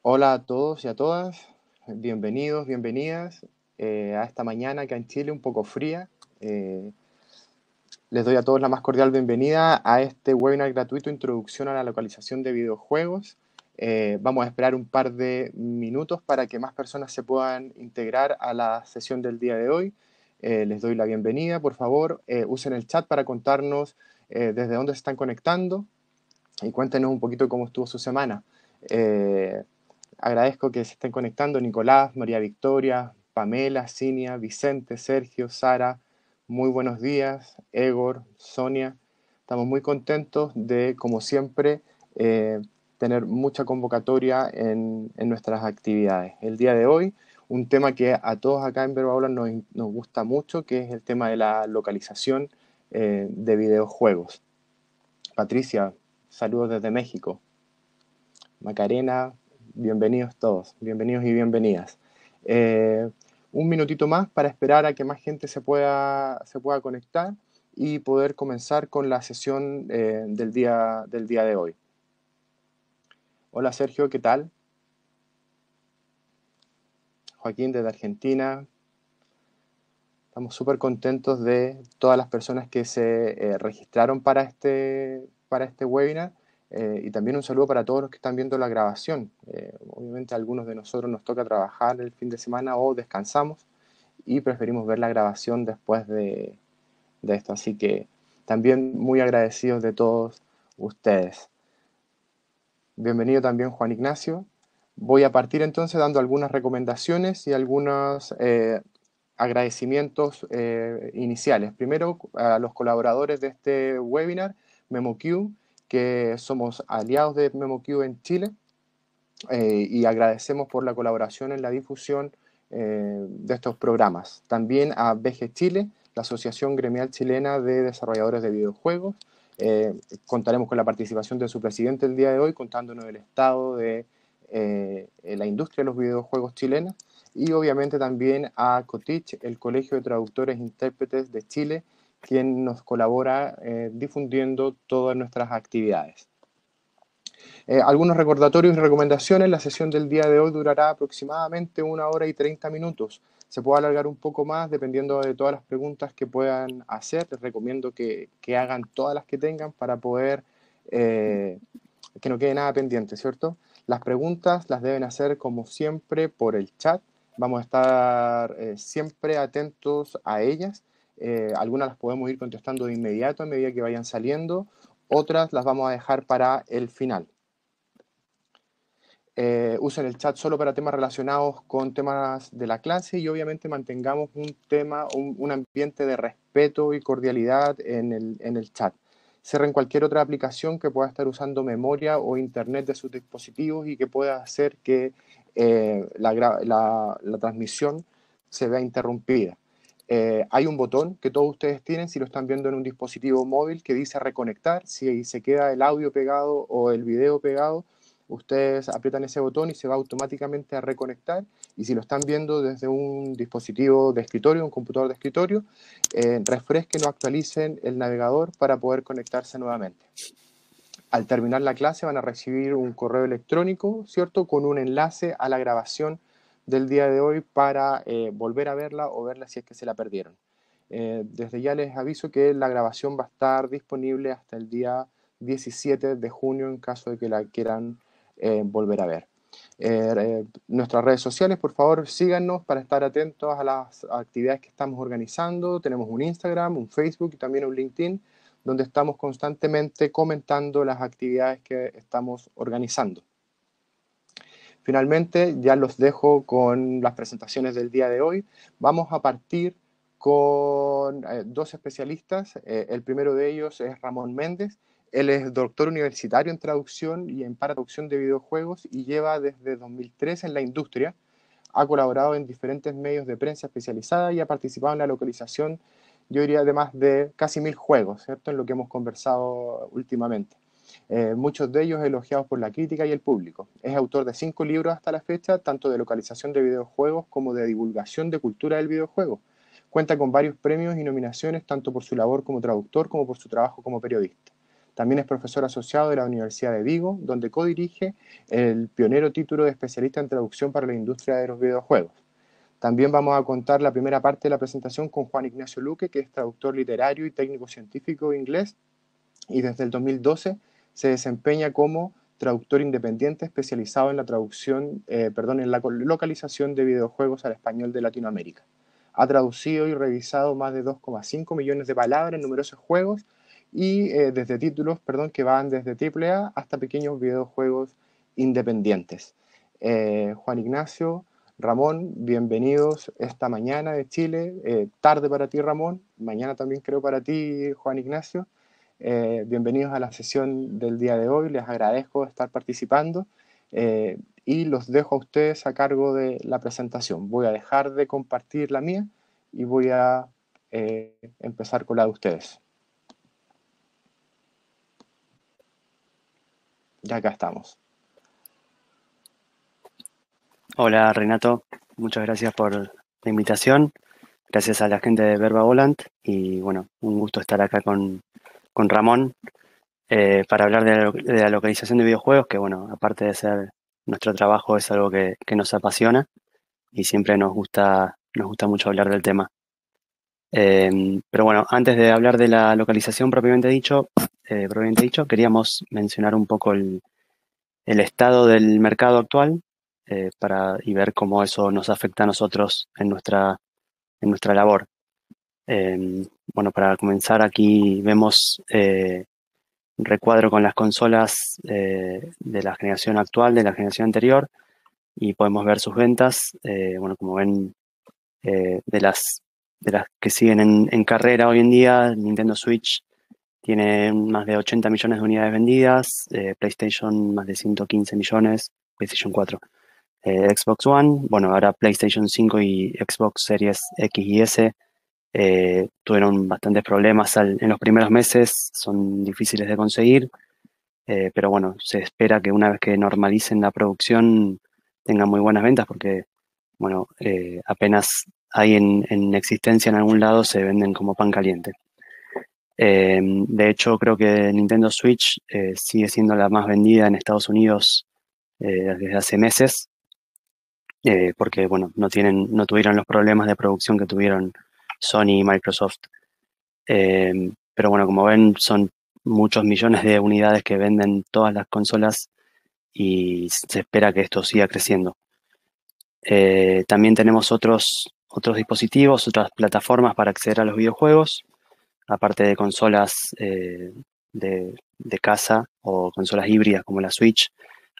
Hola a todos y a todas, bienvenidos, bienvenidas a esta mañana acá en Chile un poco fría. Eh, Les doy a todos la más cordial bienvenida a este webinar gratuito Introducción a la localización de videojuegos. Vamos a esperar un par de minutos para que más personas se puedan integrar a la sesión del día de hoy. Les doy la bienvenida, por favor, usen el chat para contarnos desde dónde se están conectando y cuéntenos un poquito cómo estuvo su semana. Eh, Agradezco que se estén conectando Nicolás, María Victoria, Pamela, Cinia, Vicente, Sergio, Sara. Muy buenos días, Egor, Sonia. Estamos muy contentos de, como siempre, tener mucha convocatoria en nuestras actividades. El día de hoy, un tema que a todos acá en Verbaula nos gusta mucho, que es el tema de la localización de videojuegos. Patricia, saludos desde México. Macarena, bienvenidos todos, bienvenidos y bienvenidas. Eh, un minutito más para esperar a que más gente se pueda conectar y poder comenzar con la sesión del día de hoy. Hola Sergio, ¿qué tal? Joaquín desde Argentina. Estamos súper contentos de todas las personas que se registraron para este webinar. Y también un saludo para todos los que están viendo la grabación. Obviamente a algunos de nosotros nos toca trabajar el fin de semana o descansamos y preferimos ver la grabación después de esto. Así que también muy agradecidos de todos ustedes. Bienvenido también Juan Ignacio. Voy a partir entonces dando algunas recomendaciones y algunos agradecimientos iniciales. Primero, a los colaboradores de este webinar, MemoQ, que somos aliados de MemoQ en Chile, y agradecemos por la colaboración en la difusión de estos programas. También a BG Chile, la Asociación Gremial Chilena de Desarrolladores de Videojuegos. Contaremos con la participación de su presidente el día de hoy, contándonos el estado de la industria de los videojuegos chilenos. Y obviamente también a COTICH, el Colegio de Traductores e Intérpretes de Chile, quien nos colabora difundiendo todas nuestras actividades. Algunos recordatorios y recomendaciones. La sesión del día de hoy durará aproximadamente 1 hora y 30 minutos. Se puede alargar un poco más dependiendo de todas las preguntas que puedan hacer. Les recomiendo que hagan todas las que tengan para poder que no quede nada pendiente, ¿cierto? Las preguntas las deben hacer como siempre por el chat. Vamos a estar siempre atentos a ellas. Algunas las podemos ir contestando de inmediato a medida que vayan saliendo. Otras las vamos a dejar para el final. Usen el chat solo para temas relacionados con temas de la clase y obviamente mantengamos un ambiente de respeto y cordialidad en el chat. Cierren cualquier otra aplicación que pueda estar usando memoria o internet de sus dispositivos y que pueda hacer que la transmisión se vea interrumpida. Hay un botón que todos ustedes tienen si lo están viendo en un dispositivo móvil que dice reconectar. Si se queda el audio pegado o el video pegado, ustedes aprietan ese botón y se va automáticamente a reconectar. Y si lo están viendo desde un dispositivo de escritorio, un computador de escritorio, refresquen o actualicen el navegador para poder conectarse nuevamente. Al terminar la clase van a recibir un correo electrónico, ¿cierto?, con un enlace a la grabación del día de hoy para volver a verla o verla si es que se la perdieron. Desde ya les aviso que la grabación va a estar disponible hasta el día 17 de junio en caso de que la quieran volver a ver. Nuestras redes sociales, por favor, síganos para estar atentos a las actividades que estamos organizando. Tenemos un Instagram, un Facebook y también un LinkedIn, donde estamos constantemente comentando las actividades que estamos organizando. Finalmente, ya los dejo con las presentaciones del día de hoy. Vamos a partir con dos especialistas. El primero de ellos es Ramón Méndez. Él es doctor universitario en traducción y en traducción de videojuegos y lleva desde 2003 en la industria. Ha colaborado en diferentes medios de prensa especializada y ha participado en la localización, yo diría, de más de casi 1000 juegos, ¿cierto?, en lo que hemos conversado últimamente. Muchos de ellos elogiados por la crítica y el público. Es autor de 5 libros hasta la fecha, tanto de localización de videojuegos como de divulgación de cultura del videojuego. Cuenta con varios premios y nominaciones, tanto por su labor como traductor como por su trabajo como periodista. También es profesor asociado de la Universidad de Vigo, donde codirige el pionero título de especialista en traducción para la industria de los videojuegos. También vamos a contar la primera parte de la presentación con Juan Ignacio Luque, que es traductor literario y técnico científico inglés, y desde el 2012 se desempeña como traductor independiente especializado en la traducción, en la localización de videojuegos al español de Latinoamérica. Ha traducido y revisado más de 2,5 millones de palabras en numerosos juegos y desde títulos, que van desde AAA hasta pequeños videojuegos independientes. Juan Ignacio, Ramón, bienvenidos esta mañana de Chile, tarde para ti Ramón, mañana también creo para ti Juan Ignacio. Bienvenidos a la sesión del día de hoy, les agradezco estar participando y los dejo a ustedes a cargo de la presentación. Voy a dejar de compartir la mía y voy a empezar con la de ustedes. Ya acá estamos. Hola Renato, muchas gracias por la invitación, gracias a la gente de Verba Volant y bueno, un gusto estar acá con Ramón para hablar de la localización de videojuegos, que bueno, aparte de ser nuestro trabajo es algo que nos apasiona y siempre nos gusta mucho hablar del tema. Pero bueno, antes de hablar de la localización propiamente dicho, queríamos mencionar un poco el estado del mercado actual y ver cómo eso nos afecta a nosotros en nuestra labor. Bueno, para comenzar aquí vemos un recuadro con las consolas de la generación actual, de la generación anterior, y podemos ver sus ventas. Bueno, como ven, de las que siguen en carrera hoy en día, Nintendo Switch tiene más de 80 millones de unidades vendidas, PlayStation más de 115 millones, PlayStation 4. Xbox One, bueno, ahora PlayStation 5 y Xbox Series X y S tuvieron bastantes problemas en los primeros meses, son difíciles de conseguir, pero bueno, se espera que una vez que normalicen la producción tengan muy buenas ventas porque, bueno, apenas hay en existencia en algún lado se venden como pan caliente. De hecho, creo que Nintendo Switch sigue siendo la más vendida en Estados Unidos desde hace meses, porque bueno, no tuvieron los problemas de producción que tuvieron Sony y Microsoft. Pero bueno, como ven, son muchos millones de unidades que venden todas las consolas y se espera que esto siga creciendo. También tenemos otros dispositivos, otras plataformas para acceder a los videojuegos, aparte de consolas de casa o consolas híbridas como la Switch.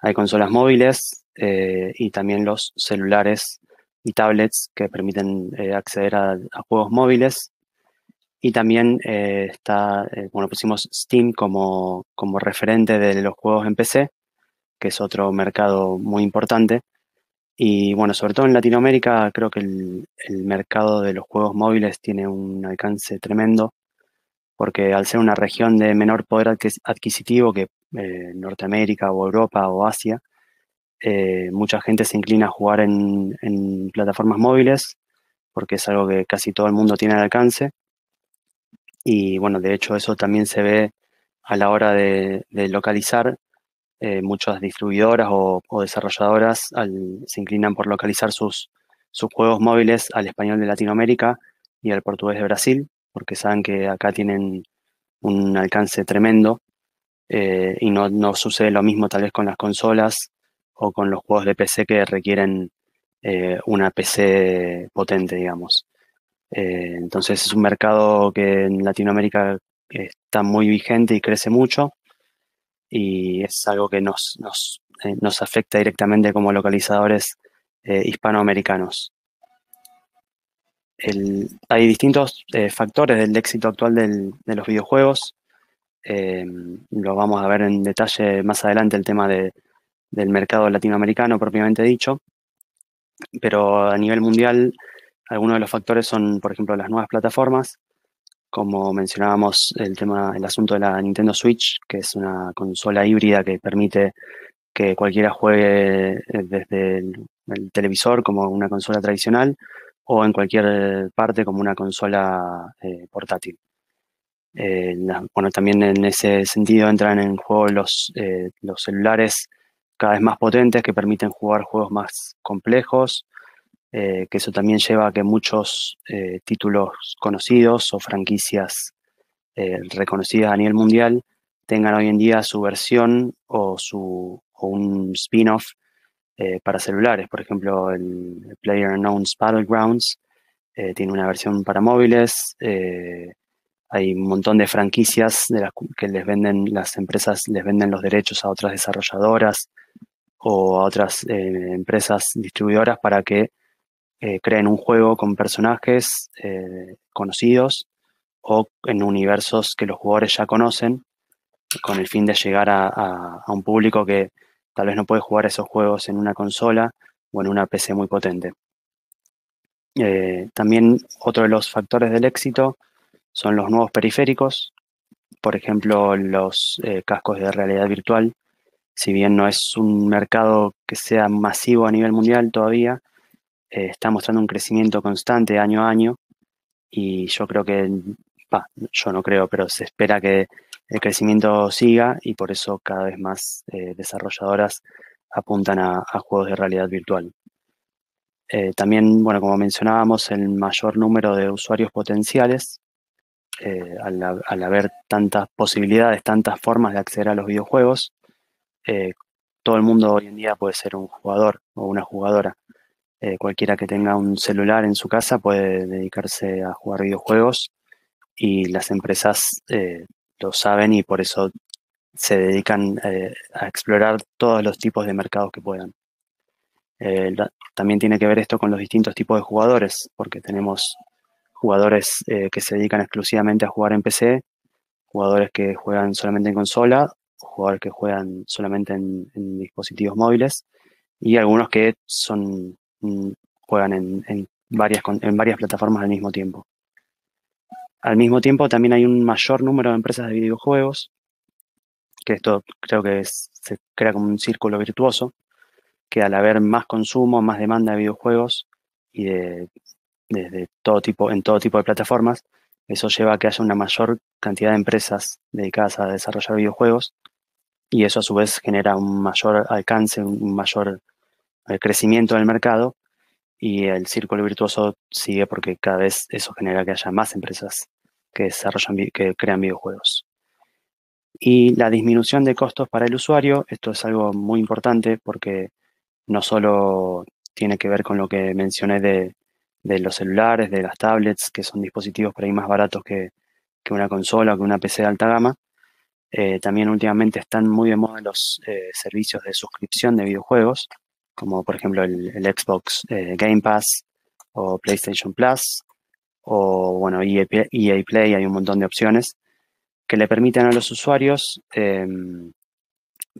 Hay consolas móviles y también los celulares y tablets que permiten acceder a juegos móviles. Y también bueno, pusimos Steam como referente de los juegos en PC, que es otro mercado muy importante. Y bueno, sobre todo en Latinoamérica, creo que el mercado de los juegos móviles tiene un alcance tremendo, porque al ser una región de menor poder adquisitivo que Norteamérica o Europa o Asia, mucha gente se inclina a jugar en plataformas móviles, porque es algo que casi todo el mundo tiene al alcance. Y bueno, de hecho eso también se ve a la hora de localizar. Muchas distribuidoras o desarrolladoras se inclinan por localizar sus juegos móviles al español de Latinoamérica y al portugués de Brasil, porque saben que acá tienen un alcance tremendo y no sucede lo mismo tal vez con las consolas o con los juegos de PC que requieren una PC potente, digamos. Entonces es un mercado que en Latinoamérica está muy vigente y crece mucho y es algo que nos afecta directamente como localizadores hispanoamericanos. Hay distintos factores del éxito actual de los videojuegos. Lo vamos a ver en detalle más adelante el tema del mercado latinoamericano propiamente dicho, pero a nivel mundial algunos de los factores son, por ejemplo, las nuevas plataformas, como mencionábamos el asunto de la Nintendo Switch, que es una consola híbrida que permite que cualquiera juegue desde el televisor como una consola tradicional o en cualquier parte como una consola portátil. Bueno, también en ese sentido entran en juego los celulares cada vez más potentes que permiten jugar juegos más complejos, que eso también lleva a que muchos títulos conocidos o franquicias reconocidas a nivel mundial tengan hoy en día su versión o un spin-off para celulares. Por ejemplo, el PlayerUnknown's Battlegrounds tiene una versión para móviles. Hay un montón de franquicias que les venden, las empresas les venden los derechos a otras desarrolladoras o a otras empresas distribuidoras para que creen un juego con personajes conocidos o en universos que los jugadores ya conocen, con el fin de llegar a un público que tal vez no puede jugar esos juegos en una consola o en una PC muy potente. También otro de los factores del éxito son los nuevos periféricos, por ejemplo, los cascos de realidad virtual. Si bien no es un mercado que sea masivo a nivel mundial todavía, está mostrando un crecimiento constante año a año y yo creo que, yo no creo, pero se espera que el crecimiento siga y por eso cada vez más desarrolladoras apuntan a juegos de realidad virtual. También, bueno, como mencionábamos, el mayor número de usuarios potenciales, al haber tantas posibilidades, tantas formas de acceder a los videojuegos, todo el mundo hoy en día puede ser un jugador o una jugadora. Cualquiera que tenga un celular en su casa puede dedicarse a jugar videojuegos y las empresas lo saben y por eso se dedican a explorar todos los tipos de mercados que puedan. También tiene que ver esto con los distintos tipos de jugadores, porque tenemos jugadores que se dedican exclusivamente a jugar en PC, jugadores que juegan solamente en consola, jugadores que juegan solamente en dispositivos móviles y algunos que juegan en varias plataformas al mismo tiempo. Al mismo tiempo también hay un mayor número de empresas de videojuegos, que esto creo que se crea como un círculo virtuoso, que al haber más consumo, más demanda de videojuegos y de todo tipo, en todo tipo de plataformas, eso lleva a que haya una mayor cantidad de empresas dedicadas a desarrollar videojuegos y eso a su vez genera un mayor alcance, un mayor crecimiento del mercado y el círculo virtuoso sigue porque cada vez eso genera que haya más empresas que que crean videojuegos. Y la disminución de costos para el usuario, esto es algo muy importante porque no solo tiene que ver con lo que mencioné de los celulares, de las tablets, que son dispositivos por ahí más baratos que una consola o que una PC de alta gama. También últimamente están muy de moda los servicios de suscripción de videojuegos, como por ejemplo el Xbox Game Pass o PlayStation Plus, o bueno, EA Play, hay un montón de opciones que le permiten a los usuarios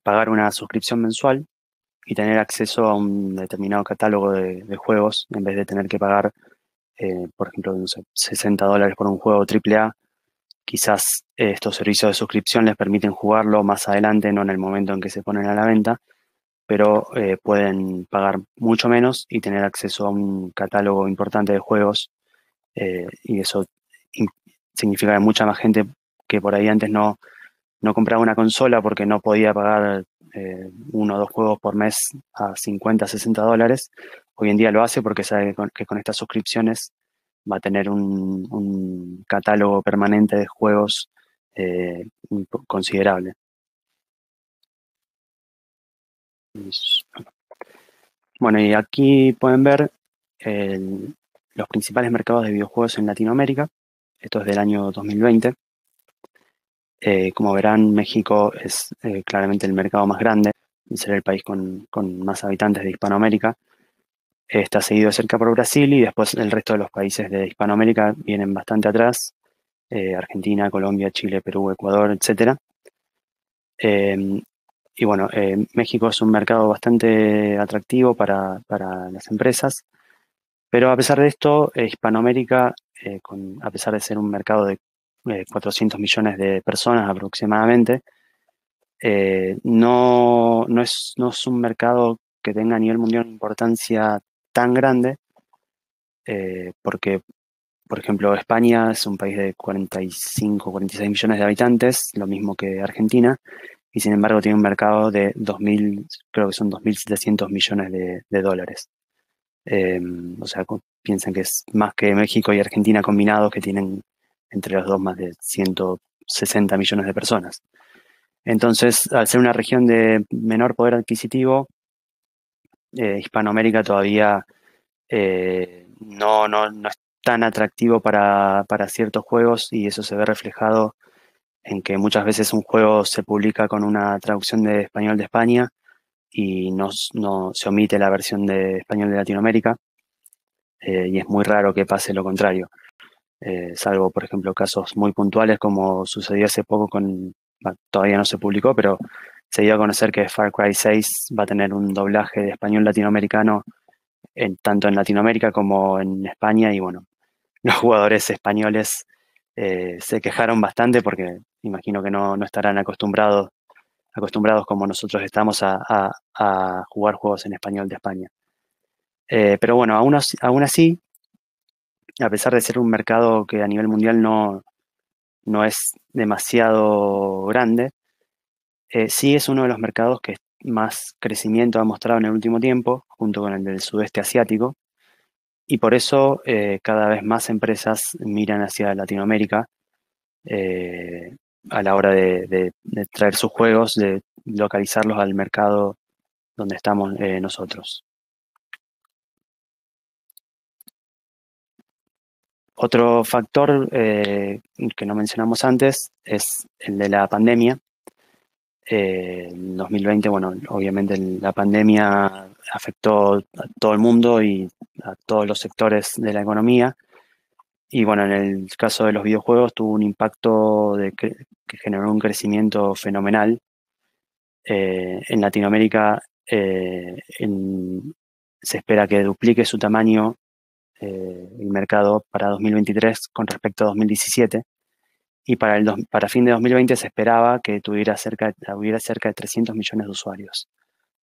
pagar una suscripción mensual y tener acceso a un determinado catálogo de juegos en vez de tener que pagar, por ejemplo, no sé, $60 por un juego AAA. Quizás estos servicios de suscripción les permiten jugarlo más adelante, no en el momento en que se ponen a la venta, pero pueden pagar mucho menos y tener acceso a un catálogo importante de juegos y eso in- significa que mucha más gente que por ahí antes no compraba una consola porque no podía pagar uno o dos juegos por mes a 50, $60. Hoy en día lo hace porque sabe que con estas suscripciones va a tener un catálogo permanente de juegos considerable. Bueno, y aquí pueden ver los principales mercados de videojuegos en Latinoamérica. Esto es del año 2020. Como verán, México es claramente el mercado más grande, será el país con más habitantes de Hispanoamérica. Está seguido de cerca por Brasil y después el resto de los países de Hispanoamérica vienen bastante atrás. Argentina, Colombia, Chile, Perú, Ecuador, etc. Y bueno, México es un mercado bastante atractivo para las empresas, pero a pesar de esto, Hispanoamérica, a pesar de ser un mercado de 400 millones de personas aproximadamente, no es un mercado que tenga a nivel mundial una importancia tan grande, porque Por ejemplo, España es un país de 45, 46 millones de habitantes, lo mismo que Argentina, y sin embargo tiene un mercado de 2.000, creo que son 2.700 millones de dólares. O sea, piensan que es más que México y Argentina combinados, que tienen entre los dos más de 160 millones de personas. Entonces, al ser una región de menor poder adquisitivo, Hispanoamérica todavía no es tan atractivo para ciertos juegos, y eso se ve reflejado en que muchas veces un juego se publica con una traducción de español de España y no se omite la versión de español de Latinoamérica, y es muy raro que pase lo contrario, salvo, por ejemplo, casos muy puntuales como sucedió hace poco bueno, todavía no se publicó, pero se dio a conocer que Far Cry 6 va a tener un doblaje de español latinoamericano tanto en Latinoamérica como en España, y bueno, los jugadores españoles se quejaron bastante porque imagino que no estarán acostumbrados como nosotros estamos a jugar juegos en español de España. Pero bueno, aún así, a pesar de ser un mercado que a nivel mundial no es demasiado grande, sí es uno de los mercados que más crecimiento ha mostrado en el último tiempo, junto con el del sudeste asiático, y por eso cada vez más empresas miran hacia Latinoamérica eh, a la hora de traer sus juegos, de localizarlos al mercado donde estamos nosotros. Otro factor que no mencionamos antes es el de la pandemia. En 2020, bueno, obviamente la pandemia afectó a todo el mundo y a todos los sectores de la economía. Y bueno, en el caso de los videojuegos tuvo un impacto que generó un crecimiento fenomenal. En Latinoamérica se espera que duplique su tamaño el mercado para 2023 con respecto a 2017. Y para fin de 2020 se esperaba que hubiera cerca de 300 millones de usuarios.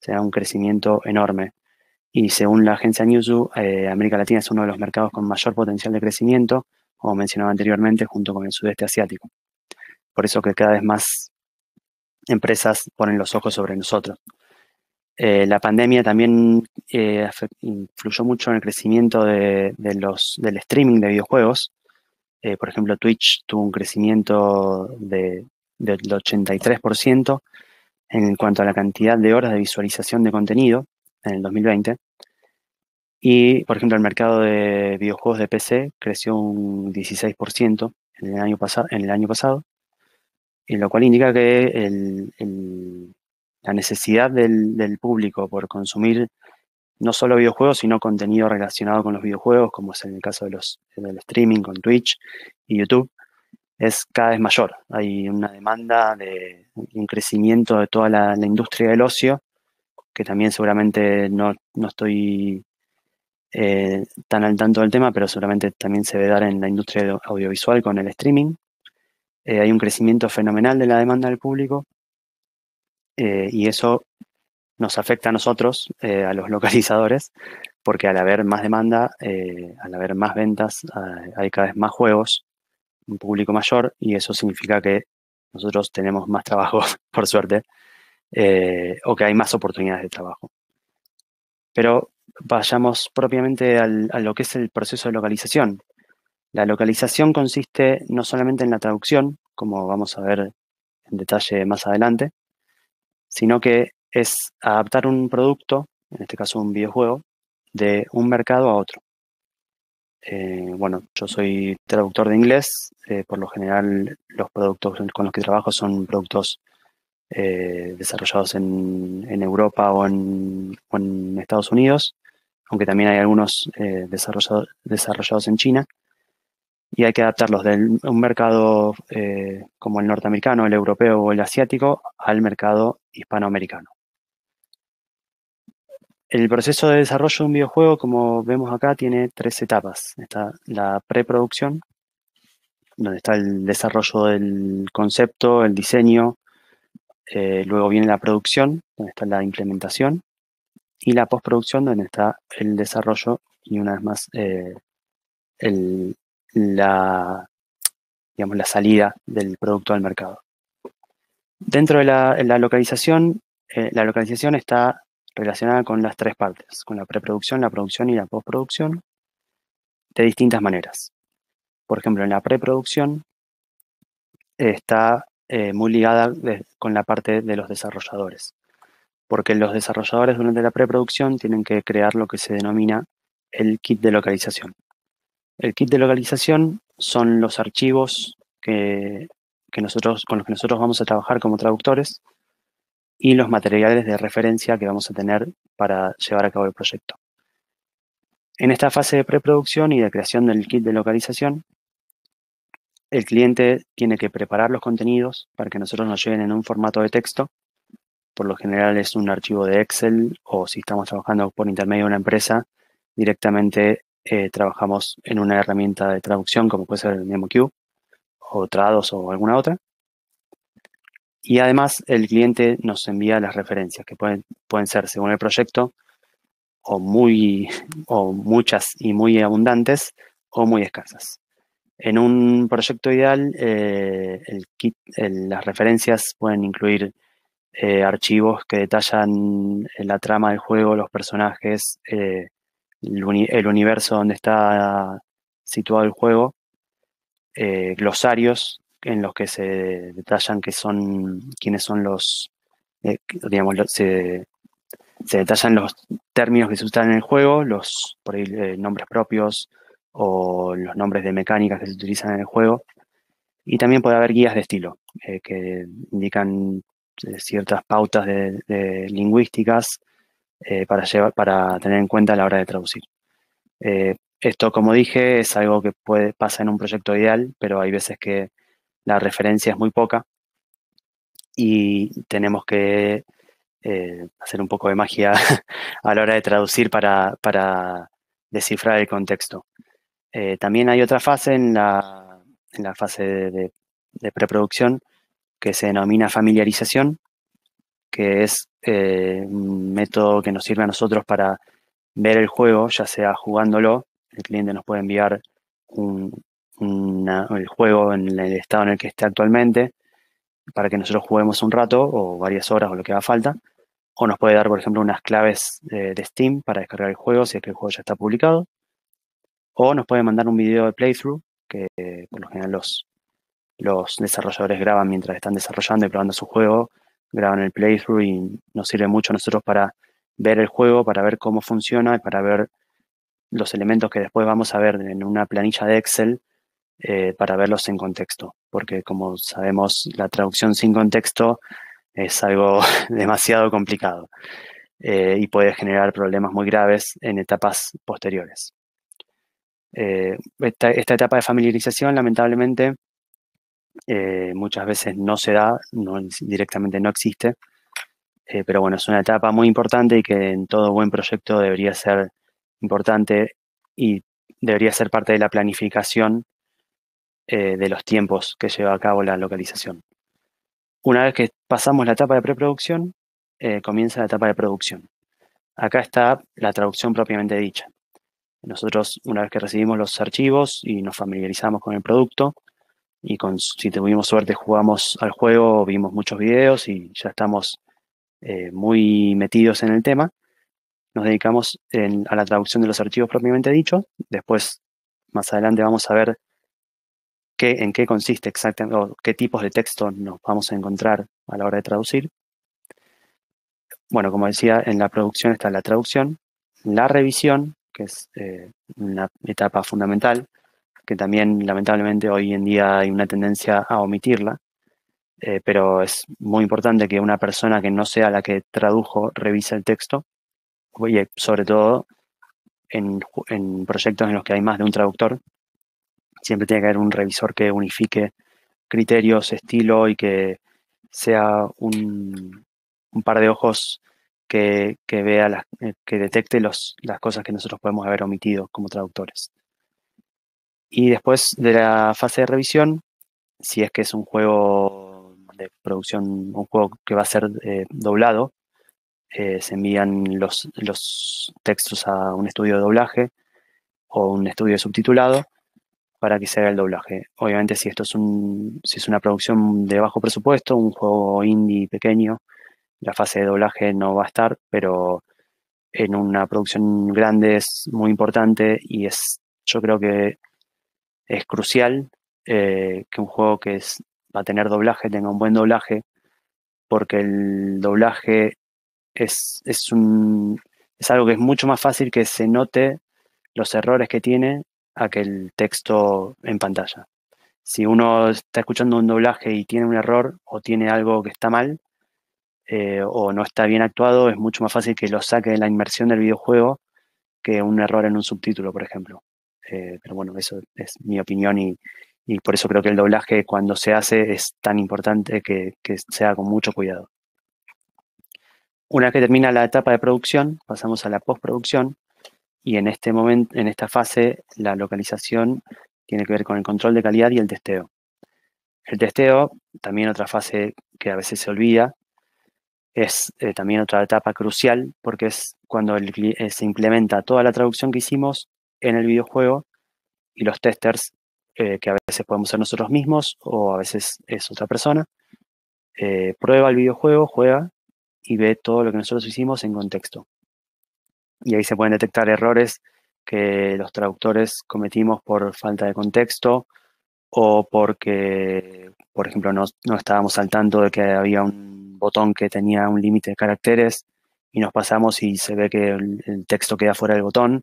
O sea, un crecimiento enorme. Y según la agencia Newzoo, América Latina es uno de los mercados con mayor potencial de crecimiento, como mencionaba anteriormente, junto con el sudeste asiático. Por eso que cada vez más empresas ponen los ojos sobre nosotros. La pandemia también influyó mucho en el crecimiento del streaming de videojuegos. Por ejemplo, Twitch tuvo un crecimiento del 83% en cuanto a la cantidad de horas de visualización de contenido en el 2020. Y, por ejemplo, el mercado de videojuegos de PC creció un 16% en el año pasado, y lo cual indica que la necesidad del público por consumir no solo videojuegos, sino contenido relacionado con los videojuegos, como es en el caso del streaming con Twitch y YouTube, es cada vez mayor. Hay una demanda de un crecimiento de toda la industria del ocio, que también seguramente no estoy tan al tanto del tema, pero seguramente también se ve dar en la industria audiovisual con el streaming. Hay un crecimiento fenomenal de la demanda del público, y eso nos afecta a nosotros, a los localizadores, porque al haber más demanda, al haber más ventas, hay cada vez más juegos, un público mayor, y eso significa que nosotros tenemos más trabajo, por suerte, o que hay más oportunidades de trabajo. Pero vayamos propiamente a lo que es el proceso de localización. La localización consiste no solamente en la traducción, como vamos a ver en detalle más adelante, sino que es adaptar un producto, en este caso un videojuego, de un mercado a otro. Bueno, yo soy traductor de inglés. Por lo general los productos con los que trabajo son productos desarrollados en Europa o en Estados Unidos, aunque también hay algunos desarrollados en China, y hay que adaptarlos de un mercado como el norteamericano, el europeo o el asiático al mercado hispanoamericano. El proceso de desarrollo de un videojuego, como vemos acá, tiene 3 etapas. Está la preproducción, donde está el desarrollo del concepto, el diseño. Luego viene la producción, donde está la implementación. Y la postproducción, donde está el desarrollo y, una vez más, digamos, la salida del producto al mercado. Dentro de la localización está relacionada con las tres partes, con la preproducción, la producción y la postproducción, de distintas maneras. Por ejemplo, en la preproducción está muy ligada con la parte de los desarrolladores, porque los desarrolladores durante la preproducción tienen que crear lo que se denomina el kit de localización. El kit de localización son los archivos con los que nosotros vamos a trabajar como traductores y los materiales de referencia que vamos a tener para llevar a cabo el proyecto. En esta fase de preproducción y de creación del kit de localización, el cliente tiene que preparar los contenidos para que nosotros nos lleguen en un formato de texto. Por lo general es un archivo de Excel, o si estamos trabajando por intermedio de una empresa, directamente trabajamos en una herramienta de traducción como puede ser MemoQ o Trados o alguna otra. Y además el cliente nos envía las referencias, que pueden ser, según el proyecto, o muchas y muy abundantes, o muy escasas. En un proyecto ideal, las referencias pueden incluir archivos que detallan la trama del juego, los personajes, el universo donde está situado el juego, glosarios en los que se detallan quiénes son digamos, se detallan los términos que se usan en el juego, por ahí, nombres propios o los nombres de mecánicas que se utilizan en el juego. Y también puede haber guías de estilo que indican ciertas pautas lingüísticas para tener en cuenta a la hora de traducir. Esto, como dije, es algo que pasa en un proyecto ideal, pero hay veces que la referencia es muy poca y tenemos que hacer un poco de magia a la hora de traducir para descifrar el contexto. También hay otra fase en la fase de preproducción que se denomina familiarización, que es un método que nos sirve a nosotros para ver el juego, ya sea jugándolo. El cliente nos puede enviar el juego en el estado en el que esté actualmente para que nosotros juguemos un rato o varias horas o lo que haga falta. O nos puede dar, por ejemplo, unas claves de Steam para descargar el juego si es que el juego ya está publicado. O nos puede mandar un video de playthrough, que por lo general los desarrolladores graban mientras están desarrollando y probando su juego, graban el playthrough y nos sirve mucho a nosotros para ver el juego, para ver cómo funciona y para ver los elementos que después vamos a ver en una planilla de Excel para verlos en contexto. Porque como sabemos, la traducción sin contexto es algo demasiado complicado y puede generar problemas muy graves en etapas posteriores. Esta etapa de familiarización, lamentablemente, muchas veces no se da, directamente no existe, pero bueno, es una etapa muy importante y que en todo buen proyecto debería ser importante y debería ser parte de la planificación de los tiempos que lleva a cabo la localización. Una vez que pasamos la etapa de preproducción, comienza la etapa de producción. Acá está la traducción propiamente dicha. Nosotros, una vez que recibimos los archivos y nos familiarizamos con el producto, y si tuvimos suerte jugamos al juego, vimos muchos videos y ya estamos muy metidos en el tema, nos dedicamos a la traducción de los archivos propiamente dicho. Después, más adelante, vamos a ver en qué consiste exactamente o qué tipos de texto nos vamos a encontrar a la hora de traducir. Bueno, como decía, en la producción está la traducción, la revisión, que es una etapa fundamental, que también lamentablemente hoy en día hay una tendencia a omitirla, pero es muy importante que una persona que no sea la que tradujo revise el texto, y sobre todo en proyectos en los que hay más de un traductor, siempre tiene que haber un revisor que unifique criterios, estilo y que sea un par de ojos que vea, que detecte las cosas que nosotros podemos haber omitido como traductores. Y después de la fase de revisión, si es que es un juego de producción, un juego que va a ser doblado, se envían los textos a un estudio de doblaje o un estudio subtitulado para que se haga el doblaje. Obviamente, si si es una producción de bajo presupuesto, un juego indie pequeño, la fase de doblaje no va a estar, pero en una producción grande es muy importante y yo creo que es crucial que un juego va a tener doblaje tenga un buen doblaje, porque el doblaje es algo que es mucho más fácil que se note los errores que tiene a que el texto en pantalla. Si uno está escuchando un doblaje y tiene un error o tiene algo que está mal o no está bien actuado, es mucho más fácil que lo saque de la inmersión del videojuego que un error en un subtítulo, por ejemplo. Pero bueno, eso es mi opinión y por eso creo que el doblaje cuando se hace es tan importante que se haga con mucho cuidado. Una vez que termina la etapa de producción, pasamos a la postproducción y en este momento, en esta fase, la localización tiene que ver con el control de calidad y el testeo. El testeo, también otra fase que a veces se olvida, es también otra etapa crucial porque es cuando se implementa toda la traducción que hicimos en el videojuego y los testers, que a veces podemos ser nosotros mismos o a veces es otra persona, prueba el videojuego, juega y ve todo lo que nosotros hicimos en contexto. Y ahí se pueden detectar errores que los traductores cometimos por falta de contexto o porque, por ejemplo, no estábamos al tanto de que había un botón que tenía un límite de caracteres y nos pasamos y se ve que el texto queda fuera del botón.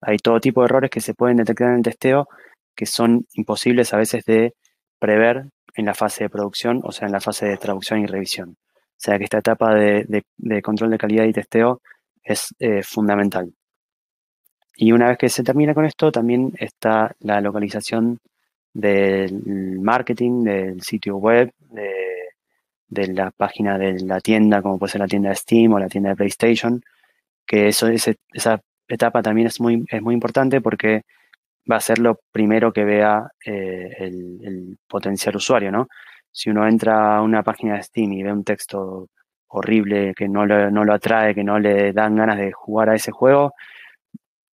Hay todo tipo de errores que se pueden detectar en el testeo que son imposibles a veces de prever en la fase de producción, o sea, en la fase de traducción y revisión. O sea, que esta etapa de control de calidad y testeo es fundamental. Y una vez que se termina con esto, también está la localización del marketing, del sitio web, de la página de la tienda, como puede ser la tienda de Steam o la tienda de PlayStation, que esa etapa también es muy importante porque va a ser lo primero que vea el potencial usuario, ¿no? Si uno entra a una página de Steam y ve un texto horrible que no lo atrae, que no le dan ganas de jugar a ese juego,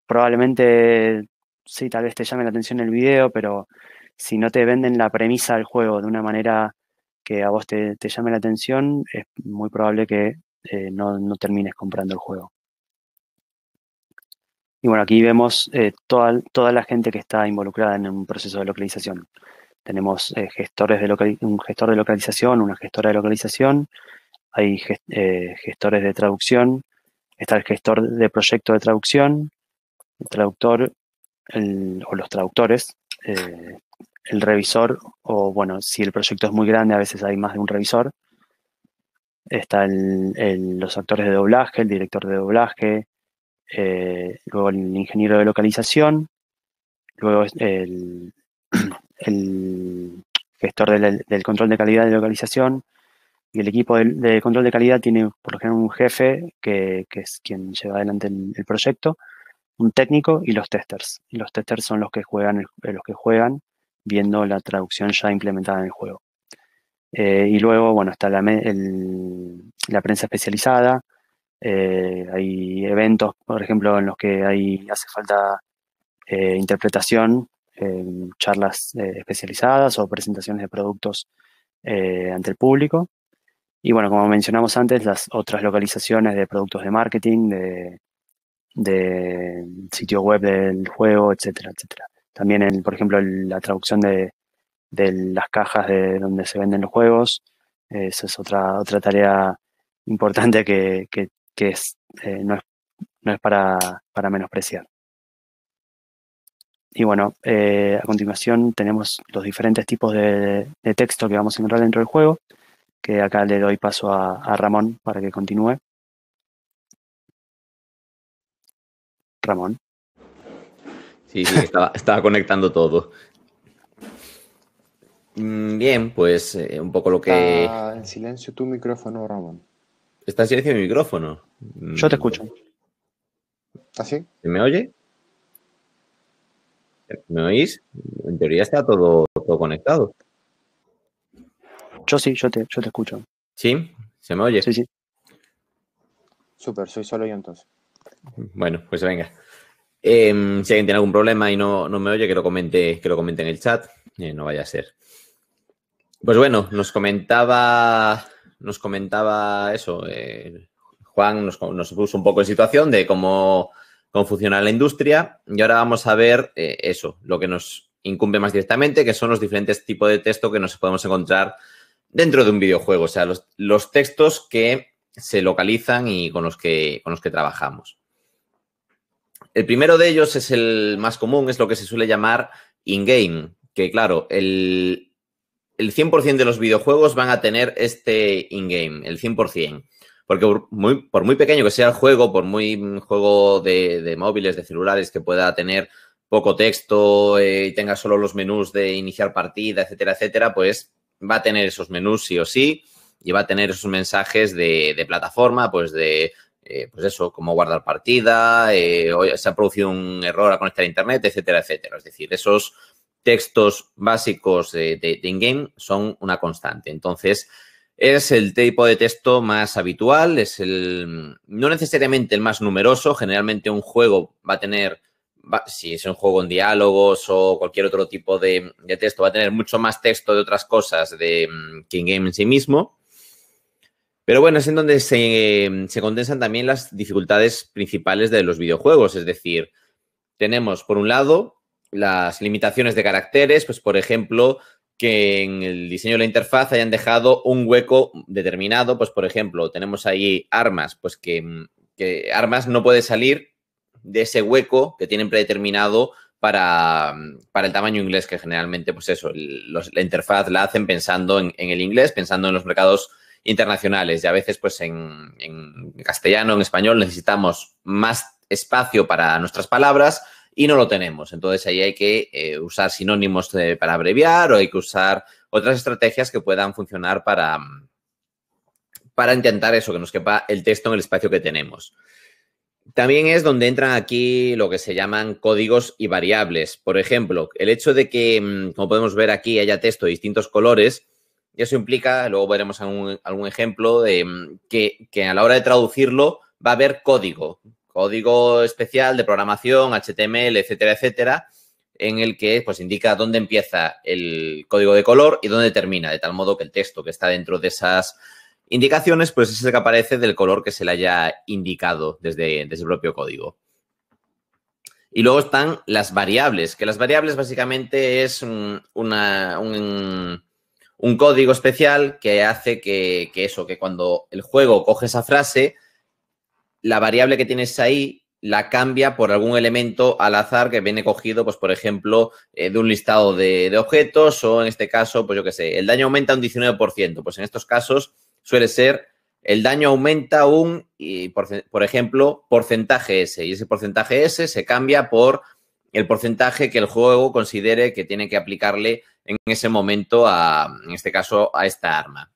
probablemente sí, tal vez te llame la atención el video, pero si no te venden la premisa del juego de una manera que a vos te llame la atención, es muy probable que no termines comprando el juego. Y bueno, aquí vemos toda la gente que está involucrada en un proceso de localización. Tenemos un gestor de localización, una gestora de localización, hay gestores de traducción, está el gestor de proyecto de traducción, el traductor o los traductores, el revisor, o bueno, si el proyecto es muy grande, a veces hay más de un revisor. Está los actores de doblaje, el director de doblaje, luego el ingeniero de localización, luego el gestor del control de calidad de localización, y el equipo de control de calidad tiene por lo general un jefe que es quien lleva adelante el proyecto, un técnico y los testers. Y los testers son los que juegan viendo la traducción ya implementada en el juego. Y luego, bueno, está la prensa especializada. Hay eventos, por ejemplo, en los que hace falta interpretación, charlas especializadas o presentaciones de productos ante el público. Y bueno, como mencionamos antes, las otras localizaciones de productos de marketing, de sitio web del juego, etcétera, etcétera. También, por ejemplo, la traducción de las cajas de donde se venden los juegos. Esa es otra tarea importante que no es para menospreciar. Y bueno, a continuación tenemos los diferentes tipos de texto que vamos a encontrar dentro del juego, que acá le doy paso a Ramón para que continúe. Ramón. Sí, estaba conectando todo. Bien, pues un poco lo que... Está en silencio tu micrófono, Ramón. ¿Está en silencio mi micrófono? Yo te escucho. ¿Así? ¿Se me oye? ¿Me oís? En teoría está todo conectado. Yo sí, yo te escucho. ¿Sí? ¿Se me oye? Sí, sí. Súper, soy solo yo entonces. Bueno, pues venga. Si alguien tiene algún problema y no me oye, que lo comente en el chat. No vaya a ser. Pues bueno, nos comentaba eso. Juan nos puso un poco en situación de cómo funciona la industria. Y ahora vamos a ver eso, lo que nos incumbe más directamente, que son los diferentes tipos de texto que nos podemos encontrar dentro de un videojuego. O sea, los textos que se localizan y con los que trabajamos. El primero de ellos es el más común, es lo que se suele llamar in-game, que claro, el 100% de los videojuegos van a tener este in-game, el 100%. Porque por muy pequeño que sea el juego, por muy juego de móviles, de celulares, que pueda tener poco texto y tenga solo los menús de iniciar partida, etcétera, etcétera, pues va a tener esos menús sí o sí y va a tener esos mensajes de plataforma, pues eso, cómo guardar partida, se ha producido un error a conectar a internet, etcétera, etcétera. Es decir, esos textos básicos de in-game son una constante. Entonces, es el tipo de texto más habitual, no necesariamente el más numeroso. Generalmente un juego va a tener, si es un juego en diálogos o cualquier otro tipo de texto, va a tener mucho más texto de otras cosas que in-game en sí mismo. Pero bueno, es en donde se condensan también las dificultades principales de los videojuegos. Es decir, tenemos, por un lado, las limitaciones de caracteres, pues, por ejemplo, que en el diseño de la interfaz hayan dejado un hueco determinado. Pues, por ejemplo, tenemos ahí armas, pues que armas no puede salir de ese hueco que tienen predeterminado para el tamaño inglés, que generalmente, pues eso, la interfaz la hacen pensando en el inglés, pensando en los mercados internacionales. Y a veces, pues en castellano, en español, necesitamos más espacio para nuestras palabras y no lo tenemos. Entonces, ahí hay que usar sinónimos para abreviar, o hay que usar otras estrategias que puedan funcionar para intentar eso, que nos quepa el texto en el espacio que tenemos. También es donde entran aquí lo que se llaman códigos y variables. Por ejemplo, el hecho de que, como podemos ver aquí, haya texto de distintos colores, y eso implica, luego veremos algún ejemplo, que a la hora de traducirlo va a haber código especial de programación, HTML, etcétera, etcétera, en el que pues indica dónde empieza el código de color y dónde termina, de tal modo que el texto que está dentro de esas indicaciones, pues es el que aparece del color que se le haya indicado desde el propio código. Y luego están las variables, que las variables básicamente es un código especial que hace que cuando el juego coge esa frase, la variable que tienes ahí la cambia por algún elemento al azar que viene cogido, pues, por ejemplo, de un listado de objetos, o en este caso, pues yo qué sé, el daño aumenta un 19%. Pues en estos casos suele ser el daño aumenta por ejemplo, porcentaje S. Y ese porcentaje S se cambia por el porcentaje que el juego considere que tiene que aplicarle en ese momento en este caso, a esta arma.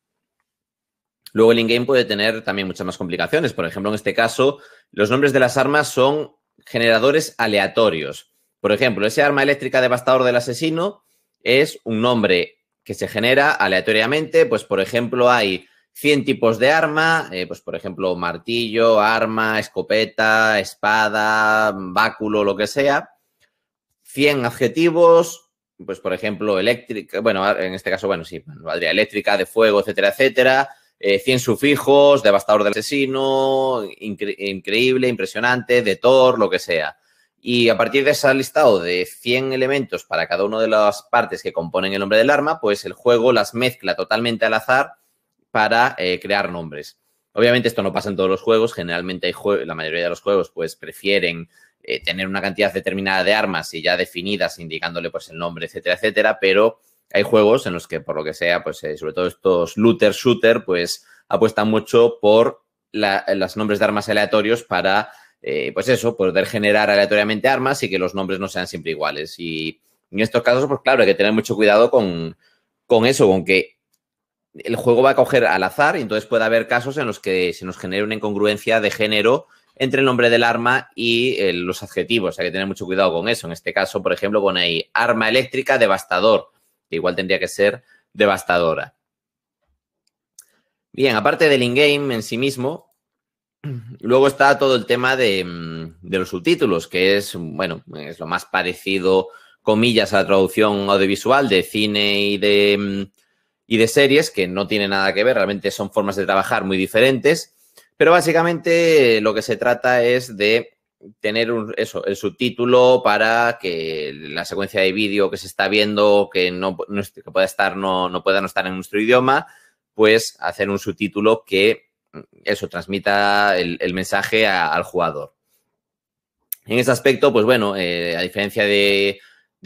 Luego el in-game puede tener también muchas más complicaciones. Por ejemplo, en este caso, los nombres de las armas son generadores aleatorios. Por ejemplo, ese arma eléctrica devastador del asesino es un nombre que se genera aleatoriamente. Pues, por ejemplo, hay 100 tipos de arma, pues, por ejemplo, martillo, arma, escopeta, espada, báculo, lo que sea. 100 adjetivos, pues, por ejemplo, eléctrica, bueno, en este caso, bueno, sí, valdría eléctrica, de fuego, etcétera, etcétera. 100 sufijos, devastador del asesino, increíble, impresionante, de Thor, lo que sea. Y a partir de ese listado de 100 elementos para cada una de las partes que componen el nombre del arma, pues el juego las mezcla totalmente al azar para crear nombres. Obviamente esto no pasa en todos los juegos. Generalmente la mayoría de los juegos pues prefieren tener una cantidad determinada de armas y ya definidas, indicándole pues el nombre, etcétera, etcétera, pero hay juegos en los que, por lo que sea, pues sobre todo estos shooter, pues apuestan mucho por los nombres de armas aleatorios para, pues eso, poder generar aleatoriamente armas y que los nombres no sean siempre iguales. Y en estos casos, pues claro, hay que tener mucho cuidado con eso, con que el juego va a coger al azar, y entonces puede haber casos en los que se nos genere una incongruencia de género entre el nombre del arma y los adjetivos. Hay que tener mucho cuidado con eso. En este caso, por ejemplo, pone ahí arma eléctrica devastador, que igual tendría que ser devastadora. Bien, aparte del in-game en sí mismo, luego está todo el tema de los subtítulos, que es, bueno, es lo más parecido, comillas, a la traducción audiovisual de cine y de series, que no tiene nada que ver, realmente son formas de trabajar muy diferentes, pero básicamente lo que se trata es de tener el subtítulo para que la secuencia de vídeo que se está viendo, que pueda no estar en nuestro idioma, pues hacer un subtítulo que transmita el mensaje al jugador. En ese aspecto, pues bueno, a diferencia de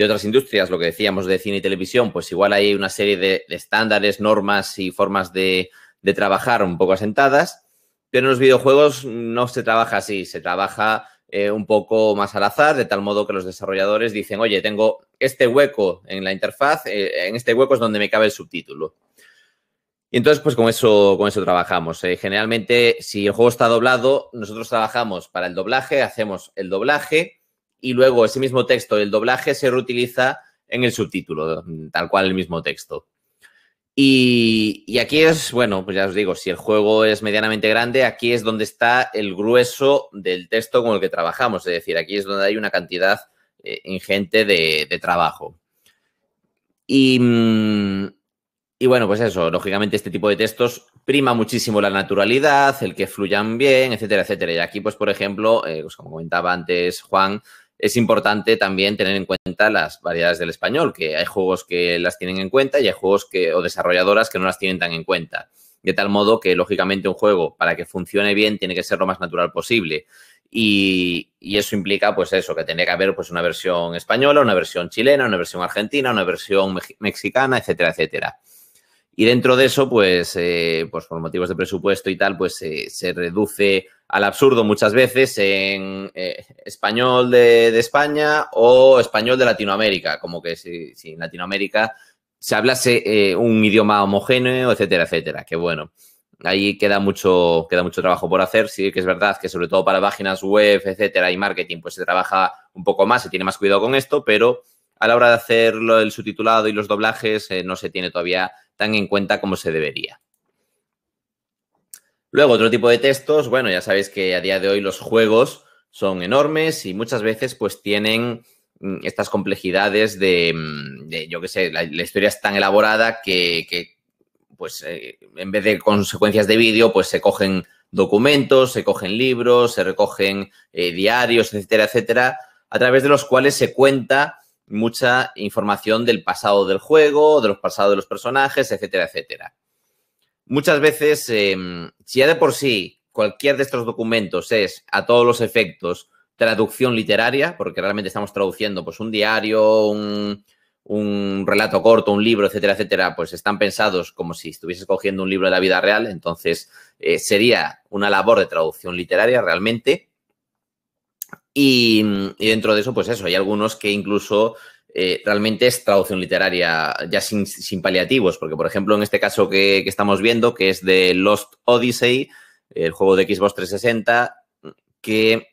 otras industrias, lo que decíamos de cine y televisión, pues igual hay una serie de estándares, normas y formas de trabajar un poco asentadas, pero en los videojuegos no se trabaja así, se trabaja un poco más al azar, de tal modo que los desarrolladores dicen, oye, tengo este hueco en la interfaz, en este hueco es donde me cabe el subtítulo. Y entonces, pues con eso trabajamos. Generalmente, si el juego está doblado, nosotros trabajamos para el doblaje, hacemos el doblaje y luego ese mismo texto del doblaje se reutiliza en el subtítulo, tal cual el mismo texto. Y aquí es, bueno, pues ya os digo, si el juego es medianamente grande, aquí es donde está el grueso del texto con el que trabajamos. Es decir, aquí es donde hay una cantidad ingente de trabajo. Y bueno, pues eso, lógicamente este tipo de textos prima muchísimo la naturalidad, el que fluyan bien, etcétera, etcétera. Y aquí, pues, por ejemplo, pues como comentaba antes Juan, es importante también tener en cuenta las variedades del español, que hay juegos que las tienen en cuenta y hay juegos o desarrolladoras que no las tienen tan en cuenta. De tal modo que, lógicamente, un juego, para que funcione bien, tiene que ser lo más natural posible. Y eso implica, pues eso, que tendría que haber pues una versión española, una versión chilena, una versión argentina, una versión mexicana, etcétera, etcétera. Y dentro de eso, pues por motivos de presupuesto y tal, pues se reduce al absurdo muchas veces en español de España o español de Latinoamérica, como que si en Latinoamérica se hablase un idioma homogéneo, etcétera, etcétera. Que bueno, ahí queda mucho trabajo por hacer. Sí que es verdad que sobre todo para páginas web, etcétera, y marketing, pues se trabaja un poco más, se tiene más cuidado con esto, pero a la hora de hacer el subtitulado y los doblajes no se tiene todavía tan en cuenta como se debería. Luego, otro tipo de textos, bueno, ya sabéis que a día de hoy los juegos son enormes y muchas veces pues tienen estas complejidades de yo qué sé, la historia es tan elaborada que pues en vez de consecuencias de vídeo, pues se cogen documentos, se cogen libros, se recogen diarios, etcétera, etcétera, a través de los cuales se cuenta mucha información del pasado del juego, de los pasados de los personajes, etcétera, etcétera. Muchas veces, si ya de por sí cualquier de estos documentos es a todos los efectos traducción literaria, porque realmente estamos traduciendo pues un diario, un relato corto, un libro, etcétera, etcétera, pues están pensados como si estuvieses cogiendo un libro de la vida real, entonces sería una labor de traducción literaria realmente. Y dentro de eso, pues eso, hay algunos que incluso realmente es traducción literaria ya sin paliativos, porque, por ejemplo, en este caso que estamos viendo, que es de Lost Odyssey, el juego de Xbox 360, que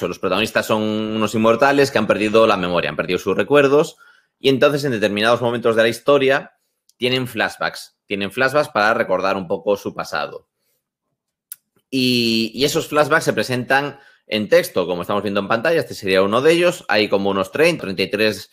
los protagonistas son unos inmortales que han perdido la memoria, han perdido sus recuerdos, y entonces en determinados momentos de la historia tienen flashbacks para recordar un poco su pasado. Y esos flashbacks se presentan en texto, como estamos viendo en pantalla. Este sería uno de ellos. Hay como unos 33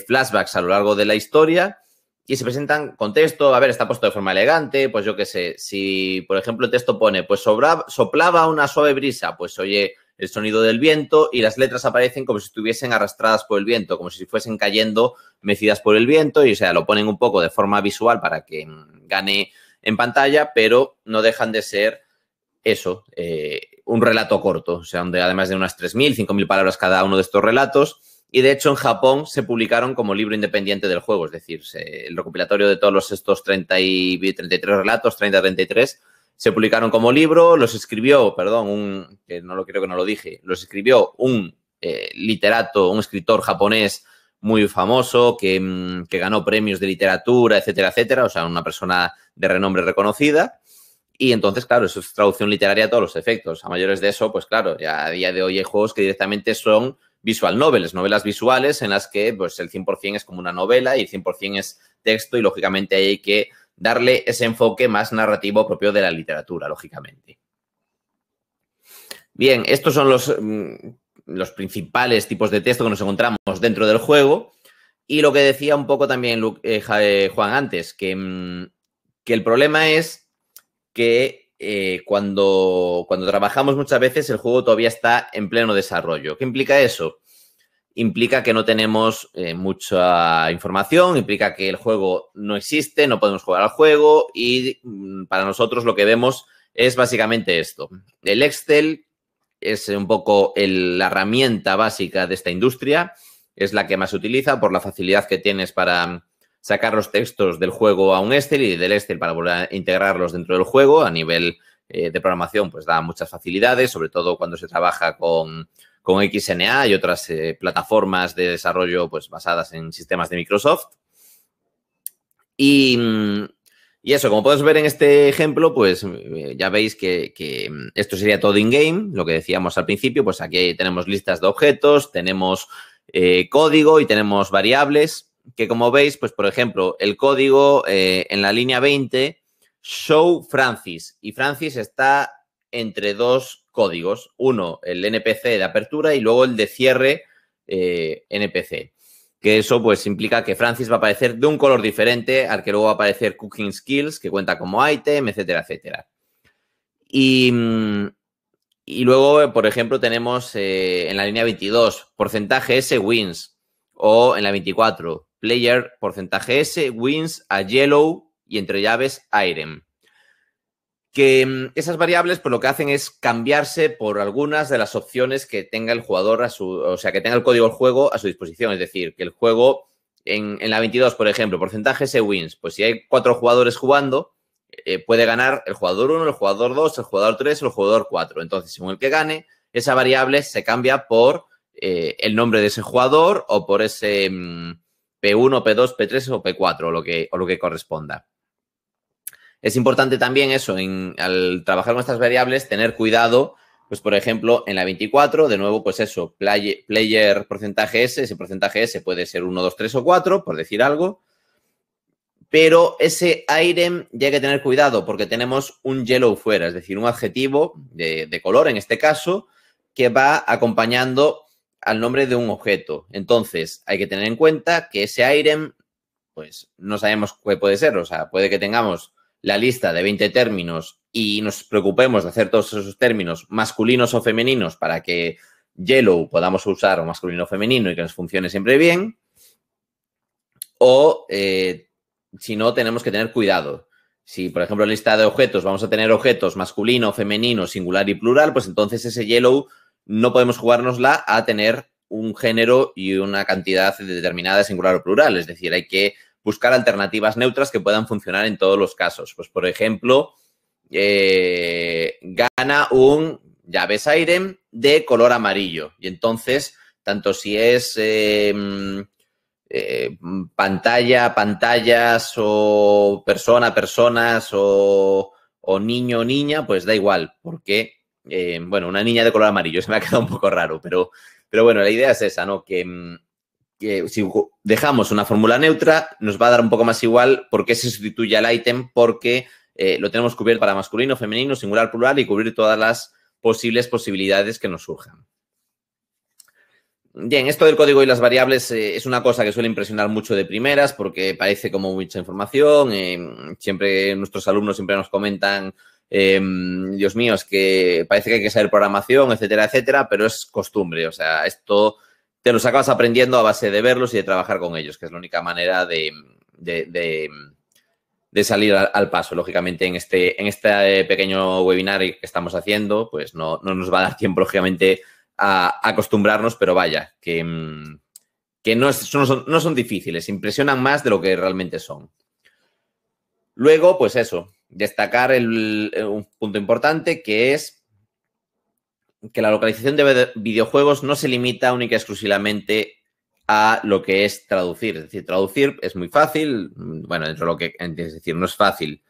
flashbacks a lo largo de la historia y se presentan con texto. A ver, está puesto de forma elegante, pues yo qué sé. Si, por ejemplo, el texto pone, pues soplaba una suave brisa, pues oye el sonido del viento y las letras aparecen como si estuviesen arrastradas por el viento, como si fuesen cayendo mecidas por el viento y, o sea, lo ponen un poco de forma visual para que gane en pantalla, pero no dejan de ser eso, un relato corto, o sea, donde además de unas 3.000, 5.000 palabras cada uno de estos relatos, y de hecho en Japón se publicaron como libro independiente del juego, es decir, el recopilatorio de todos estos 33 relatos, 30-33, se publicaron como libro, los escribió, que no lo creo que no lo dije, los escribió un literato, un escritor japonés muy famoso que ganó premios de literatura, etcétera, etcétera, o sea, una persona de renombre reconocida. Y entonces, claro, eso es traducción literaria a todos los efectos. A mayores de eso, pues claro, ya a día de hoy hay juegos que directamente son visual novels, novelas visuales en las que pues el 100% es como una novela y el 100% es texto y, lógicamente, hay que darle ese enfoque más narrativo propio de la literatura, lógicamente. Bien, estos son los principales tipos de texto que nos encontramos dentro del juego. Y lo que decía un poco también Juan antes, que el problema es que cuando trabajamos muchas veces el juego todavía está en pleno desarrollo. ¿Qué implica eso? Implica que no tenemos mucha información, implica que el juego no existe, no podemos jugar al juego y para nosotros lo que vemos es básicamente esto. El Excel es un poco la herramienta básica de esta industria, es la que más se utiliza por la facilidad que tienes para sacar los textos del juego a un Excel y del Excel para volver a integrarlos dentro del juego. A nivel de programación, pues da muchas facilidades, sobre todo cuando se trabaja con XNA y otras plataformas de desarrollo pues basadas en sistemas de Microsoft. Y eso, como podemos ver en este ejemplo, pues ya veis que esto sería todo in-game, lo que decíamos al principio, pues aquí tenemos listas de objetos, tenemos código y tenemos variables, que como veis, pues por ejemplo, el código en la línea 20, show Francis, y Francis está entre dos códigos, uno el NPC de apertura y luego el de cierre NPC. Que eso pues implica que Francis va a aparecer de un color diferente al que luego va a aparecer Cooking Skills, que cuenta como item, etcétera, etcétera. Y luego, por ejemplo, tenemos en la línea 22, porcentaje S wins, o en la 24, player, porcentaje S wins a yellow y entre llaves item. Que esas variables pues lo que hacen es cambiarse por algunas de las opciones que tenga el jugador o sea, que tenga el código del juego a su disposición. Es decir, que el juego en la 22, por ejemplo, porcentaje S wins, pues si hay 4 jugadores jugando, puede ganar el jugador 1, el jugador 2, el jugador 3 o el jugador 4. Entonces, según el que gane, esa variable se cambia por el nombre de ese jugador o por ese P1, P2, P3 o P4 o lo que corresponda. Es importante también eso, al trabajar con estas variables, tener cuidado, pues por ejemplo, en la 24, de nuevo, pues eso, player porcentaje S, ese porcentaje S puede ser 1, 2, 3 o 4, por decir algo, pero ese item ya hay que tener cuidado porque tenemos un yellow fuera, es decir, un adjetivo de color, en este caso, que va acompañando al nombre de un objeto. Entonces, hay que tener en cuenta que ese item, pues no sabemos qué puede ser, o sea, puede que tengamos la lista de 20 términos y nos preocupemos de hacer todos esos términos masculinos o femeninos para que yellow podamos usar o masculino o femenino y que nos funcione siempre bien. O si no, tenemos que tener cuidado. Si, por ejemplo, en lista de objetos vamos a tener objetos masculino, femenino, singular y plural, pues entonces ese yellow no podemos jugárnosla a tener un género y una cantidad determinada de singular o plural. Es decir, hay que buscar alternativas neutras que puedan funcionar en todos los casos. Pues, por ejemplo, gana un llaves item de color amarillo. Y entonces, tanto si es pantallas o personas o niño o niña, pues da igual, porque, bueno, una niña de color amarillo, se me ha quedado un poco raro, pero bueno, la idea es esa, ¿no? Que si dejamos una fórmula neutra, nos va a dar un poco más igual por qué se sustituye al ítem, porque lo tenemos cubierto para masculino, femenino, singular, plural y cubrir todas las posibilidades que nos surjan. Bien, esto del código y las variables es una cosa que suele impresionar mucho de primeras porque parece como mucha información. Siempre nuestros alumnos siempre nos comentan, Dios mío, es que parece que hay que saber programación, etcétera, etcétera, pero es costumbre. O sea, esto te los acabas aprendiendo a base de verlos y de trabajar con ellos, que es la única manera de salir al paso. Lógicamente, en este pequeño webinar que estamos haciendo, pues no nos va a dar tiempo, lógicamente, a acostumbrarnos, pero vaya, que no son difíciles, impresionan más de lo que realmente son. Luego, pues eso, destacar un punto importante que es que la localización de videojuegos no se limita única y exclusivamente a lo que es traducir. Es decir, traducir es muy fácil, bueno, dentro de lo que es decir, no es fácil.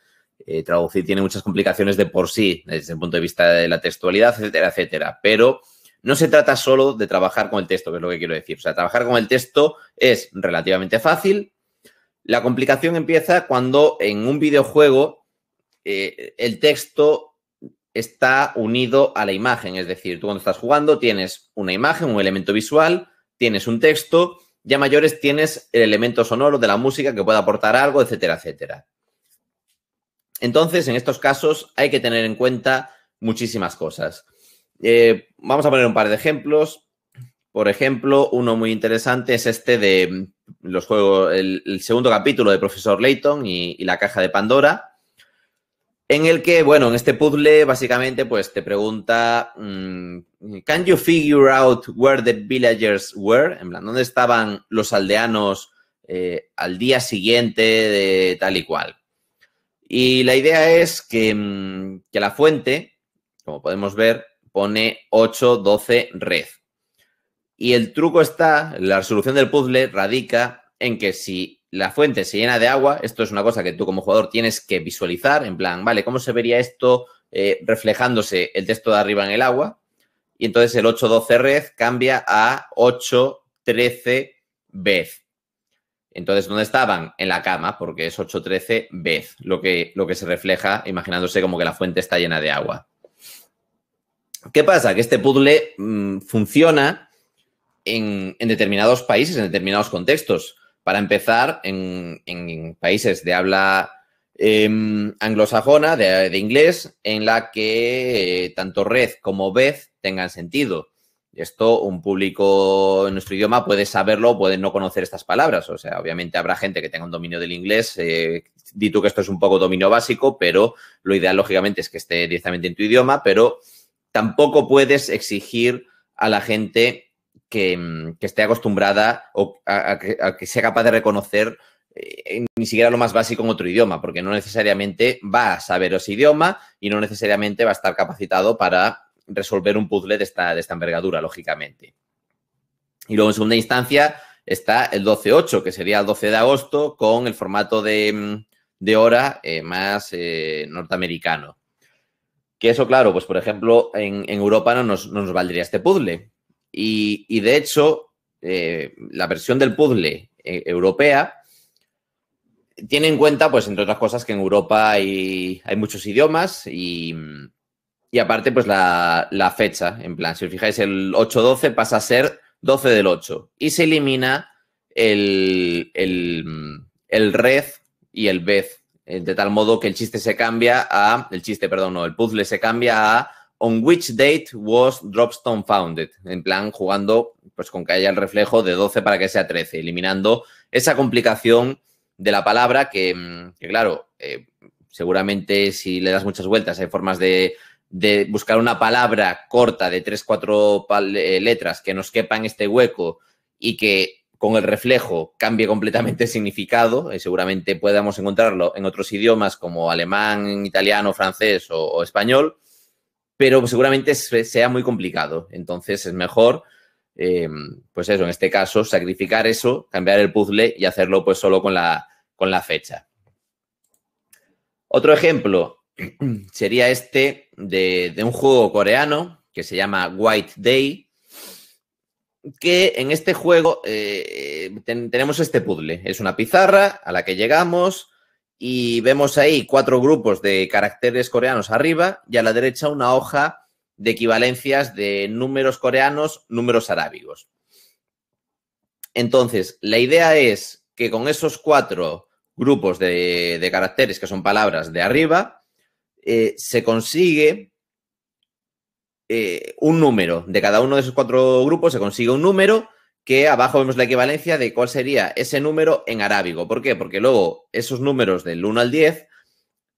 Traducir tiene muchas complicaciones de por sí, desde el punto de vista de la textualidad, etcétera, etcétera. Pero no se trata solo de trabajar con el texto, que es lo que quiero decir. O sea, trabajar con el texto es relativamente fácil. La complicación empieza cuando en un videojuego el texto está unido a la imagen. Es decir, tú cuando estás jugando tienes una imagen, un elemento visual, tienes un texto, y a mayores tienes el elemento sonoro de la música que puede aportar algo, etcétera, etcétera. Entonces, en estos casos hay que tener en cuenta muchísimas cosas. Vamos a poner un par de ejemplos. Por ejemplo, uno muy interesante es este de los juegos, el segundo capítulo de Profesor Layton y la caja de Pandora, en el que, bueno, en este puzzle básicamente pues te pregunta ¿Can you figure out where the villagers were? En plan, ¿dónde estaban los aldeanos al día siguiente de tal y cual? Y la idea es que la fuente, como podemos ver, pone 8, 12, red. Y el truco está, la resolución del puzzle radica en que si la fuente se llena de agua, esto es una cosa que tú como jugador tienes que visualizar, en plan, vale, ¿cómo se vería esto reflejándose el texto de arriba en el agua? Y entonces el 8-12 red cambia a 8-13 vez. Entonces, ¿dónde estaban? En la cama, porque es 8-13 vez lo que se refleja, imaginándose como que la fuente está llena de agua. ¿Qué pasa? Que este puzzle funciona en determinados países, en determinados contextos. Para empezar, en países de habla anglosajona, de inglés, en la que tanto red como vez tengan sentido. Esto un público en nuestro idioma puede saberlo, puede no conocer estas palabras. O sea, obviamente habrá gente que tenga un dominio del inglés. Di tú que esto es un poco dominio básico, pero lo ideal, lógicamente, es que esté directamente en tu idioma, pero tampoco puedes exigir a la gente que esté acostumbrada o a que sea capaz de reconocer ni siquiera lo más básico en otro idioma, porque no necesariamente va a saber ese idioma y no necesariamente va a estar capacitado para resolver un puzzle de esta envergadura, lógicamente. Y luego, en segunda instancia, está el 12-8, que sería el 12 de agosto, con el formato de hora más norteamericano. Que eso, claro, pues por ejemplo, en Europa no nos valdría este puzzle. Y de hecho, la versión del puzzle europea tiene en cuenta, pues entre otras cosas, que en Europa hay muchos idiomas y aparte, pues la fecha. En plan, si os fijáis, el 8-12 pasa a ser 12 del 8 y se elimina el red y el vez, de tal modo que el puzzle se cambia a on which date was Dropstone founded, en plan jugando pues con que haya el reflejo de 12 para que sea 13, eliminando esa complicación de la palabra que claro, seguramente si le das muchas vueltas hay formas de buscar una palabra corta de 3-4 letras que nos quepa en este hueco y que con el reflejo cambie completamente el significado. Seguramente podamos encontrarlo en otros idiomas como alemán, italiano, francés o español, pero seguramente sea muy complicado. Entonces es mejor, pues eso, en este caso, sacrificar eso, cambiar el puzzle y hacerlo pues solo con la fecha. Otro ejemplo sería este de un juego coreano que se llama White Day, que en este juego tenemos este puzzle. Es una pizarra a la que llegamos y vemos ahí 4 grupos de caracteres coreanos arriba y a la derecha una hoja de equivalencias de números coreanos, números arábigos. Entonces, la idea es que con esos 4 grupos de caracteres, que son palabras de arriba, se consigue un número. De cada uno de esos 4 grupos se consigue un número que abajo vemos la equivalencia de cuál sería ese número en arábigo. ¿Por qué? Porque luego esos números del 1 al 10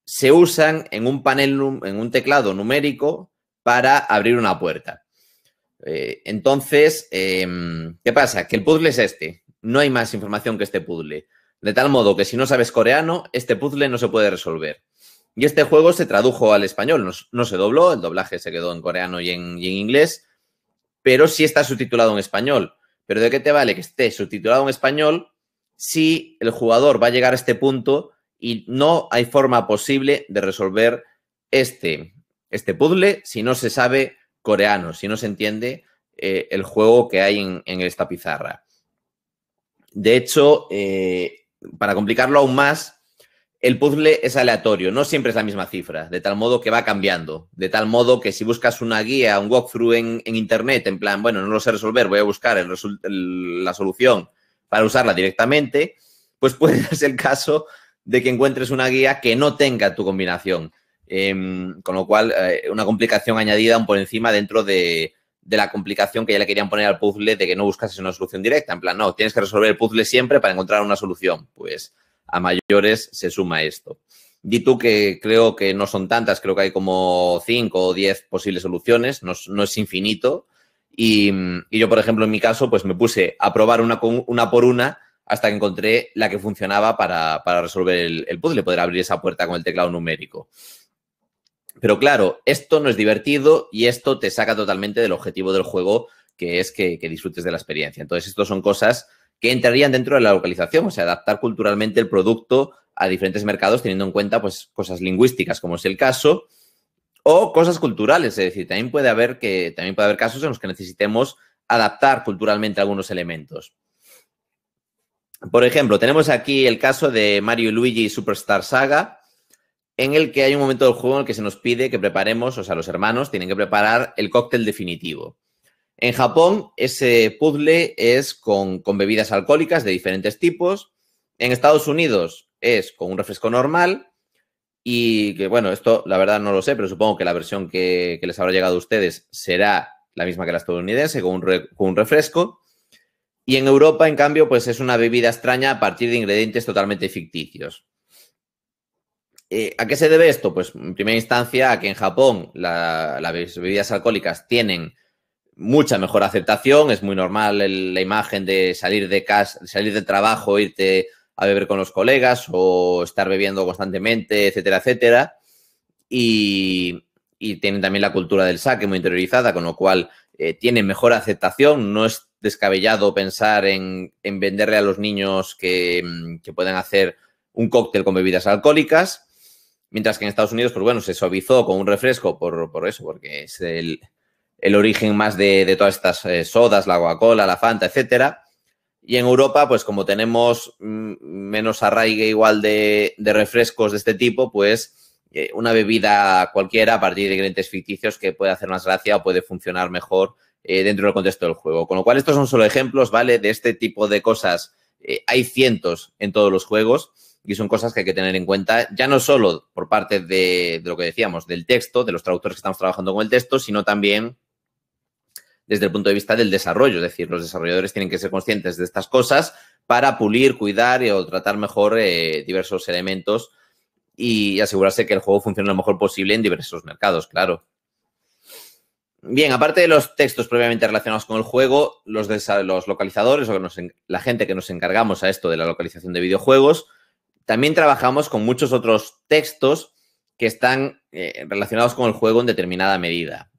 se usan en un panel, en un teclado numérico para abrir una puerta. Entonces, ¿qué pasa? Que el puzzle es este. No hay más información que este puzzle. De tal modo que si no sabes coreano, este puzzle no se puede resolver. Y este juego se tradujo al español, no se dobló, el doblaje se quedó en coreano y en inglés, pero sí está subtitulado en español. ¿Pero de qué te vale que esté subtitulado en español si el jugador va a llegar a este punto y no hay forma posible de resolver este puzzle si no se sabe coreano, si no se entiende el juego que hay en esta pizarra? De hecho, para complicarlo aún más, el puzzle es aleatorio, no siempre es la misma cifra, de tal modo que va cambiando. De tal modo que si buscas una guía, un walkthrough en internet, en plan, bueno, no lo sé resolver, voy a buscar la solución para usarla directamente, pues puede ser el caso de que encuentres una guía que no tenga tu combinación. Con lo cual, una complicación añadida aún por encima dentro de la complicación que ya le querían poner al puzzle de que no buscases una solución directa. En plan, no, tienes que resolver el puzzle siempre para encontrar una solución. Pues a mayores se suma esto. Di tú que creo que no son tantas, creo que hay como 5 o 10 posibles soluciones, no es infinito. Y yo, por ejemplo, en mi caso, pues me puse a probar una por una hasta que encontré la que funcionaba para resolver el puzzle, poder abrir esa puerta con el teclado numérico. Pero claro, esto no es divertido y esto te saca totalmente del objetivo del juego, que es que disfrutes de la experiencia. Entonces, esto son cosas que entrarían dentro de la localización, o sea, adaptar culturalmente el producto a diferentes mercados teniendo en cuenta pues cosas lingüísticas, como es el caso, o cosas culturales, es decir, también puede haber casos en los que necesitemos adaptar culturalmente algunos elementos. Por ejemplo, tenemos aquí el caso de Mario y Luigi Superstar Saga, en el que hay un momento del juego en el que se nos pide que preparemos, o sea, los hermanos tienen que preparar el cóctel definitivo. En Japón, ese puzzle es con bebidas alcohólicas de diferentes tipos. En Estados Unidos es con un refresco normal y que, bueno, esto la verdad no lo sé, pero supongo que la versión que les habrá llegado a ustedes será la misma que la estadounidense, con un refresco. Y en Europa, en cambio, pues es una bebida extraña a partir de ingredientes totalmente ficticios. ¿A qué se debe esto? Pues en primera instancia a que en Japón las bebidas alcohólicas tienen mucha mejor aceptación. Es muy normal la imagen de salir de casa, salir del trabajo, irte a beber con los colegas o estar bebiendo constantemente, etcétera, etcétera. Y tienen también la cultura del sake muy interiorizada, con lo cual tienen mejor aceptación. No es descabellado pensar en venderle a los niños que puedan hacer un cóctel con bebidas alcohólicas. Mientras que en Estados Unidos, pues bueno, se suavizó con un refresco por eso, porque es el origen más de todas estas sodas, la Coca-Cola, la Fanta, etcétera. Y en Europa, pues como tenemos menos arraigue igual de refrescos de este tipo, pues una bebida cualquiera a partir de ingredientes ficticios que puede hacer más gracia o puede funcionar mejor dentro del contexto del juego. Con lo cual, estos son solo ejemplos, ¿vale? De este tipo de cosas. Hay cientos en todos los juegos. Y son cosas que hay que tener en cuenta, ya no solo por parte de lo que decíamos, del texto, de los traductores que estamos trabajando con el texto, sino también desde el punto de vista del desarrollo. Es decir, los desarrolladores tienen que ser conscientes de estas cosas para pulir, cuidar o tratar mejor diversos elementos y asegurarse que el juego funcione lo mejor posible en diversos mercados, claro. Bien, aparte de los textos previamente relacionados con el juego, los localizadores o la gente que nos encargamos a esto de la localización de videojuegos, también trabajamos con muchos otros textos que están relacionados con el juego en determinada medida.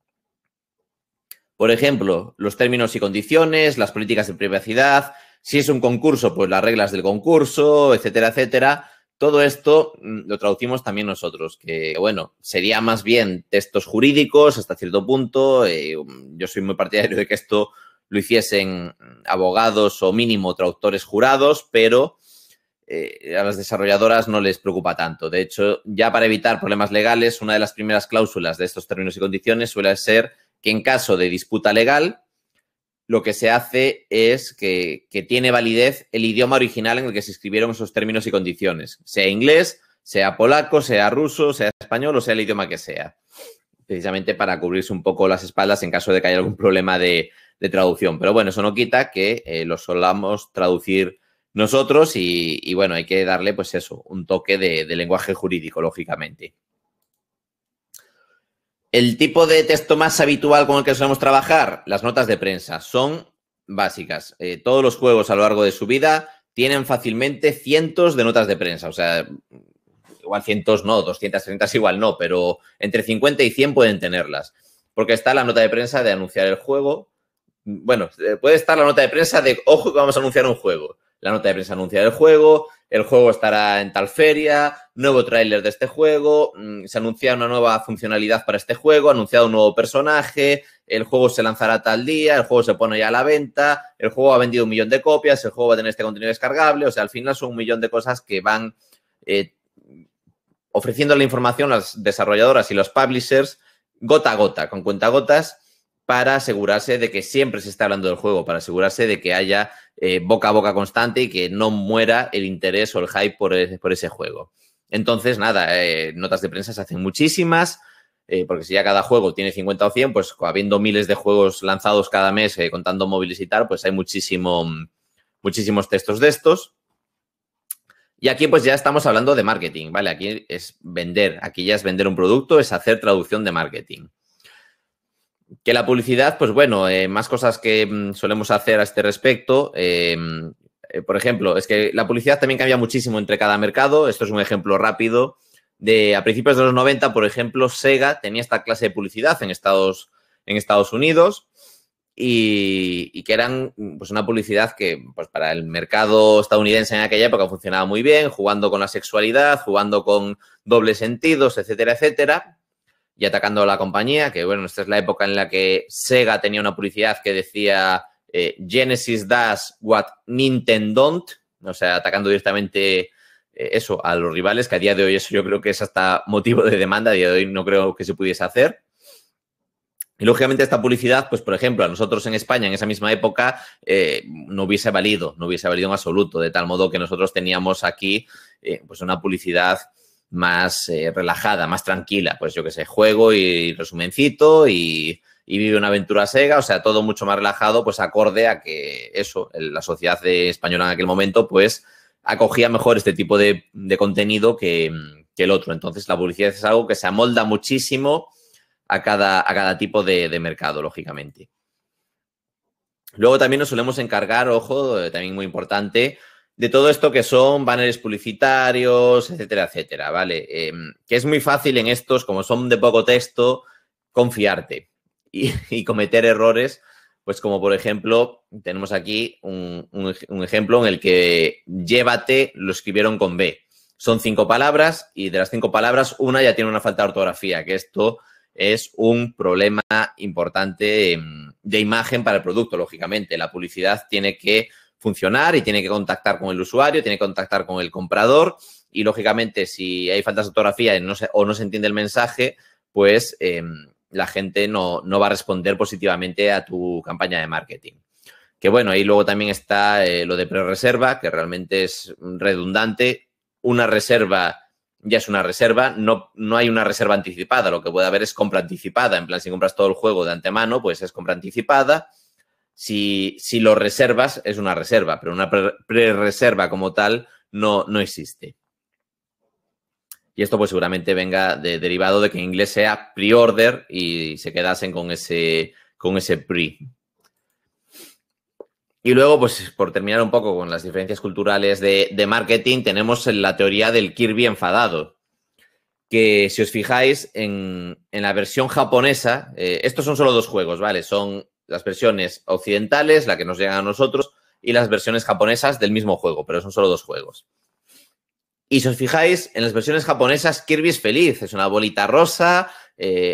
Por ejemplo, los términos y condiciones, las políticas de privacidad, si es un concurso, pues las reglas del concurso, etcétera, etcétera. Todo esto lo traducimos también nosotros, que bueno, sería más bien textos jurídicos hasta cierto punto. Yo soy muy partidario de que esto lo hiciesen abogados o mínimo traductores jurados, pero a las desarrolladoras no les preocupa tanto. De hecho, ya para evitar problemas legales, una de las primeras cláusulas de estos términos y condiciones suele ser que en caso de disputa legal, lo que se hace es que tiene validez el idioma original en el que se escribieron esos términos y condiciones, sea inglés, sea polaco, sea ruso, sea español o sea el idioma que sea, precisamente para cubrirse un poco las espaldas en caso de que haya algún problema de traducción. Pero bueno, eso no quita que lo solamos traducir nosotros y bueno, hay que darle pues eso, un toque de lenguaje jurídico, lógicamente. El tipo de texto más habitual con el que solemos trabajar, las notas de prensa, son básicas. Todos los juegos a lo largo de su vida tienen fácilmente cientos de notas de prensa. O sea, igual cientos no, 230 igual no, pero entre 50 y 100 pueden tenerlas. Porque está la nota de prensa de anunciar el juego. Bueno, puede estar la nota de prensa de, ojo que vamos a anunciar un juego. La nota de prensa anuncia el juego estará en tal feria, nuevo tráiler de este juego, se anuncia una nueva funcionalidad para este juego, anunciado un nuevo personaje, el juego se lanzará tal día, el juego se pone ya a la venta, el juego ha vendido 1 millón de copias, el juego va a tener este contenido descargable, o sea, al final son 1 millón de cosas que van ofreciendo la información a las desarrolladoras y los publishers gota a gota, con cuentagotas, para asegurarse de que siempre se está hablando del juego, para asegurarse de que haya boca a boca constante y que no muera el interés o el hype por ese juego. Entonces, nada, notas de prensa se hacen muchísimas, porque si ya cada juego tiene 50 o 100, pues habiendo miles de juegos lanzados cada mes, contando móviles y tal, pues hay muchísimos textos de estos. Y aquí pues ya estamos hablando de marketing, ¿vale? Aquí es vender, aquí ya es vender un producto, es hacer traducción de marketing. Que la publicidad, pues bueno, más cosas que solemos hacer a este respecto. Por ejemplo, es que la publicidad también cambia muchísimo entre cada mercado. Esto es un ejemplo rápido. A principios de los 90, por ejemplo, Sega tenía esta clase de publicidad en Estados Unidos y que eran pues una publicidad que pues para el mercado estadounidense en aquella época funcionaba muy bien, jugando con la sexualidad, jugando con dobles sentidos, etcétera, etcétera, y atacando a la compañía, que bueno, esta es la época en la que Sega tenía una publicidad que decía Genesis does what Nintendo don't, o sea, atacando directamente eso a los rivales, que a día de hoy eso yo creo que es hasta motivo de demanda, a día de hoy no creo que se pudiese hacer. Y lógicamente esta publicidad, pues por ejemplo, a nosotros en España en esa misma época no hubiese valido en absoluto, de tal modo que nosotros teníamos aquí pues una publicidad más relajada, más tranquila, pues yo qué sé, juego y resumencito y vive una aventura Sega, o sea, todo mucho más relajado, pues acorde a que eso, la sociedad española en aquel momento, pues acogía mejor este tipo de contenido que el otro. Entonces, la publicidad es algo que se amolda muchísimo a cada tipo de mercado, lógicamente. Luego también nos solemos encargar, ojo, también muy importante, de todo esto que son banners publicitarios, etcétera, etcétera, ¿vale? Que es muy fácil en estos, como son de poco texto, confiarte y cometer errores, pues como por ejemplo, tenemos aquí un ejemplo en el que llévate lo escribieron con B. Son 5 palabras y de las 5 palabras una ya tiene una falta de ortografía, que esto es un problema importante de imagen para el producto, lógicamente. La publicidad tiene que funcionar y tiene que contactar con el usuario, tiene que contactar con el comprador y, lógicamente, si hay faltas de ortografía o no se entiende el mensaje, pues la gente no va a responder positivamente a tu campaña de marketing. Que bueno, ahí luego también está lo de pre-reserva, que realmente es redundante. Una reserva ya es una reserva, no hay una reserva anticipada, lo que puede haber es compra anticipada, en plan, si compras todo el juego de antemano, pues es compra anticipada. Si lo reservas, es una reserva, pero una pre-reserva como tal no existe. Y esto pues seguramente venga derivado de que en inglés sea pre-order y se quedasen con ese pre. Y luego, pues por terminar un poco con las diferencias culturales de marketing, tenemos la teoría del Kirby enfadado, que si os fijáis en la versión japonesa, estos son solo 2 juegos, ¿vale? Son las versiones occidentales, la que nos llegan a nosotros, y las versiones japonesas del mismo juego, pero son solo 2 juegos. Y si os fijáis, en las versiones japonesas, Kirby es feliz, es una bolita rosa,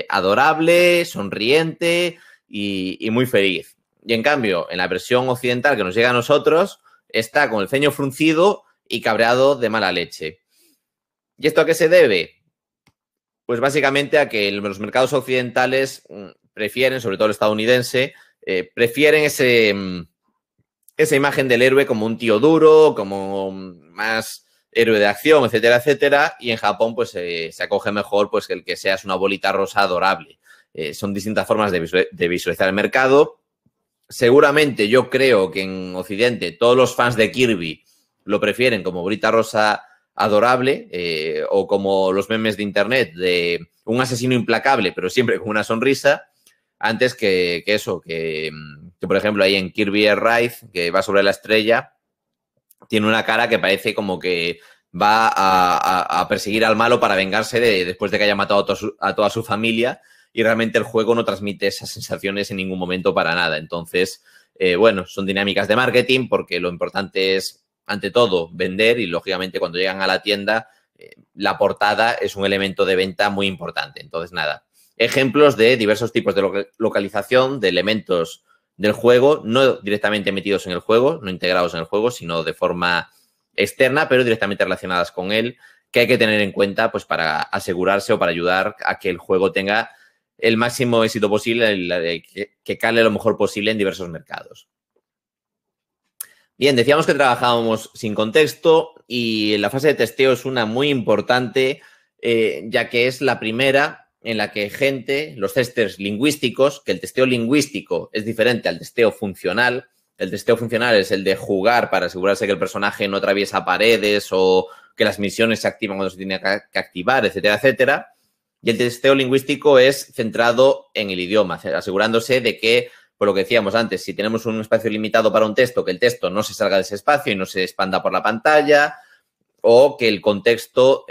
adorable, sonriente y muy feliz. Y en cambio, en la versión occidental que nos llega a nosotros, está con el ceño fruncido y cabreado de mala leche. ¿Y esto a qué se debe? Pues básicamente a que los mercados occidentales prefieren, sobre todo el estadounidense, prefieren esa imagen del héroe como un tío duro, como más héroe de acción, etcétera, etcétera. Y en Japón, pues se acoge mejor pues el que seas una bolita rosa adorable. Son distintas formas de visualizar el mercado. Seguramente yo creo que en Occidente todos los fans de Kirby lo prefieren como bolita rosa adorable o como los memes de internet de un asesino implacable pero siempre con una sonrisa, antes que eso, que por ejemplo ahí en Kirby Air Ride, que va sobre la estrella, tiene una cara que parece como que va a perseguir al malo para vengarse después de que haya matado a toda su familia. Y realmente el juego no transmite esas sensaciones en ningún momento para nada. Entonces, bueno, son dinámicas de marketing porque lo importante es, ante todo, vender y, lógicamente, cuando llegan a la tienda, la portada es un elemento de venta muy importante. Entonces, nada, ejemplos de diversos tipos de localización de elementos del juego, no directamente metidos en el juego, no integrados en el juego, sino de forma externa, pero directamente relacionadas con él, que hay que tener en cuenta pues para asegurarse o para ayudar a que el juego tenga el máximo éxito posible, que cale lo mejor posible en diversos mercados. Bien, decíamos que trabajábamos sin contexto y la fase de testeo es una muy importante, ya que es la primera en la que los testers lingüísticos, que el testeo lingüístico es diferente al testeo funcional. El testeo funcional es el de jugar para asegurarse que el personaje no atraviesa paredes o que las misiones se activan cuando se tiene que activar, etcétera, etcétera. Y el testeo lingüístico es centrado en el idioma, asegurándose de que, por lo que decíamos antes, si tenemos un espacio limitado para un texto, que el texto no se salga de ese espacio y no se expanda por la pantalla, o que el texto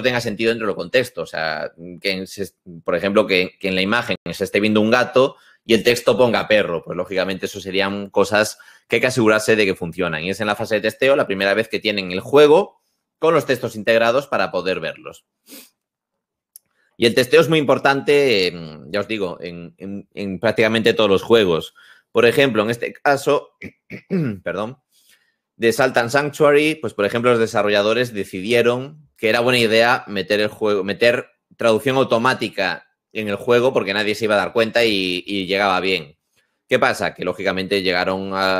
tenga sentido dentro del contexto. O sea, por ejemplo, que en la imagen se esté viendo un gato y el texto ponga perro. Pues, lógicamente, eso serían cosas que hay que asegurarse de que funcionan. Y es en la fase de testeo la primera vez que tienen el juego con los textos integrados para poder verlos. Y el testeo es muy importante, ya os digo, en prácticamente todos los juegos. Por ejemplo, en este caso, perdón, de Salt and Sanctuary, pues por ejemplo los desarrolladores decidieron que era buena idea meter traducción automática en el juego porque nadie se iba a dar cuenta y llegaba bien. ¿Qué pasa? Que lógicamente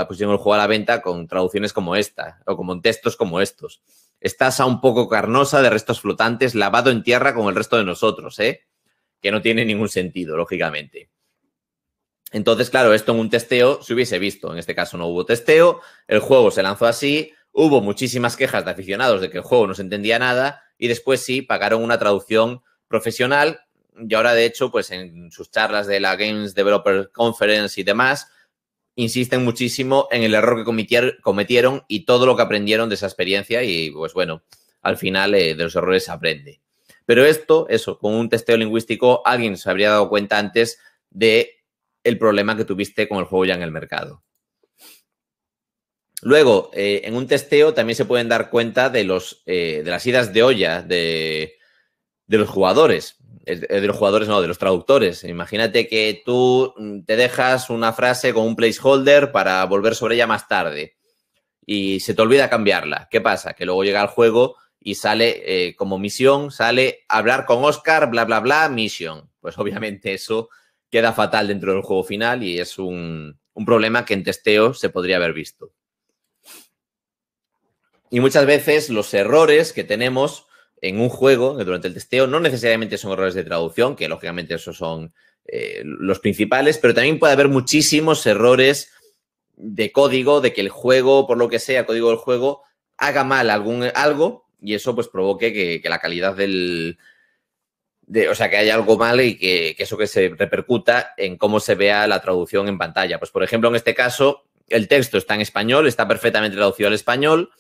pusieron el juego a la venta con traducciones como esta o con textos como estos. Estás un poco carnosa de restos flotantes, lavado en tierra con el resto de nosotros, que no tiene ningún sentido, lógicamente. Entonces, claro, esto en un testeo se hubiese visto. En este caso no hubo testeo, el juego se lanzó así, hubo muchísimas quejas de aficionados de que el juego no se entendía nada y después sí pagaron una traducción profesional y ahora, de hecho, pues en sus charlas de la Games Developer Conference y demás, insisten muchísimo en el error que cometieron y todo lo que aprendieron de esa experiencia y, pues bueno, al final de los errores se aprende. Pero con un testeo lingüístico, alguien se habría dado cuenta antes de el problema que tuviste con el juego ya en el mercado. Los jugadores. De los jugadores no, de los traductores. Imagínate que tú te dejas una frase con un placeholder para volver sobre ella más tarde y se te olvida cambiarla. ¿Qué pasa? Que luego llega el juego y sale como misión, sale hablar con Oscar, bla, bla, bla, mission. Pues obviamente eso queda fatal dentro del juego final y es un problema que en testeo se podría haber visto. Y muchas veces los errores que tenemos en un juego durante el testeo no necesariamente son errores de traducción, que lógicamente esos son los principales, pero también puede haber muchísimos errores de código, de que el juego, por lo que sea, código del juego, haga mal algo y eso pues provoque que la calidad o sea, que haya algo mal y que eso que se repercuta en cómo se vea la traducción en pantalla. Pues, por ejemplo, en este caso, el texto está en español, está perfectamente traducido al español,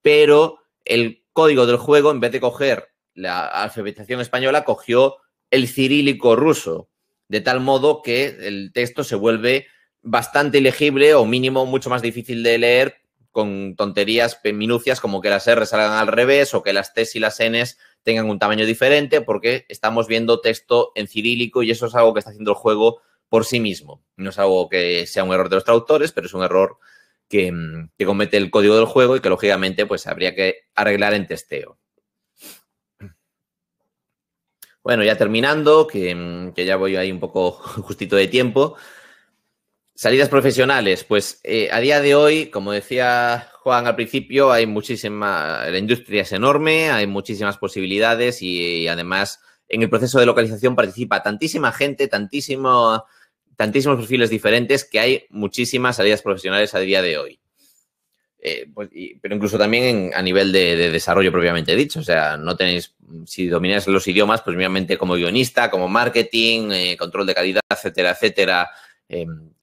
pero el código del juego, en vez de coger la alfabetización española, cogió el cirílico ruso, de tal modo que el texto se vuelve bastante ilegible o mínimo mucho más difícil de leer con tonterías, minucias como que las R salgan al revés o que las T's y las N's tengan un tamaño diferente porque estamos viendo texto en cirílico y eso es algo que está haciendo el juego por sí mismo. No es algo que sea un error de los traductores, pero es un error que comete el código del juego y que, lógicamente, pues habría que arreglar en testeo. Bueno, ya terminando, que ya voy ahí un poco justito de tiempo. Salidas profesionales, pues a día de hoy, como decía Juan al principio, la industria es enorme, hay muchísimas posibilidades y además en el proceso de localización participa tantísima gente, tantísimos perfiles diferentes que hay muchísimas salidas profesionales a día de hoy. Pero incluso también a nivel de desarrollo propiamente dicho. O sea, si domináis los idiomas, pues obviamente como guionista, como marketing, control de calidad, etcétera, etcétera,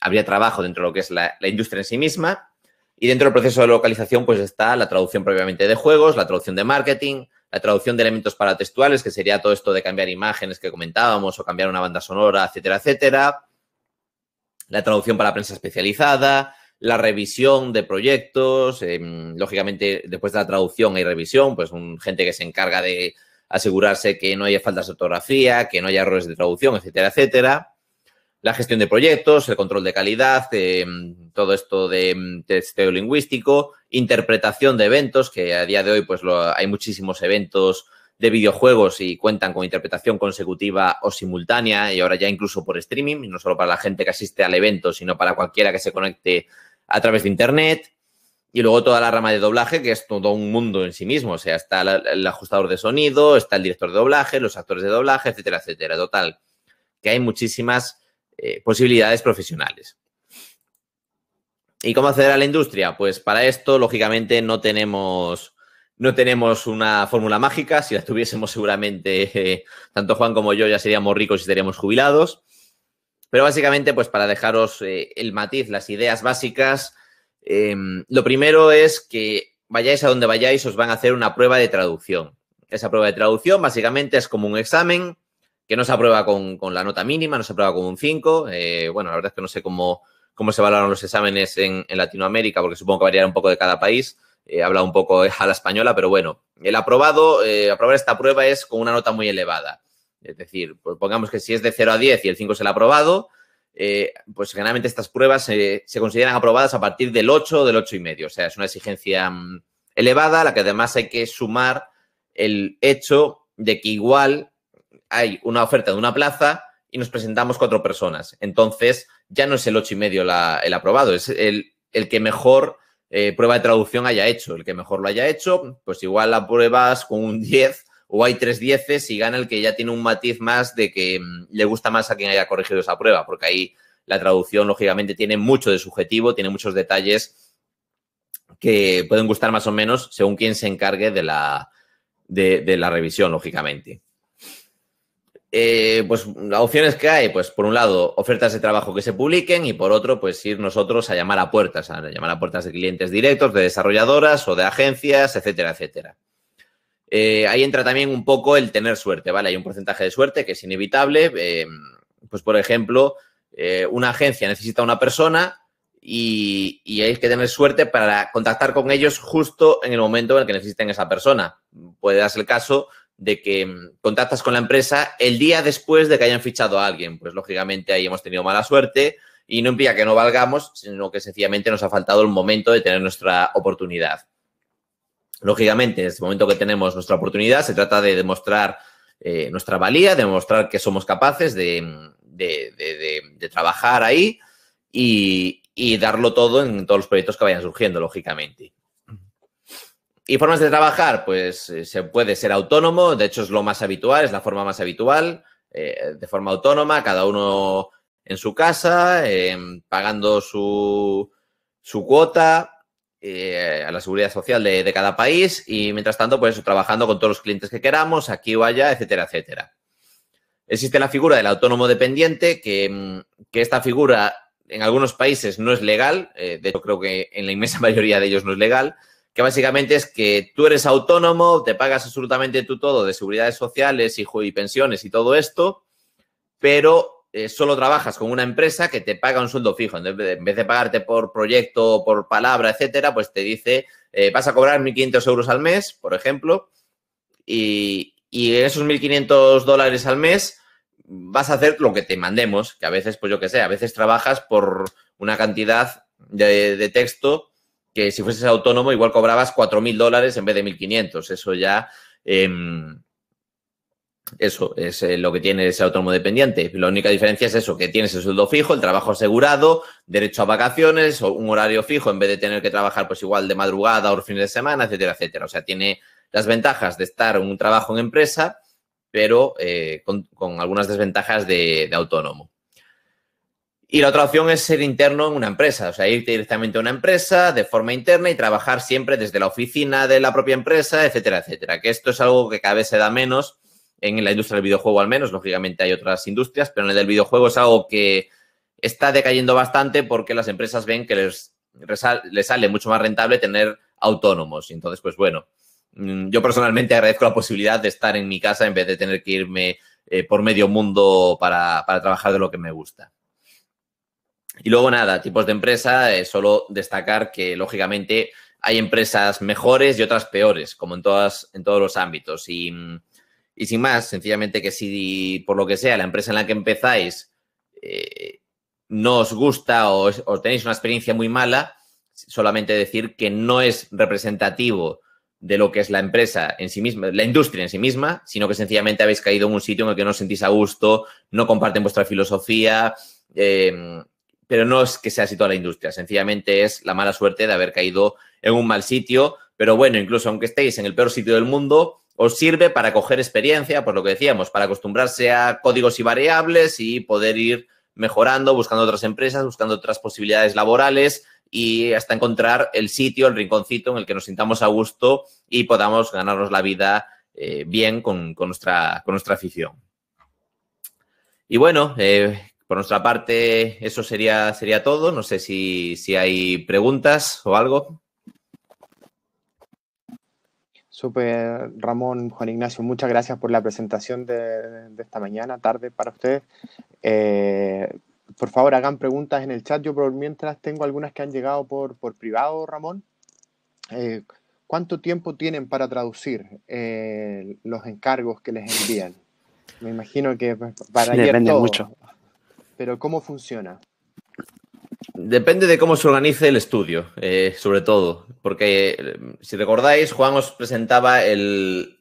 habría trabajo dentro de lo que es la industria en sí misma. Y dentro del proceso de localización, pues está la traducción propiamente de juegos, la traducción de marketing, la traducción de elementos paratextuales, que sería todo esto de cambiar imágenes que comentábamos o cambiar una banda sonora, etcétera, etcétera. La traducción para prensa especializada, la revisión de proyectos. Lógicamente, después de la traducción hay revisión, pues gente que se encarga de asegurarse que no haya faltas de ortografía, que no haya errores de traducción, etcétera, etcétera. La gestión de proyectos, el control de calidad, todo esto de testeo lingüístico interpretación de eventos, que a día de hoy pues hay muchísimos eventos de videojuegos y cuentan con interpretación consecutiva o simultánea y ahora ya incluso por streaming, y no solo para la gente que asiste al evento, sino para cualquiera que se conecte a través de Internet. Y luego toda la rama de doblaje, que es todo un mundo en sí mismo. O sea, está el ajustador de sonido, está el director de doblaje, los actores de doblaje, etcétera, etcétera. Total, que hay muchísimas posibilidades profesionales. ¿Y cómo acceder a la industria? Pues para esto, lógicamente, no tenemos una fórmula mágica. Si la tuviésemos, seguramente tanto Juan como yo ya seríamos ricos y estaríamos jubilados. Pero básicamente, pues para dejaros el matiz, las ideas básicas, lo primero es que vayáis a donde vayáis, os van a hacer una prueba de traducción. Esa prueba de traducción básicamente es como un examen que no se aprueba con la nota mínima, no se aprueba con un 5. Bueno, la verdad es que no sé cómo se valoran los exámenes en Latinoamérica, porque supongo que variará un poco de cada país. Habla un poco a la española, pero bueno, aprobar esta prueba es con una nota muy elevada. Es decir, pues pongamos que si es de 0 a 10 y el 5 es el aprobado, pues generalmente estas pruebas se consideran aprobadas a partir del 8 o del 8,5. O sea, es una exigencia elevada, a la que además hay que sumar el hecho de que igual hay una oferta de una plaza y nos presentamos 4 personas. Entonces, ya no es el 8,5 el aprobado, es el que mejor prueba de traducción haya hecho. El que mejor lo haya hecho, pues igual la pruebas con un 10 o hay 3 dieces y gana el que ya tiene un matiz más de que le gusta más a quien haya corregido esa prueba, porque ahí la traducción, lógicamente, tiene mucho de subjetivo, tiene muchos detalles que pueden gustar más o menos según quien se encargue de la revisión, lógicamente. Pues las opciones que hay, pues por un lado, ofertas de trabajo que se publiquen y por otro, pues ir nosotros a llamar a puertas de clientes directos, de desarrolladoras o de agencias, etcétera, etcétera. Ahí entra también un poco el tener suerte, ¿vale? Hay un porcentaje de suerte que es inevitable. Pues, por ejemplo, una agencia necesita una persona y hay que tener suerte para contactar con ellos justo en el momento en el que necesiten esa persona. Puede darse el caso de que contactas con la empresa el día después de que hayan fichado a alguien. Pues, lógicamente, ahí hemos tenido mala suerte y no implica que no valgamos, sino que sencillamente nos ha faltado el momento de tener nuestra oportunidad. Lógicamente, en el momento que tenemos nuestra oportunidad, se trata de demostrar nuestra valía, de demostrar que somos capaces de trabajar ahí y darlo todo en todos los proyectos que vayan surgiendo, lógicamente. ¿Y formas de trabajar? Pues se puede ser autónomo, de hecho es lo más habitual, es la forma más habitual, de forma autónoma, cada uno en su casa, pagando su cuota a la seguridad social de cada país y, mientras tanto, pues trabajando con todos los clientes que queramos, aquí o allá, etcétera, etcétera. Existe la figura del autónomo dependiente, que esta figura en algunos países no es legal, de hecho creo que en la inmensa mayoría de ellos no es legal, que básicamente es que tú eres autónomo, te pagas absolutamente tú todo de seguridades sociales y pensiones y todo esto, pero solo trabajas con una empresa que te paga un sueldo fijo. En vez de pagarte por proyecto, por palabra, etcétera, pues te dice, vas a cobrar 1.500 euros al mes, por ejemplo, y en esos 1.500 dólares al mes vas a hacer lo que te mandemos, que a veces, pues yo qué sé, a veces trabajas por una cantidad de texto que si fueses autónomo igual cobrabas 4.000 dólares en vez de 1.500. Eso ya... Eso es lo que tiene ese autónomo dependiente. La única diferencia es eso, que tienes el sueldo fijo, el trabajo asegurado, derecho a vacaciones, o un horario fijo en vez de tener que trabajar pues igual de madrugada o fines de semana, etcétera, etcétera. O sea, tiene las ventajas de estar en un trabajo en empresa, pero con algunas desventajas de autónomo. Y la otra opción es ser interno en una empresa, o sea, irte directamente a una empresa de forma interna y trabajar siempre desde la oficina de la propia empresa, etcétera, etcétera. Que esto es algo que cada vez se da menos en la industria del videojuego, al menos. Lógicamente hay otras industrias, pero en el del videojuego es algo que está decayendo bastante porque las empresas ven que les sale mucho más rentable tener autónomos. Y entonces, pues bueno, yo personalmente agradezco la posibilidad de estar en mi casa en vez de tener que irme por medio mundo para trabajar de lo que me gusta. Y luego, nada, tipos de empresa, solo destacar que, lógicamente, hay empresas mejores y otras peores, como en todos los ámbitos. Y sin más, sencillamente que si, por lo que sea, la empresa en la que empezáis no os gusta o tenéis una experiencia muy mala, solamente decir que no es representativo de lo que es la empresa en sí misma, la industria en sí misma, sino que sencillamente habéis caído en un sitio en el que no os sentís a gusto, no comparten vuestra filosofía, pero no es que sea así toda la industria, sencillamente es la mala suerte de haber caído en un mal sitio, pero bueno, incluso aunque estéis en el peor sitio del mundo, os sirve para coger experiencia, por lo que decíamos, para acostumbrarse a códigos y variables y poder ir mejorando, buscando otras empresas, buscando otras posibilidades laborales y hasta encontrar el sitio, el rinconcito en el que nos sintamos a gusto y podamos ganarnos la vida bien con nuestra afición. Y bueno, por nuestra parte eso sería todo. No sé si hay preguntas o algo. Súper, Ramón, Juan Ignacio, muchas gracias por la presentación de esta mañana, tarde para ustedes. Por favor, hagan preguntas en el chat. Yo por mientras tengo algunas que han llegado por privado, Ramón. ¿Cuánto tiempo tienen para traducir los encargos que les envían? Me imagino que para ayer Depende todo, mucho. pero ¿cómo funciona? Depende de cómo se organice el estudio, sobre todo. Porque, si recordáis, Juan os presentaba el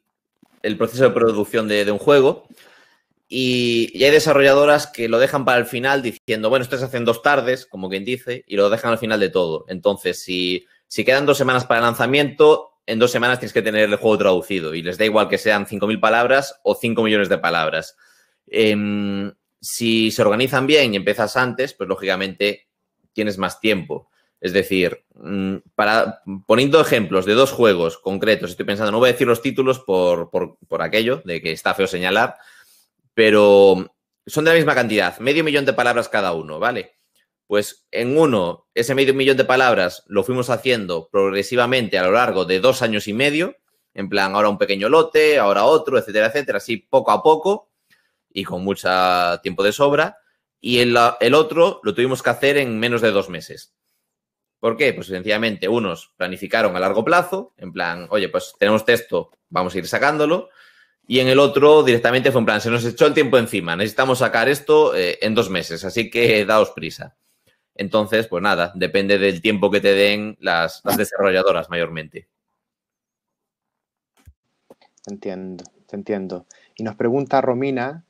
proceso de producción de un juego y hay desarrolladoras que lo dejan para el final diciendo, bueno, esto se hace en 2 tardes, como quien dice, y lo dejan al final de todo. Entonces, si quedan 2 semanas para el lanzamiento, en 2 semanas tienes que tener el juego traducido y les da igual que sean 5.000 palabras o 5 millones de palabras. Si se organizan bien y empiezas antes, pues lógicamente tienes más tiempo. Es decir, poniendo ejemplos de 2 juegos concretos, estoy pensando, no voy a decir los títulos por aquello de que está feo señalar, pero son de la misma cantidad, 500.000 de palabras cada uno, ¿vale? Pues en uno, ese 500.000 de palabras lo fuimos haciendo progresivamente a lo largo de 2 años y medio, en plan, ahora un pequeño lote, ahora otro, etcétera, etcétera, así poco a poco y con mucho tiempo de sobra. Y el otro lo tuvimos que hacer en menos de 2 meses. ¿Por qué? Pues sencillamente unos planificaron a largo plazo, en plan, oye, pues tenemos texto, vamos a ir sacándolo. Y en el otro directamente fue en plan, se nos echó el tiempo encima, necesitamos sacar esto en 2 meses, así que daos prisa. Entonces, pues nada, depende del tiempo que te den las desarrolladoras mayormente. Te entiendo. Y nos pregunta Romina,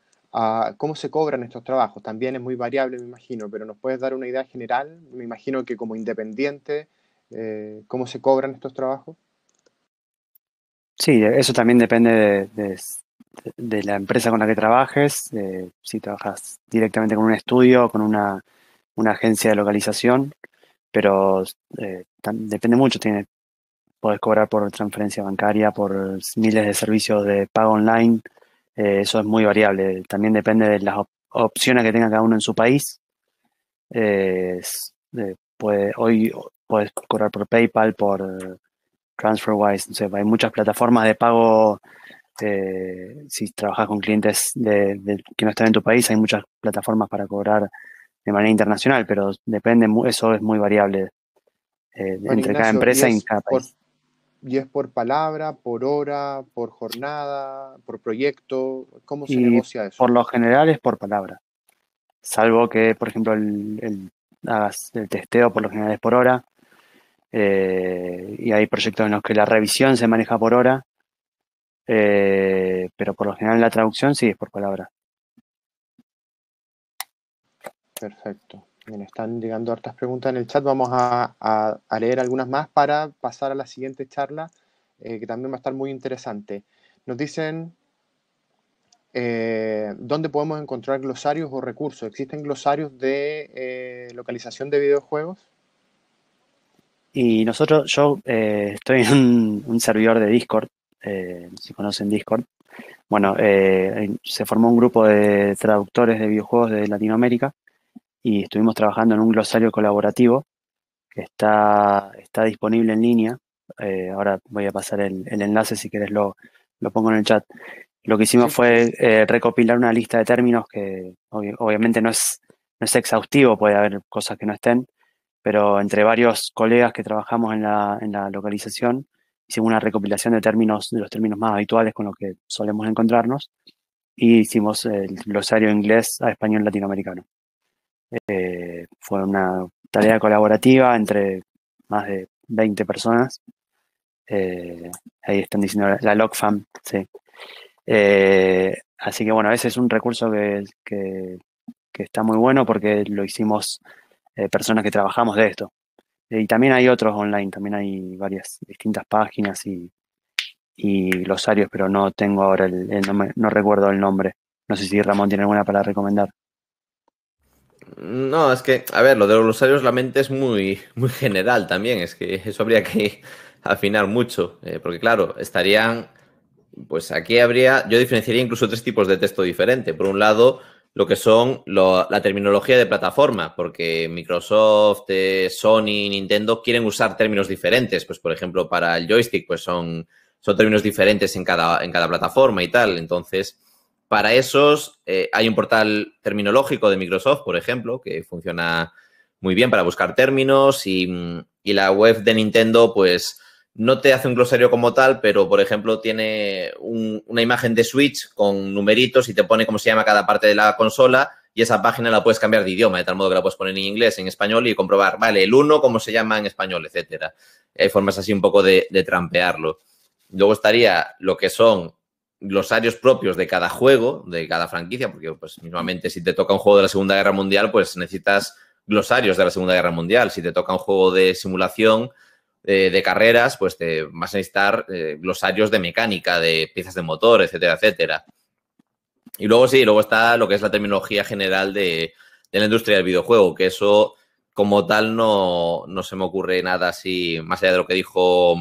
¿cómo se cobran estos trabajos? También es muy variable, me imagino, pero ¿nos puedes dar una idea general? Me imagino que como independiente, ¿cómo se cobran estos trabajos? Sí, eso también depende de la empresa con la que trabajes. Si trabajas directamente con un estudio, con una agencia de localización, pero depende mucho. Podés cobrar por transferencia bancaria, por miles de servicios de pago online. Eso es muy variable. También depende de las opciones que tenga cada uno en su país. Hoy puedes cobrar por PayPal, por TransferWise. No sé, hay muchas plataformas de pago. Si trabajas con clientes que no están en tu país, hay muchas plataformas para cobrar de manera internacional, pero depende, eso es muy variable entre cada Ignacio, empresa y cada país. ¿Y es por palabra, por hora, por jornada, por proyecto? ¿Cómo se Y negocia eso? por lo general es por palabra, salvo que, por ejemplo, hagas el testeo, por lo general es por hora, y hay proyectos en los que la revisión se maneja por hora, pero por lo general la traducción sí es por palabra. Perfecto. Bien, están llegando hartas preguntas en el chat. Vamos a leer algunas más para pasar a la siguiente charla, que también va a estar muy interesante. Nos dicen, ¿dónde podemos encontrar glosarios o recursos? ¿Existen glosarios de localización de videojuegos? Y yo estoy en un servidor de Discord, si conocen Discord. Bueno, se formó un grupo de traductores de videojuegos de Latinoamérica y estuvimos trabajando en un glosario colaborativo que está disponible en línea. Ahora voy a pasar el enlace, si querés lo pongo en el chat. Lo que hicimos fue recopilar una lista de términos que obviamente no es exhaustivo, puede haber cosas que no estén, pero entre varios colegas que trabajamos en la localización, hicimos una recopilación de los términos más habituales con los que solemos encontrarnos y hicimos el glosario inglés a español latinoamericano. Fue una tarea colaborativa entre más de 20 personas. Ahí están diciendo la LogFam, sí. Así que bueno, ese es un recurso que está muy bueno porque lo hicimos personas que trabajamos de esto. Y también hay otros online, también hay varias distintas páginas y glosarios, pero no tengo ahora el nombre, no recuerdo el nombre. No sé si Ramón tiene alguna para recomendar. No, es que, a ver, lo de los glosarios la mente es muy general también, es que eso habría que afinar mucho, porque claro, estarían, pues aquí habría, yo diferenciaría incluso tres tipos de texto diferente. Por un lado, lo que son la terminología de plataforma, porque Microsoft, Sony, Nintendo quieren usar términos diferentes, pues por ejemplo para el joystick, pues son términos diferentes en cada plataforma y tal, entonces... Para esos hay un portal terminológico de Microsoft, por ejemplo, que funciona muy bien para buscar términos y la web de Nintendo, pues no te hace un glosario como tal, pero por ejemplo tiene una imagen de Switch con numeritos y te pone cómo se llama cada parte de la consola y esa página la puedes cambiar de idioma, de tal modo que la puedes poner en inglés, en español y comprobar, vale, el 1 cómo se llama en español, etcétera. Hay formas así un poco de trampearlo. Luego estaría lo que son glosarios propios de cada juego, de cada franquicia, porque pues mismamente si te toca un juego de la Segunda Guerra Mundial, pues necesitas glosarios de la Segunda Guerra Mundial. Si te toca un juego de simulación, de carreras, pues te vas a necesitar glosarios de mecánica, de piezas de motor, etcétera, etcétera. Y luego sí, luego está lo que es la terminología general de la industria del videojuego, que eso como tal no se me ocurre nada así, más allá de lo que dijo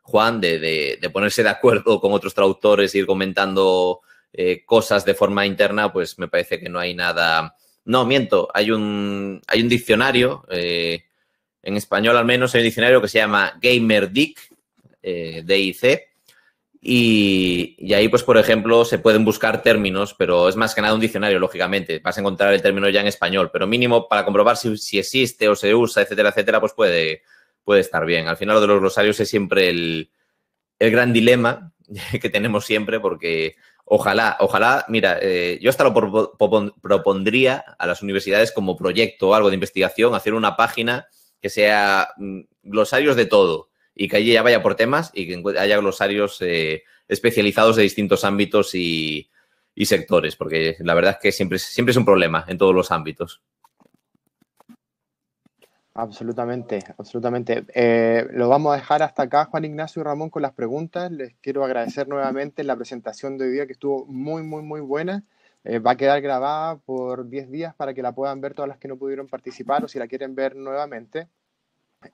Juan, de ponerse de acuerdo con otros traductores e ir comentando cosas de forma interna, pues me parece que no hay nada. No, miento, hay un diccionario, en español al menos, hay un diccionario que se llama GamerDic, DIC, y ahí, pues, por ejemplo, se pueden buscar términos, pero es más que nada un diccionario, lógicamente. Vas a encontrar el término ya en español, pero mínimo para comprobar si existe o se usa, etcétera, etcétera, pues puede estar bien. Al final, lo de los glosarios es siempre el gran dilema que tenemos siempre, porque ojalá, mira, yo hasta lo propondría a las universidades como proyecto o algo de investigación, hacer una página que sea glosarios de todo y que allí ya vaya por temas y que haya glosarios especializados de distintos ámbitos y sectores, porque la verdad es que siempre es un problema en todos los ámbitos. Absolutamente, absolutamente. Lo vamos a dejar hasta acá, Juan Ignacio y Ramón, con las preguntas. Les quiero agradecer nuevamente la presentación de hoy día, que estuvo muy buena. Va a quedar grabada por 10 días para que la puedan ver todas las que no pudieron participar o si la quieren ver nuevamente.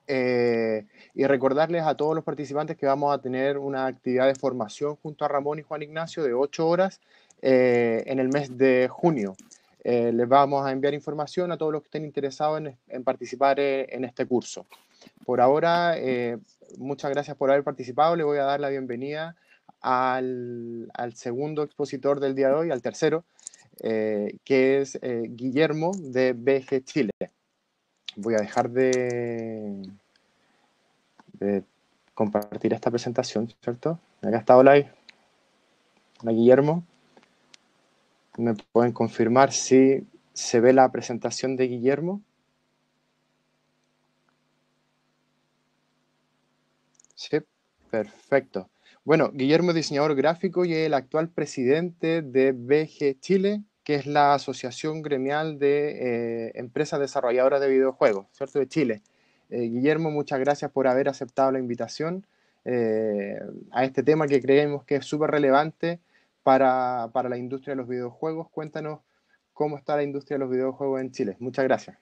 Y recordarles a todos los participantes que vamos a tener una actividad de formación junto a Ramón y Juan Ignacio de 8 horas en el mes de junio. Les vamos a enviar información a todos los que estén interesados en participar en este curso. Por ahora, muchas gracias por haber participado. Le voy a dar la bienvenida al segundo expositor del día de hoy, al tercero, que es Guillermo de BG Chile. Voy a dejar de compartir esta presentación, ¿cierto? Acá está, hola Guillermo. ¿Me pueden confirmar si se ve la presentación de Guillermo? Sí, perfecto. Bueno, Guillermo es diseñador gráfico y es el actual presidente de BG Chile, que es la Asociación Gremial de Empresas Desarrolladoras de Videojuegos, ¿cierto? De Chile. Guillermo, muchas gracias por haber aceptado la invitación a este tema que creemos que es súper relevante para la industria de los videojuegos. Cuéntanos cómo está la industria de los videojuegos en Chile. Muchas gracias.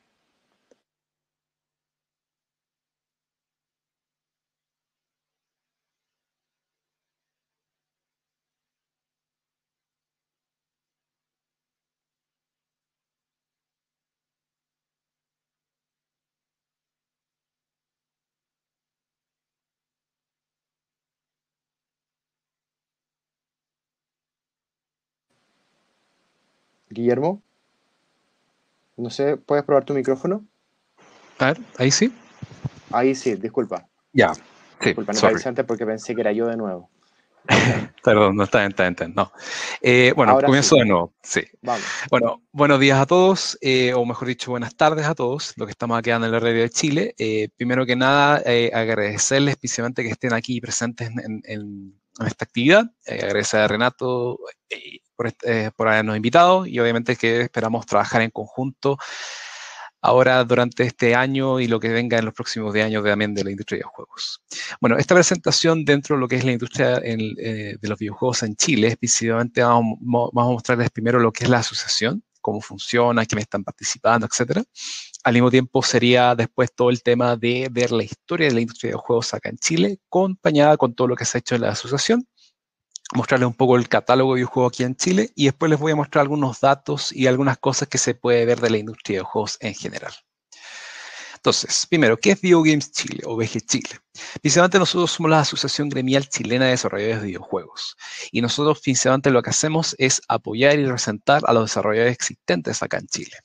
Guillermo, no sé, ¿puedes probar tu micrófono? A ver, ahí sí. Ahí sí, disculpa. Ya, sí, Disculpa, no te sorry. avisé antes porque pensé que era yo de nuevo. Perdón, no está bien, no. Bueno, Ahora comienzo sí, de nuevo, sí. vamos. Bueno, buenos días a todos, o mejor dicho, buenas tardes a todos, los que estamos aquí en el horario de Chile. Primero que nada, agradecerles especialmente que estén aquí presentes en esta actividad. Agradecer a Renato por habernos invitado y obviamente que esperamos trabajar en conjunto ahora durante este año y lo que venga en los próximos 10 años también de la industria de videojuegos. Bueno, esta presentación dentro de lo que es la industria de los videojuegos en Chile, específicamente vamos a mostrarles primero lo que es la asociación, cómo funciona, quiénes están participando, etcétera. Al mismo tiempo sería después todo el tema de ver la historia de la industria de videojuegos acá en Chile, acompañada con todo lo que se ha hecho en la asociación, mostrarles un poco el catálogo de videojuegos aquí en Chile y después les voy a mostrar algunos datos y algunas cosas que se puede ver de la industria de videojuegos en general. Entonces, primero, ¿qué es Videogames Chile o VG Chile? Principalmente nosotros somos la Asociación Gremial Chilena de Desarrolladores de Videojuegos y nosotros principalmente lo que hacemos es apoyar y representar a los desarrolladores existentes acá en Chile.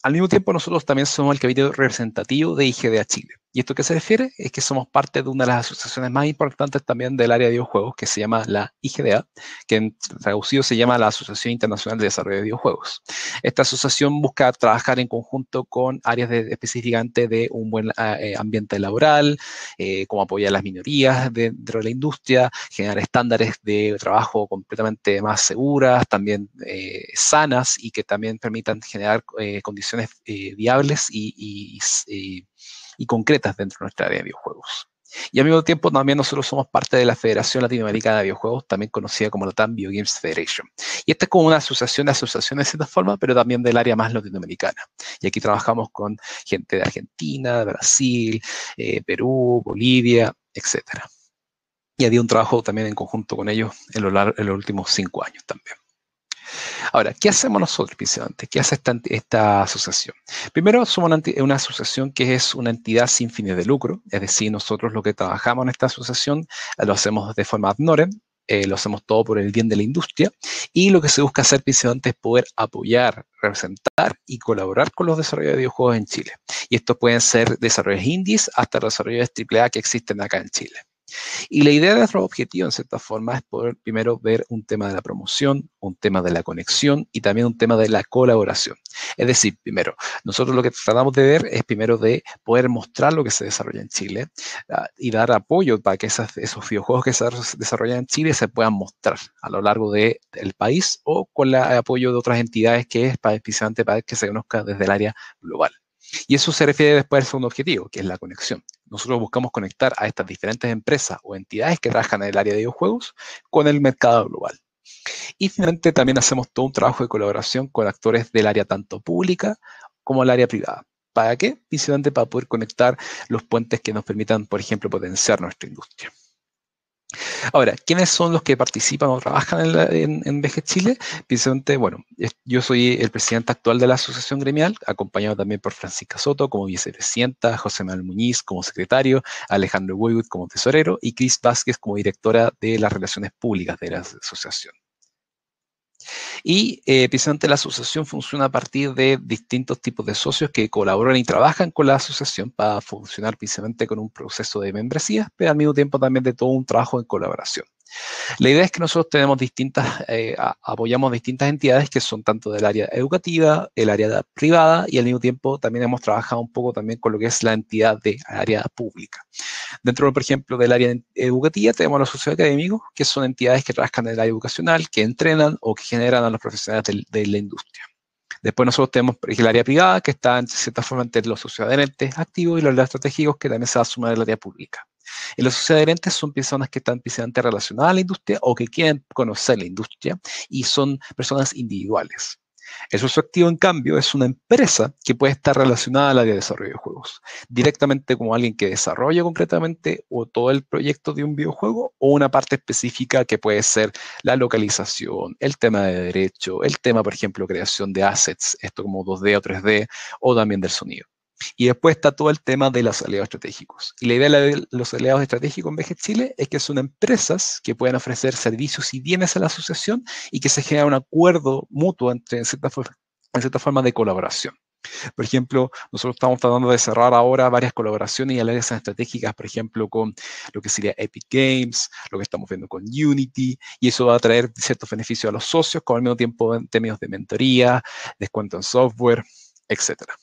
Al mismo tiempo, nosotros también somos el comité representativo de IGDA Chile. ¿Y esto qué se refiere? Es que somos parte de una de las asociaciones más importantes también del área de videojuegos, que se llama la IGDA, que en traducido se llama la Asociación Internacional de Desarrollo de Videojuegos. Esta asociación busca trabajar en conjunto con áreas específicamente de un buen ambiente laboral, cómo apoyar a las minorías dentro de la industria, generar estándares de trabajo completamente más seguras, también sanas y que también permitan generar condiciones viables y concretas dentro de nuestra área de videojuegos. Y al mismo tiempo también nosotros somos parte de la Federación Latinoamericana de Videojuegos, también conocida como la TAM Video Games Federation. Y esta es como una asociación de asociaciones de cierta forma, pero también del área más latinoamericana. Y aquí trabajamos con gente de Argentina, de Brasil, Perú, Bolivia, etc. Y había un trabajo también en conjunto con ellos en los últimos 5 años también. Ahora, ¿qué hacemos nosotros principalmente? ¿Qué hace esta asociación? Primero, somos una asociación que es una entidad sin fines de lucro, es decir, nosotros lo que trabajamos en esta asociación lo hacemos de forma ad honorem, lo hacemos todo por el bien de la industria y lo que se busca hacer principalmente es poder apoyar, representar y colaborar con los desarrolladores de videojuegos en Chile. Y estos pueden ser desarrollos indies hasta desarrollos AAA que existen acá en Chile. Y la idea de nuestro objetivo, en cierta forma, es poder primero ver un tema de la promoción, un tema de la conexión y también un tema de la colaboración. Es decir, primero, nosotros lo que tratamos de ver es primero de poder mostrar lo que se desarrolla en Chile y dar apoyo para que esos videojuegos que se desarrollan en Chile se puedan mostrar a lo largo del país o con el apoyo de otras entidades que es especialmente para que se conozca desde el área global. Y eso se refiere después al segundo objetivo, que es la conexión. Nosotros buscamos conectar a estas diferentes empresas o entidades que trabajan en el área de videojuegos con el mercado global. Y finalmente también hacemos todo un trabajo de colaboración con actores del área tanto pública como el área privada. ¿Para qué? Principalmente para poder conectar los puentes que nos permitan, por ejemplo, potenciar nuestra industria. Ahora, ¿quiénes son los que participan o trabajan en VG Chile? Principalmente, bueno, yo soy el presidente actual de la asociación gremial, acompañado también por Francisca Soto como vicepresidenta, José Manuel Muñiz como secretario, Alejandro Woywood como tesorero y Cris Vázquez como directora de las relaciones públicas de la asociación. Y precisamente la asociación funciona a partir de distintos tipos de socios que colaboran y trabajan con la asociación para funcionar precisamente con un proceso de membresía, pero al mismo tiempo también de todo un trabajo en colaboración. La idea es que nosotros tenemos apoyamos distintas entidades que son tanto del área educativa, el área privada y al mismo tiempo también hemos trabajado un poco también con lo que es la entidad de área pública. Dentro, por ejemplo, del área educativa tenemos los socios académicos, que son entidades que trabajan en el área educacional, que entrenan o que generan a los profesionales de la industria. Después nosotros tenemos el área privada, que está en cierta forma entre los socios adherentes activos y los estratégicos, que también se va a sumar al área pública. Y los socios adherentes son personas que están precisamente relacionadas a la industria o que quieren conocer la industria y son personas individuales. El socio activo, en cambio, es una empresa que puede estar relacionada al área de desarrollo de juegos, directamente como alguien que desarrolla concretamente o todo el proyecto de un videojuego o una parte específica que puede ser la localización, el tema de derecho, el tema, por ejemplo, creación de assets, esto como 2D o 3D, o también del sonido. Y después está todo el tema de los aliados estratégicos. Y la idea de los aliados estratégicos en VG Chile es que son empresas que pueden ofrecer servicios y bienes a la asociación y que se genera un acuerdo mutuo entre, en cierta forma de colaboración. Por ejemplo, nosotros estamos tratando de cerrar ahora varias colaboraciones y alianzas estratégicas, por ejemplo, con lo que sería Epic Games, lo que estamos viendo con Unity, y eso va a traer ciertos beneficios a los socios, con al mismo tiempo en términos de mentoría, descuento en software, etcétera.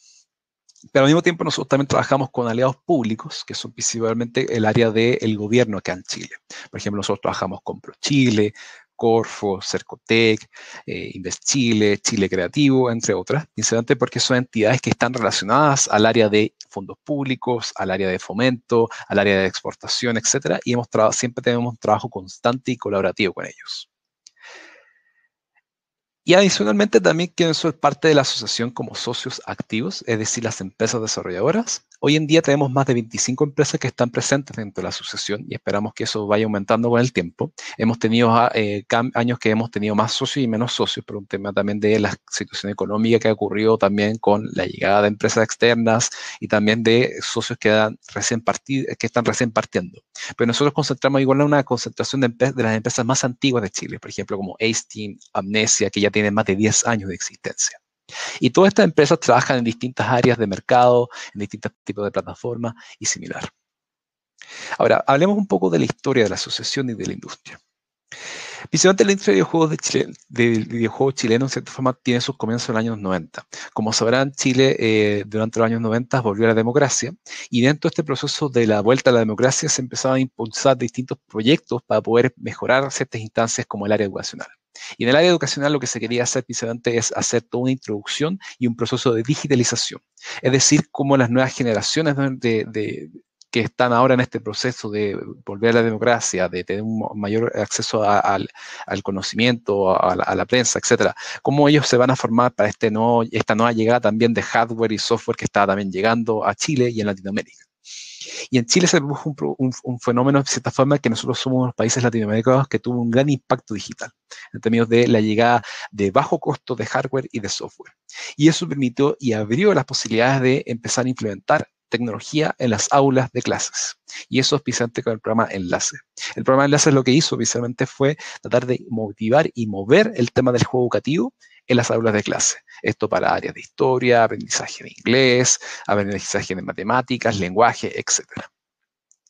Pero al mismo tiempo nosotros también trabajamos con aliados públicos, que son principalmente el área del gobierno acá en Chile. Por ejemplo, nosotros trabajamos con ProChile, Corfo, Cercotec, Invest Chile, Chile Creativo, entre otras, principalmente porque son entidades que están relacionadas al área de fondos públicos, al área de fomento, al área de exportación, etcétera, y siempre tenemos un trabajo constante y colaborativo con ellos. Y adicionalmente también quieren ser parte de la asociación como socios activos, es decir, las empresas desarrolladoras. Hoy en día tenemos más de 25 empresas que están presentes dentro de la asociación y esperamos que eso vaya aumentando con el tiempo. Hemos tenido años que hemos tenido más socios y menos socios, por un tema también de la situación económica que ha ocurrido también con la llegada de empresas externas y también de socios que están recién partiendo. Pero nosotros concentramos igual en una concentración de las empresas más antiguas de Chile, por ejemplo, como Ace-Team, Amnesia, que ya tienen más de 10 años de existencia. Y todas estas empresas trabajan en distintas áreas de mercado, en distintos tipos de plataformas y similar. Ahora, hablemos un poco de la historia de la asociación y de la industria. Principalmente la industria de videojuegos chileno, en cierta forma, tiene sus comienzos en los años 90. Como sabrán, Chile durante los años 90 volvió a la democracia y dentro de este proceso de la vuelta a la democracia se empezaban a impulsar distintos proyectos para poder mejorar ciertas instancias como el área educacional. Y en el área educacional lo que se quería hacer principalmente es hacer toda una introducción y un proceso de digitalización. Es decir, cómo las nuevas generaciones que están ahora en este proceso de volver a la democracia, de tener un mayor acceso al conocimiento, a la prensa, etcétera, cómo ellos se van a formar para esta nueva llegada también de hardware y software que está también llegando a Chile y en Latinoamérica. Y en Chile se produjo un fenómeno, de cierta forma, que nosotros somos unos países latinoamericanos que tuvo un gran impacto digital, en términos de la llegada de bajo costo de hardware y de software. Y eso permitió y abrió las posibilidades de empezar a implementar tecnología en las aulas de clases. Y eso es precisamente con el programa Enlace. El programa Enlace lo que hizo precisamente fue tratar de motivar y mover el tema del juego educativo en las aulas de clase. Esto para áreas de historia, aprendizaje de inglés, aprendizaje de matemáticas, lenguaje, etc.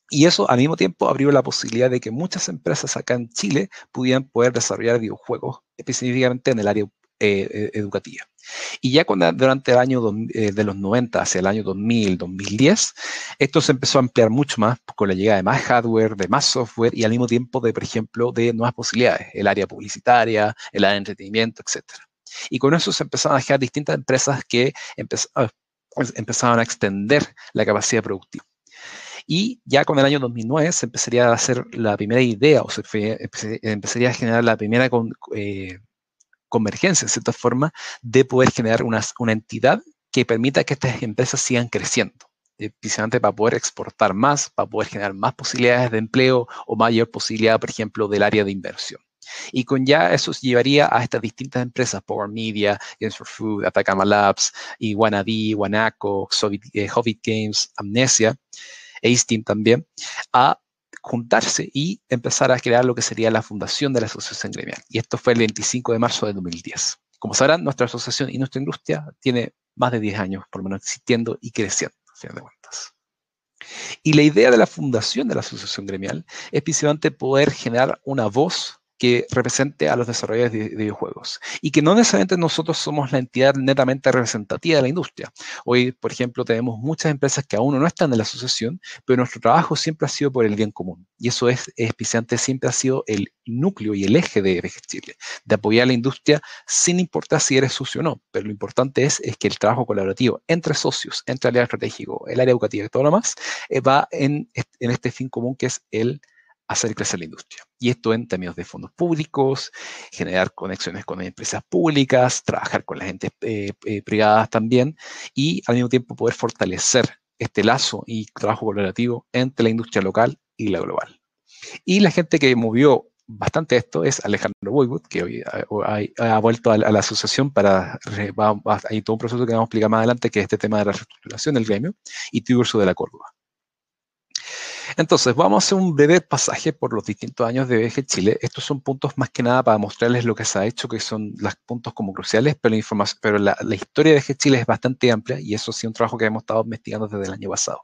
Y eso al mismo tiempo abrió la posibilidad de que muchas empresas acá en Chile pudieran poder desarrollar videojuegos, específicamente en el área educativa. Y ya durante el año de los 90 hacia el año 2000, 2010, esto se empezó a ampliar mucho más con la llegada de más hardware, de más software y al mismo tiempo de, por ejemplo, de nuevas posibilidades, el área publicitaria, el área de entretenimiento, etc. Y con eso se empezaron a generar distintas empresas que empezaban a extender la capacidad productiva. Y ya con el año 2009 se empezaría a hacer la primera idea, o se empezaría a generar la primera convergencia, en cierta forma, de poder generar una entidad que permita que estas empresas sigan creciendo, precisamente para poder exportar más, para poder generar más posibilidades de empleo o mayor posibilidad, por ejemplo, del área de inversión. Y con ya eso se llevaría a estas distintas empresas, Power Media, Games for Food, Atacama Labs, y Wannabe, Wanaco, Hobbit Games, Amnesia, Ace-Team también, a juntarse y empezar a crear lo que sería la fundación de la asociación gremial. Y esto fue el 25 de marzo de 2010. Como sabrán, nuestra asociación y nuestra industria tiene más de 10 años, por lo menos, existiendo y creciendo, a fin de cuentas. Y la idea de la fundación de la asociación gremial es principalmente poder generar una voz que represente a los desarrolladores de videojuegos y que no necesariamente nosotros somos la entidad netamente representativa de la industria. Hoy, por ejemplo, tenemos muchas empresas que aún no están en la asociación, pero nuestro trabajo siempre ha sido por el bien común y eso especialmente siempre ha sido el núcleo y el eje de BG Chile, de apoyar a la industria sin importar si eres socio o no, pero lo importante es que el trabajo colaborativo entre socios, entre el área estratégico, el área educativa y todo lo demás, va en este fin común que es el hacer crecer la industria. Y esto en términos de fondos públicos, generar conexiones con empresas públicas, trabajar con las entes privadas también y al mismo tiempo poder fortalecer este lazo y trabajo colaborativo entre la industria local y la global. Y la gente que movió bastante esto es Alejandro Boywood, que hoy ha vuelto a la asociación hay todo un proceso que vamos a explicar más adelante, que es este tema de la reestructuración del gremio, y Tiburcio de la Córdoba. Entonces, vamos a hacer un breve pasaje por los distintos años de VG Chile. Estos son puntos más que nada para mostrarles lo que se ha hecho, que son los puntos como cruciales, pero, pero la historia de VG Chile es bastante amplia y eso ha sido un trabajo que hemos estado investigando desde el año pasado.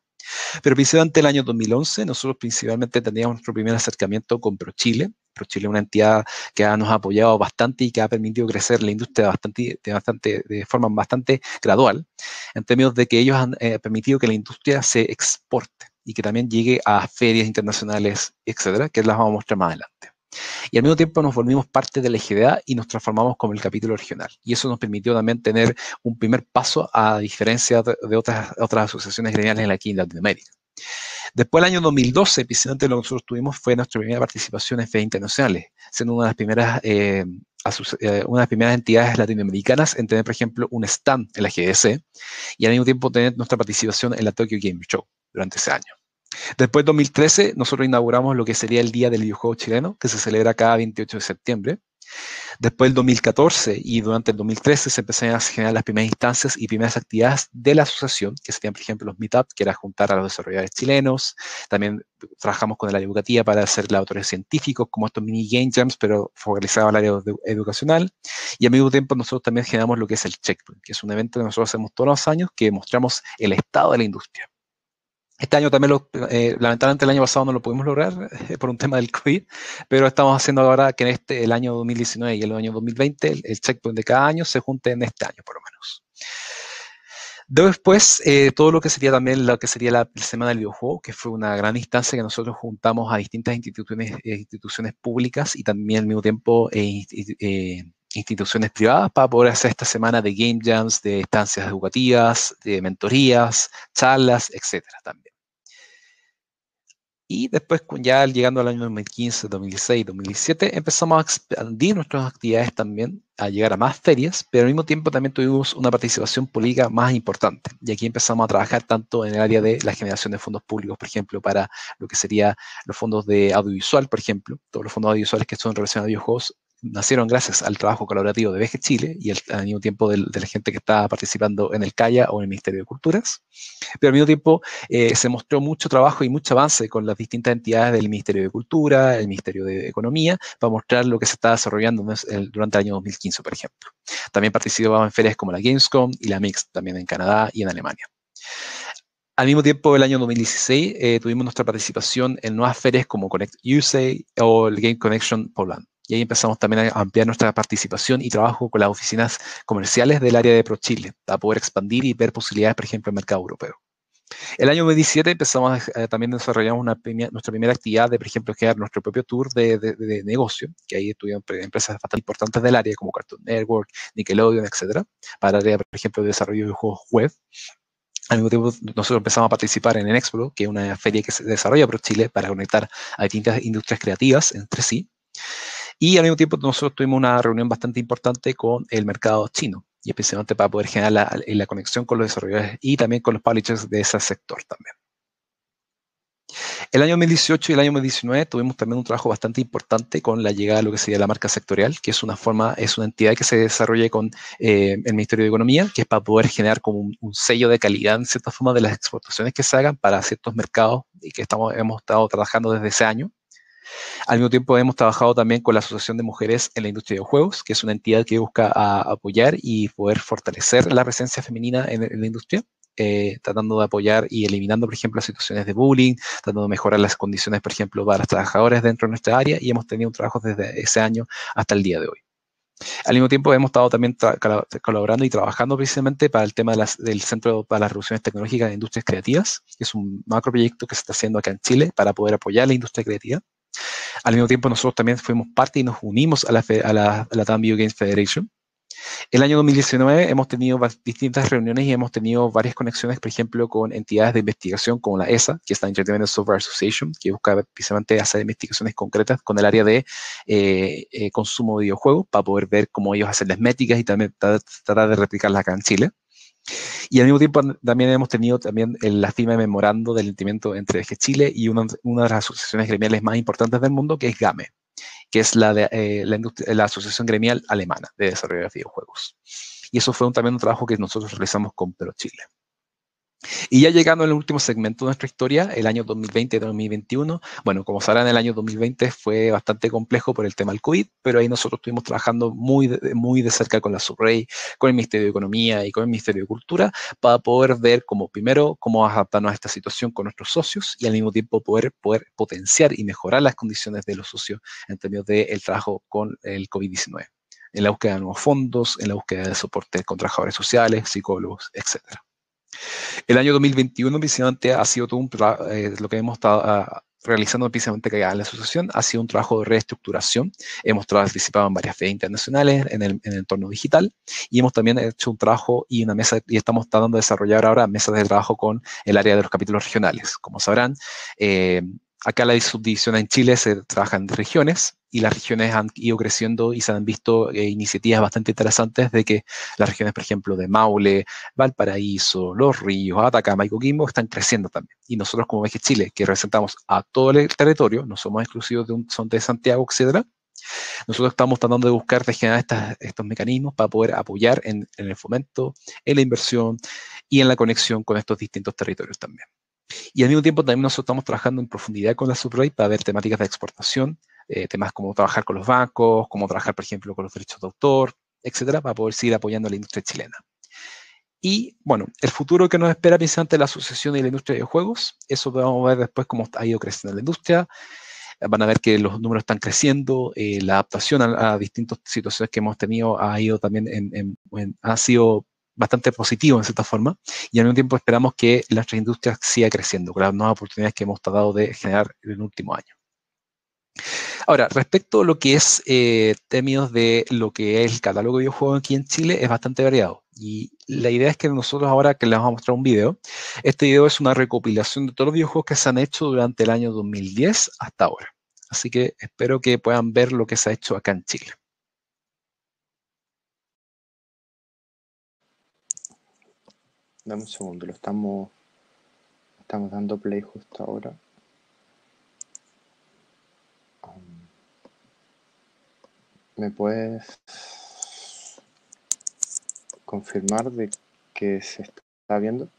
Pero principalmente el año 2011, nosotros principalmente teníamos nuestro primer acercamiento con ProChile. ProChile es una entidad que nos ha apoyado bastante y que ha permitido crecer la industria de forma bastante gradual, en términos de que ellos han permitido que la industria se exporte y que también llegue a ferias internacionales, etcétera, que las vamos a mostrar más adelante. Y al mismo tiempo nos volvimos parte de la IGDA y nos transformamos como el capítulo regional. Y eso nos permitió también tener un primer paso a diferencia de otras asociaciones gremiales aquí en Latinoamérica. Después, el año 2012, precisamente lo que nosotros tuvimos fue nuestra primera participación en ferias internacionales, siendo una de las primeras entidades latinoamericanas en tener, por ejemplo, un stand en la GDC y al mismo tiempo tener nuestra participación en la Tokyo Game Show durante ese año. Después, en 2013, nosotros inauguramos lo que sería el Día del Videojuego Chileno, que se celebra cada 28 de septiembre. Después, el 2014 y durante el 2013 se empezaron a generar las primeras instancias y primeras actividades de la asociación, que serían, por ejemplo, los meetups, que era juntar a los desarrolladores chilenos. También trabajamos con el área educativa para hacer laboratorios científicos, como estos mini game jams, pero focalizados al área educacional. Y al mismo tiempo, nosotros también generamos lo que es el Checkpoint, que es un evento que nosotros hacemos todos los años, que mostramos el estado de la industria. Este año también, lamentablemente el año pasado no lo pudimos lograr por un tema del COVID, pero estamos haciendo ahora que el año 2019 y el año 2020, el checkpoint de cada año se junte en este año por lo menos. Después, todo lo que sería también la Semana del Videojuego, que fue una gran instancia que nosotros juntamos a distintas instituciones públicas y también al mismo tiempo instituciones privadas para poder hacer esta semana de game jams, de estancias educativas, de mentorías, charlas, etcétera también. Y después, ya llegando al año 2015, 2016, 2017, empezamos a expandir nuestras actividades también, a llegar a más ferias, pero al mismo tiempo también tuvimos una participación política más importante. Y aquí empezamos a trabajar tanto en el área de la generación de fondos públicos, por ejemplo, para lo que serían los fondos de audiovisual, por ejemplo. Todos los fondos audiovisuales que son relacionados a videojuegos nacieron gracias al trabajo colaborativo de VG Chile y al mismo tiempo de la gente que estaba participando en el CAIA o en el Ministerio de Culturas. Pero al mismo tiempo se mostró mucho trabajo y mucho avance con las distintas entidades del Ministerio de Cultura, el Ministerio de Economía, para mostrar lo que se está desarrollando durante el año 2015, por ejemplo. También participamos en ferias como la Gamescom y la Mix, también en Canadá y en Alemania. Al mismo tiempo, el año 2016, tuvimos nuestra participación en nuevas ferias como Connect USA o el Game Connection Poland. Y ahí empezamos también a ampliar nuestra participación y trabajo con las oficinas comerciales del área de ProChile, para poder expandir y ver posibilidades, por ejemplo, en el mercado europeo. El año 2017 empezamos también desarrollamos nuestra primera actividad de, por ejemplo, crear nuestro propio tour de negocio, que ahí estuvieron empresas bastante importantes del área, como Cartoon Network, Nickelodeon, etcétera, para el área, por ejemplo, de desarrollo de juegos web. Al mismo tiempo, nosotros empezamos a participar en Enexpro, que es una feria que se desarrolla por Chile para conectar a distintas industrias creativas entre sí. Y al mismo tiempo, nosotros tuvimos una reunión bastante importante con el mercado chino, y especialmente para poder generar la conexión con los desarrolladores y también con los publishers de ese sector también. El año 2018 y el año 2019 tuvimos también un trabajo bastante importante con la llegada de lo que sería la marca sectorial, que es una entidad que se desarrolla con el Ministerio de Economía, que es para poder generar como un sello de calidad, en cierta forma, de las exportaciones que se hagan para ciertos mercados y que hemos estado trabajando desde ese año. Al mismo tiempo hemos trabajado también con la Asociación de Mujeres en la Industria de Videojuegos, que es una entidad que busca apoyar y poder fortalecer la presencia femenina en la industria, tratando de apoyar y eliminando, por ejemplo, las situaciones de bullying, tratando de mejorar las condiciones, por ejemplo, para las trabajadoras dentro de nuestra área, y hemos tenido un trabajo desde ese año hasta el día de hoy. Al mismo tiempo hemos estado también colaborando y trabajando precisamente para el tema del Centro para las Revoluciones Tecnológicas de Industrias Creativas, que es un macro proyecto que se está haciendo acá en Chile para poder apoyar la industria creativa. Al mismo tiempo, nosotros también fuimos parte y nos unimos a la TAM Video Games Federation. El año 2019 hemos tenido distintas reuniones y hemos tenido varias conexiones, por ejemplo, con entidades de investigación como la ESA, que es la Entertainment Software Association, que busca precisamente hacer investigaciones concretas con el área de consumo de videojuegos, para poder ver cómo ellos hacen las métricas y también tratar de replicarlas acá en Chile. Y al mismo tiempo también hemos tenido también la firma de memorando del entendimiento entre VG Chile y una de las asociaciones gremiales más importantes del mundo, que es GAME, que es la Asociación Gremial Alemana de Desarrollo de Videojuegos. Y eso fue también un trabajo que nosotros realizamos con ProChile. Y ya llegando al último segmento de nuestra historia, el año 2020 y 2021, bueno, como sabrán, el año 2020 fue bastante complejo por el tema del COVID, pero ahí nosotros estuvimos trabajando muy de cerca con la SUBREI, con el Ministerio de Economía y con el Ministerio de Cultura, para poder ver primero, cómo adaptarnos a esta situación con nuestros socios y al mismo tiempo poder potenciar y mejorar las condiciones de los socios en términos del trabajo con el COVID-19, en la búsqueda de nuevos fondos, en la búsqueda de soporte con trabajadores sociales, psicólogos, etcétera. El año 2021 precisamente ha sido todo lo que hemos estado realizando precisamente acá en la asociación ha sido un trabajo de reestructuración. Hemos participado en varias ferias internacionales en el entorno digital y hemos también hecho un trabajo y una mesa, y estamos tratando de desarrollar ahora mesas de trabajo con el área de los capítulos regionales. Como sabrán, acá la subdivisión en Chile se trabaja en regiones y las regiones han ido creciendo y se han visto iniciativas bastante interesantes de que las regiones, por ejemplo, de Maule, Valparaíso, Los Ríos, Atacama y Coquimbo están creciendo también. Y nosotros como VG Chile, que representamos a todo el territorio, no somos exclusivos son de Santiago, etcétera, nosotros estamos tratando de buscar, de generar estos mecanismos para poder apoyar en el fomento, en la inversión y en la conexión con estos distintos territorios también. Y al mismo tiempo también nosotros estamos trabajando en profundidad con la SUBREI para ver temáticas de exportación, temas como trabajar con los bancos, como trabajar, por ejemplo, con los derechos de autor, etcétera, para poder seguir apoyando a la industria chilena. Y bueno, el futuro que nos espera precisamente la asociación y la industria de videojuegos, eso vamos a ver después cómo ha ido creciendo la industria. Van a ver que los números están creciendo, la adaptación a distintas situaciones que hemos tenido ha ido también ha sido bastante positivo en cierta forma, y al mismo tiempo esperamos que nuestra industria siga creciendo con las nuevas oportunidades que hemos tratado de generar en el último año. Ahora, respecto a lo que es términos de lo que es el catálogo de videojuegos aquí en Chile, es bastante variado. Y la idea es que nosotros ahora que les vamos a mostrar un video, este video es una recopilación de todos los videojuegos que se han hecho durante el año 2010 hasta ahora. Así que espero que puedan ver lo que se ha hecho acá en Chile. Dame un segundo, lo estamos dando play justo ahora. ¿Me puedes confirmar de que se está viendo?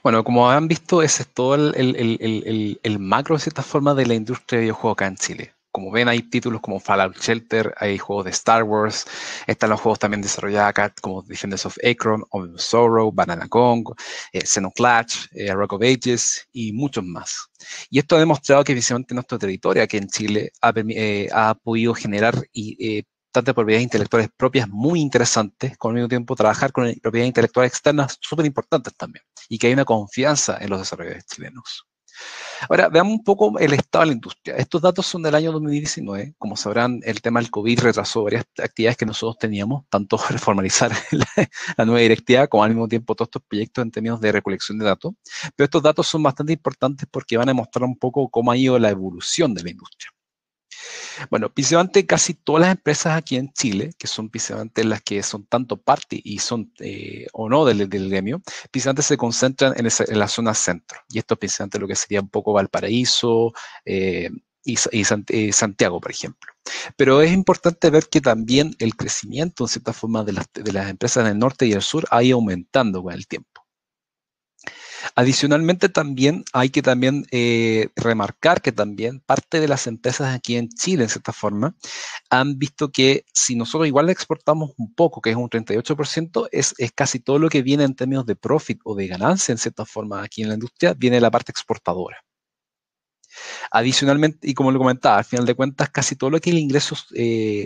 Bueno, como han visto, ese es todo el macro, de cierta forma, de la industria de videojuegos acá en Chile. Como ven, hay títulos como Fallout Shelter, hay juegos de Star Wars, están los juegos también desarrollados acá como Defenders of Akron, Omen of Sorrow, Banana Kong, Xenoclash, Rock of Ages y muchos más. Y esto ha demostrado que precisamente nuestro territorio aquí en Chile ha podido generar tantas propiedades intelectuales propias muy interesantes, con al mismo tiempo trabajar con propiedades intelectuales externas súper importantes también, y que hay una confianza en los desarrolladores chilenos. Ahora, veamos un poco el estado de la industria. Estos datos son del año 2019. Como sabrán, el tema del COVID retrasó varias actividades que nosotros teníamos, tanto reformalizar la nueva directiva como al mismo tiempo todos estos proyectos en términos de recolección de datos. Pero estos datos son bastante importantes porque van a mostrar un poco cómo ha ido la evolución de la industria. Bueno, principalmente casi todas las empresas aquí en Chile, que son principalmente las que son tanto parte y son o no del gremio, principalmente se concentran en la zona centro. Y esto es principalmente lo que sería un poco Valparaíso y Santiago, por ejemplo. Pero es importante ver que también el crecimiento, en cierta forma, de las empresas del norte y el sur ha ido aumentando con el tiempo. Adicionalmente, también hay que remarcar que también parte de las empresas aquí en Chile, en cierta forma, han visto que si nosotros igual exportamos un poco, que es un 38%, es casi todo lo que viene en términos de profit o de ganancia, en cierta forma, aquí en la industria, viene de la parte exportadora. Adicionalmente, y como lo comentaba, al final de cuentas, casi todo lo que es el ingreso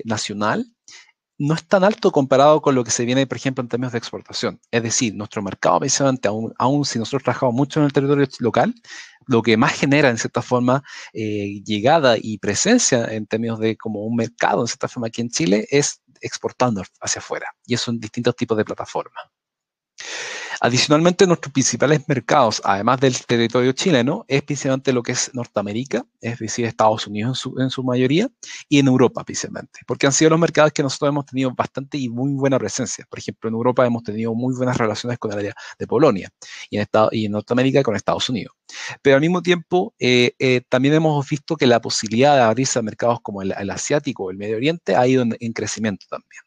nacional no es tan alto comparado con lo que se viene, por ejemplo, en términos de exportación. Es decir, nuestro mercado, precisamente, aún si nosotros trabajamos mucho en el territorio local, lo que más genera, en cierta forma, llegada y presencia en términos de como un mercado, en cierta forma, aquí en Chile, es exportando hacia afuera. Y eso en distintos tipos de plataformas. Adicionalmente, nuestros principales mercados, además del territorio chileno, es principalmente lo que es Norteamérica, es decir, Estados Unidos en su mayoría, y en Europa principalmente, porque han sido los mercados que nosotros hemos tenido bastante y muy buena presencia. Por ejemplo, en Europa hemos tenido muy buenas relaciones con el área de Polonia, y en Norteamérica con Estados Unidos. Pero al mismo tiempo, también hemos visto que la posibilidad de abrirse a mercados como el asiático o el Medio Oriente ha ido en crecimiento también.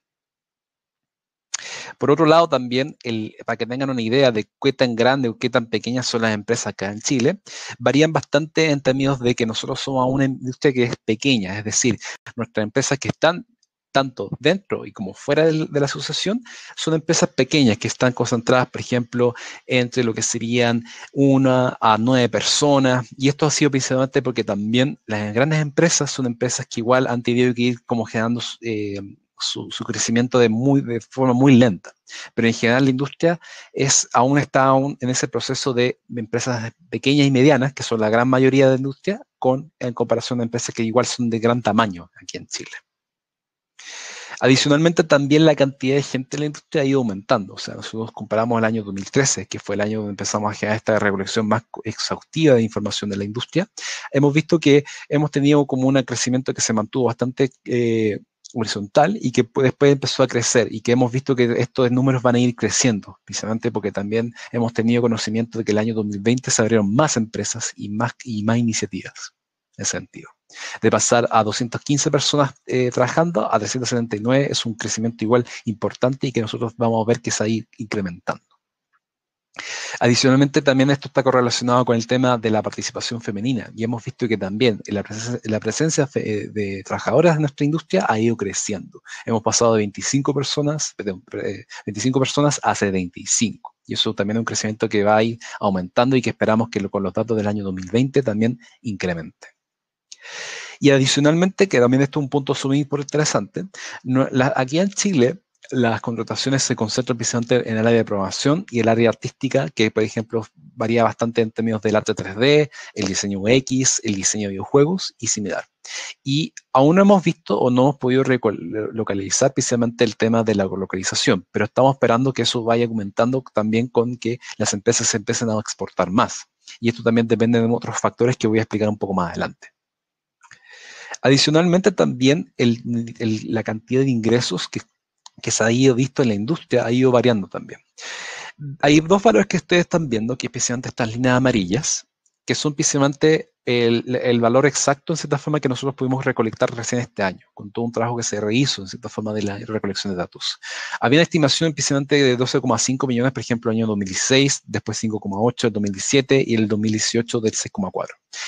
Por otro lado, también, para que tengan una idea de qué tan grande o qué tan pequeñas son las empresas acá en Chile, varían bastante en términos de que nosotros somos una industria que es pequeña, es decir, nuestras empresas que están tanto dentro y como fuera de la asociación, son empresas pequeñas que están concentradas, por ejemplo, entre lo que serían 1 a 9 personas, y esto ha sido principalmente porque también las grandes empresas son empresas que igual han tenido que ir como generando su crecimiento de forma muy lenta. Pero en general la industria aún está en ese proceso de empresas pequeñas y medianas, que son la gran mayoría de la industria, en comparación a empresas que igual son de gran tamaño aquí en Chile. Adicionalmente, también la cantidad de gente en la industria ha ido aumentando. O sea, nosotros comparamos el año 2013, que fue el año donde empezamos a generar esta recolección más exhaustiva de información de la industria. Hemos visto que hemos tenido como un crecimiento que se mantuvo bastante horizontal y que después empezó a crecer, y que hemos visto que estos números van a ir creciendo, precisamente porque también hemos tenido conocimiento de que el año 2020 se abrieron más empresas y más iniciativas en ese sentido. De pasar a 215 personas trabajando a 379 es un crecimiento igual importante y que nosotros vamos a ver que se va a ir incrementando. Adicionalmente, también esto está correlacionado con el tema de la participación femenina, y hemos visto que también la presencia de trabajadoras en nuestra industria ha ido creciendo. Hemos pasado de 25 personas a 75, y eso también es un crecimiento que va a ir aumentando y que esperamos que con los datos del año 2020 también incremente. Y adicionalmente, que también esto es un punto súper interesante, aquí en Chile las contrataciones se concentran precisamente en el área de programación y el área artística, que por ejemplo varía bastante en términos del arte 3D, el diseño UX, el diseño de videojuegos y similar. Y aún no hemos visto o no hemos podido localizar precisamente el tema de la localización, pero estamos esperando que eso vaya aumentando también con que las empresas se empiecen a exportar más. Y esto también depende de otros factores que voy a explicar un poco más adelante. Adicionalmente, también la cantidad de ingresos que se ha ido visto en la industria ha ido variando también. Hay dos valores que ustedes están viendo, que especialmente estas líneas amarillas, que son precisamente el valor exacto, en cierta forma, que nosotros pudimos recolectar recién este año, con todo un trabajo que se rehizo, en cierta forma, de la recolección de datos. Había una estimación principalmente de 12,5 millones, por ejemplo, el año 2016, después 5,8 el 2017 y el 2018 del 6,4.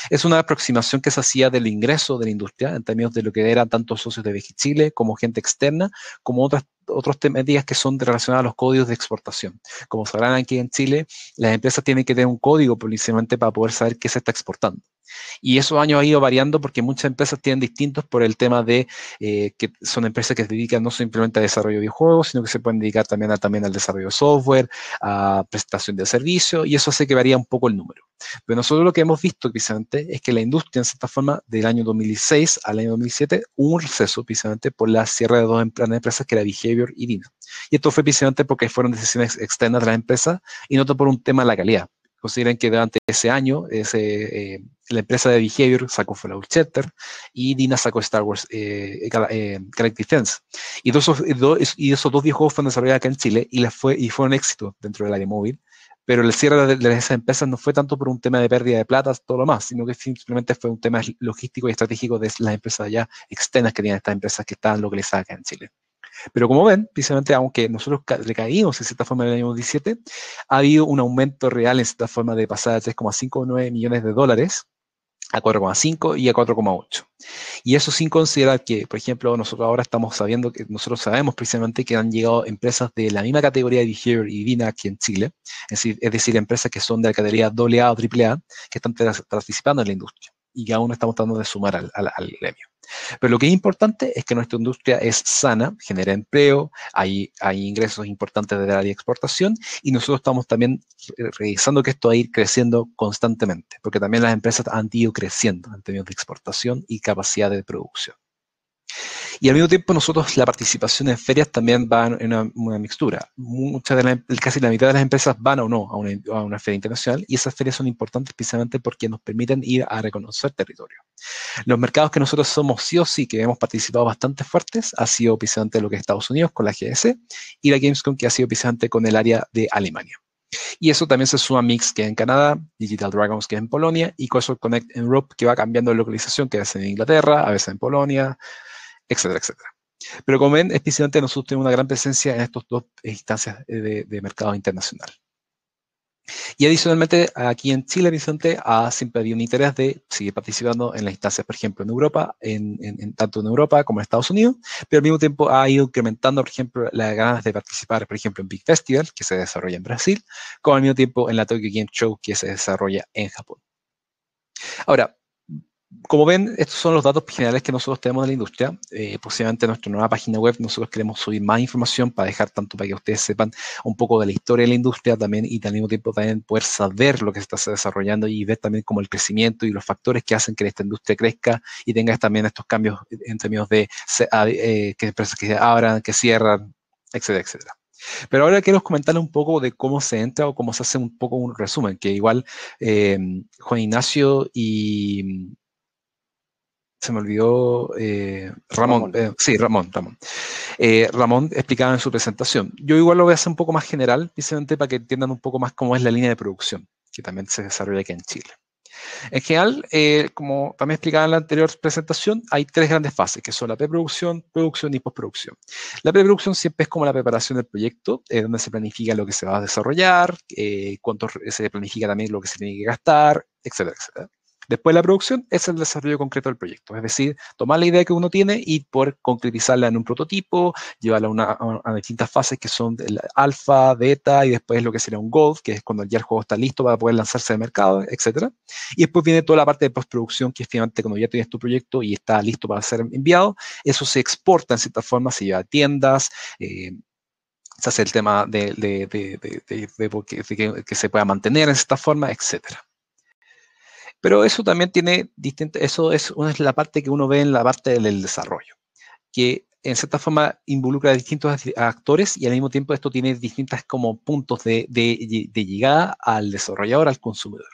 Es una aproximación que se hacía del ingreso de la industria, en términos de lo que eran tanto socios de BG Chile como gente externa, como otras temáticas que son relacionadas a los códigos de exportación. Como sabrán, aquí en Chile, las empresas tienen que tener un código precisamente para poder saber qué se está exportando. Y esos años ha ido variando porque muchas empresas tienen distintos por el tema de que son empresas que se dedican no simplemente a desarrollo de videojuegos, sino que se pueden dedicar también al desarrollo de software, a prestación de servicios, y eso hace que varía un poco el número. Pero nosotros lo que hemos visto precisamente es que la industria, en cierta forma, del año 2016 al año 2007, hubo un receso precisamente por la cierre de dos empresas que era Behavior y Dina. Y esto fue precisamente porque fueron decisiones externas de las empresas y no por un tema de la calidad. Consideren que durante ese año la empresa de Behavior sacó Fallout Shelter y Dina sacó Star Wars Galactic Defense. Y esos dos videojuegos fueron desarrollados acá en Chile y fueron éxitos dentro del área móvil. Pero el cierre de esas empresas no fue tanto por un tema de pérdida de plata, todo lo más, sino que simplemente fue un tema logístico y estratégico de las empresas ya externas que tenían estas empresas que estaban localizadas acá en Chile. Pero como ven, precisamente aunque nosotros recaímos en cierta forma en el año 2017, ha habido un aumento real en cierta forma de pasar de 3,59 millones de dólares a 4,5 y a 4,8. Y eso sin considerar que, por ejemplo, nosotros ahora estamos sabiendo que nosotros sabemos precisamente que han llegado empresas de la misma categoría de Behavior y Dina aquí en Chile, es decir, empresas que son de la categoría AA o AAA, que están participando en la industria y que aún estamos tratando de sumar al gremio. Pero lo que es importante es que nuestra industria es sana, genera empleo, hay ingresos importantes de la área de exportación y nosotros estamos también revisando que esto va a ir creciendo constantemente, porque también las empresas han ido creciendo en términos de exportación y capacidad de producción. Y al mismo tiempo nosotros la participación en ferias también va en una mixtura. Casi la mitad de las empresas van o no a una feria internacional y esas ferias son importantes precisamente porque nos permiten ir a reconocer territorio. Los mercados que nosotros somos sí o sí, que hemos participado bastante fuertes, ha sido precisamente lo que es Estados Unidos con la GS y la Gamescom que ha sido precisamente con el área de Alemania. Y eso también se suma a Mix, que es en Canadá, Digital Dragons, que es en Polonia, y Console Connect en Europe, que va cambiando de localización, que a veces en Inglaterra, a veces en Polonia, etcétera, etcétera. Pero como ven, especialmente nosotros tenemos una gran presencia en estas dos instancias de mercado internacional. Y adicionalmente, aquí en Chile, Vicente, siempre había un interés de seguir participando en las instancias, por ejemplo, en Europa, tanto en Europa como en Estados Unidos, pero al mismo tiempo ha ido incrementando, por ejemplo, las ganas de participar, por ejemplo, en Big Festival, que se desarrolla en Brasil, como al mismo tiempo en la Tokyo Game Show, que se desarrolla en Japón. Ahora, como ven, estos son los datos generales que nosotros tenemos de la industria. Posiblemente en nuestra nueva página web nosotros queremos subir más información para dejar tanto para que ustedes sepan un poco de la historia de la industria también y al mismo tiempo también poder saber lo que se está desarrollando y ver también como el crecimiento y los factores que hacen que esta industria crezca y tenga también estos cambios en términos de que empresas que se abran, que cierran, etcétera, etcétera. Pero ahora quiero comentarles un poco de cómo se entra o cómo se hace un poco un resumen, que igual Juan Ignacio y... Se me olvidó Ramón. Sí, Ramón. Ramón explicaba en su presentación. Yo igual lo voy a hacer un poco más general, precisamente para que entiendan un poco más cómo es la línea de producción, que también se desarrolla aquí en Chile. En general, como también explicaba en la anterior presentación, hay tres grandes fases, que son la preproducción, producción y postproducción. La preproducción siempre es como la preparación del proyecto, donde se planifica lo que se va a desarrollar, cuánto se planifica también lo que se tiene que gastar, etcétera, etcétera. Después la producción es el desarrollo concreto del proyecto, es decir, tomar la idea que uno tiene y poder concretizarla en un prototipo, llevarla a distintas fases que son el alfa, beta y después lo que sería un gold, que es cuando ya el juego está listo para poder lanzarse al mercado, etc. Y después viene toda la parte de postproducción, que es finalmente cuando ya tienes tu proyecto y está listo para ser enviado, eso se exporta en cierta forma, se lleva a tiendas, se hace el tema de que se pueda mantener en cierta forma, etcétera. Pero eso también tiene eso es la parte que uno ve en la parte del desarrollo, que en cierta forma involucra a distintos actores y al mismo tiempo esto tiene distintas como puntos de llegada al desarrollador, al consumidor.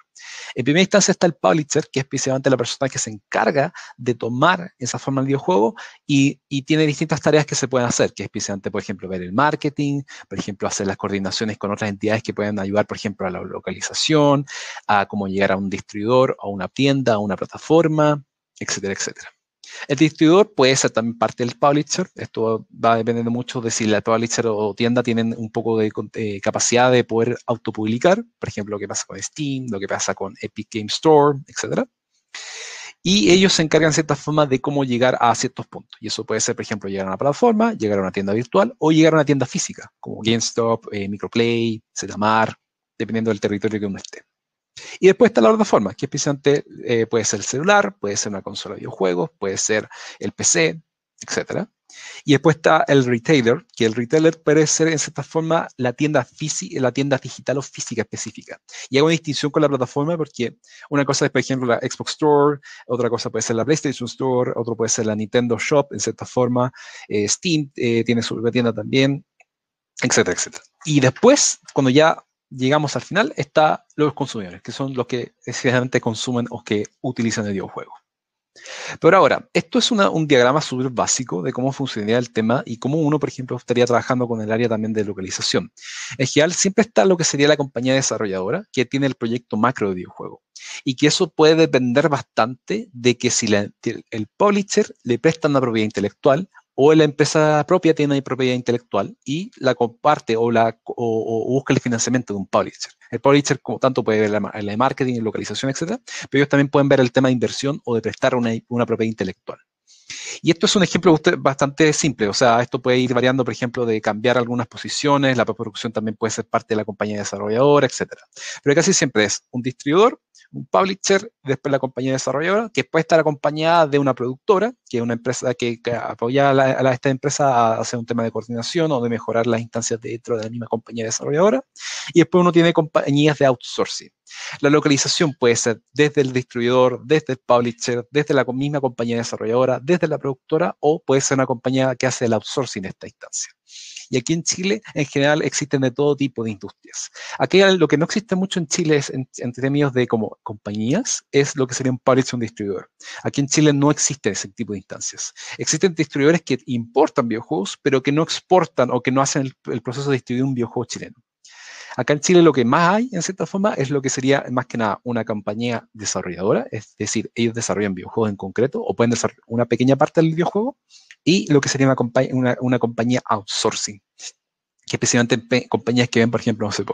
En primera instancia está el publisher, que es precisamente la persona que se encarga de tomar esa forma del videojuego y tiene distintas tareas que se pueden hacer, que es precisamente, por ejemplo, ver el marketing, por ejemplo, hacer las coordinaciones con otras entidades que pueden ayudar, por ejemplo, a la localización, a cómo llegar a un distribuidor, a una tienda, a una plataforma, etcétera, etcétera. El distribuidor puede ser también parte del publisher. Esto va dependiendo mucho de si la publisher o tienda tienen un poco de capacidad de poder autopublicar. Por ejemplo, lo que pasa con Steam, lo que pasa con Epic Game Store, etc. Y ellos se encargan de cierta forma de cómo llegar a ciertos puntos. Y eso puede ser, por ejemplo, llegar a una plataforma, llegar a una tienda virtual o llegar a una tienda física, como GameStop, Microplay, Zmar, dependiendo del territorio que uno esté. Y después está la plataforma, que es precisamente, puede ser el celular, puede ser una consola de videojuegos, puede ser el PC, etc. Y después está el retailer, que el retailer puede ser en cierta forma la tienda digital o física específica. Y hago una distinción con la plataforma porque una cosa es, por ejemplo, la Xbox Store, otra cosa puede ser la PlayStation Store, otro puede ser la Nintendo Shop, en cierta forma. Steam tiene su propia tienda también, etcétera, etcétera. Y después, cuando ya llegamos al final, están los consumidores, que son los que esencialmente consumen o que utilizan el videojuego. Pero ahora, esto es un diagrama súper básico de cómo funcionaría el tema y cómo uno, por ejemplo, estaría trabajando con el área también de localización. En general, siempre está lo que sería la compañía desarrolladora, que tiene el proyecto macro de videojuego. Y que eso puede depender bastante de que si el publisher le presta una propiedad intelectual o la empresa propia tiene una propiedad intelectual y la comparte o busca el financiamiento de un publisher. El publisher, como tanto, puede ver la de marketing, localización, etcétera, pero ellos también pueden ver el tema de inversión o de prestar una propiedad intelectual. Y esto es un ejemplo bastante simple, o sea, esto puede ir variando, por ejemplo, de cambiar algunas posiciones, la producción también puede ser parte de la compañía desarrolladora, etcétera. Pero casi siempre es un distribuidor, un publisher, después la compañía desarrolladora, que puede estar acompañada de una productora, que es una empresa que apoya a esta empresa a hacer un tema de coordinación o de mejorar las instancias dentro de la misma compañía desarrolladora. Y después uno tiene compañías de outsourcing. La localización puede ser desde el distribuidor, desde el publisher, desde la misma compañía desarrolladora, desde la productora, o puede ser una compañía que hace el outsourcing en esta instancia. Y aquí en Chile, en general, existen de todo tipo de industrias. Aquí lo que no existe mucho en Chile es, en términos de como compañías, es lo que sería un publisher o un distribuidor. Aquí en Chile no existe ese tipo de instancias. Existen distribuidores que importan videojuegos, pero que no exportan o que no hacen el proceso de distribuir un videojuego chileno. Acá en Chile lo que más hay, en cierta forma, es lo que sería más que nada una compañía desarrolladora, es decir, ellos desarrollan videojuegos en concreto o pueden desarrollar una pequeña parte del videojuego, y lo que sería una compañía outsourcing, que especialmente compañías que ven, por ejemplo, no sé,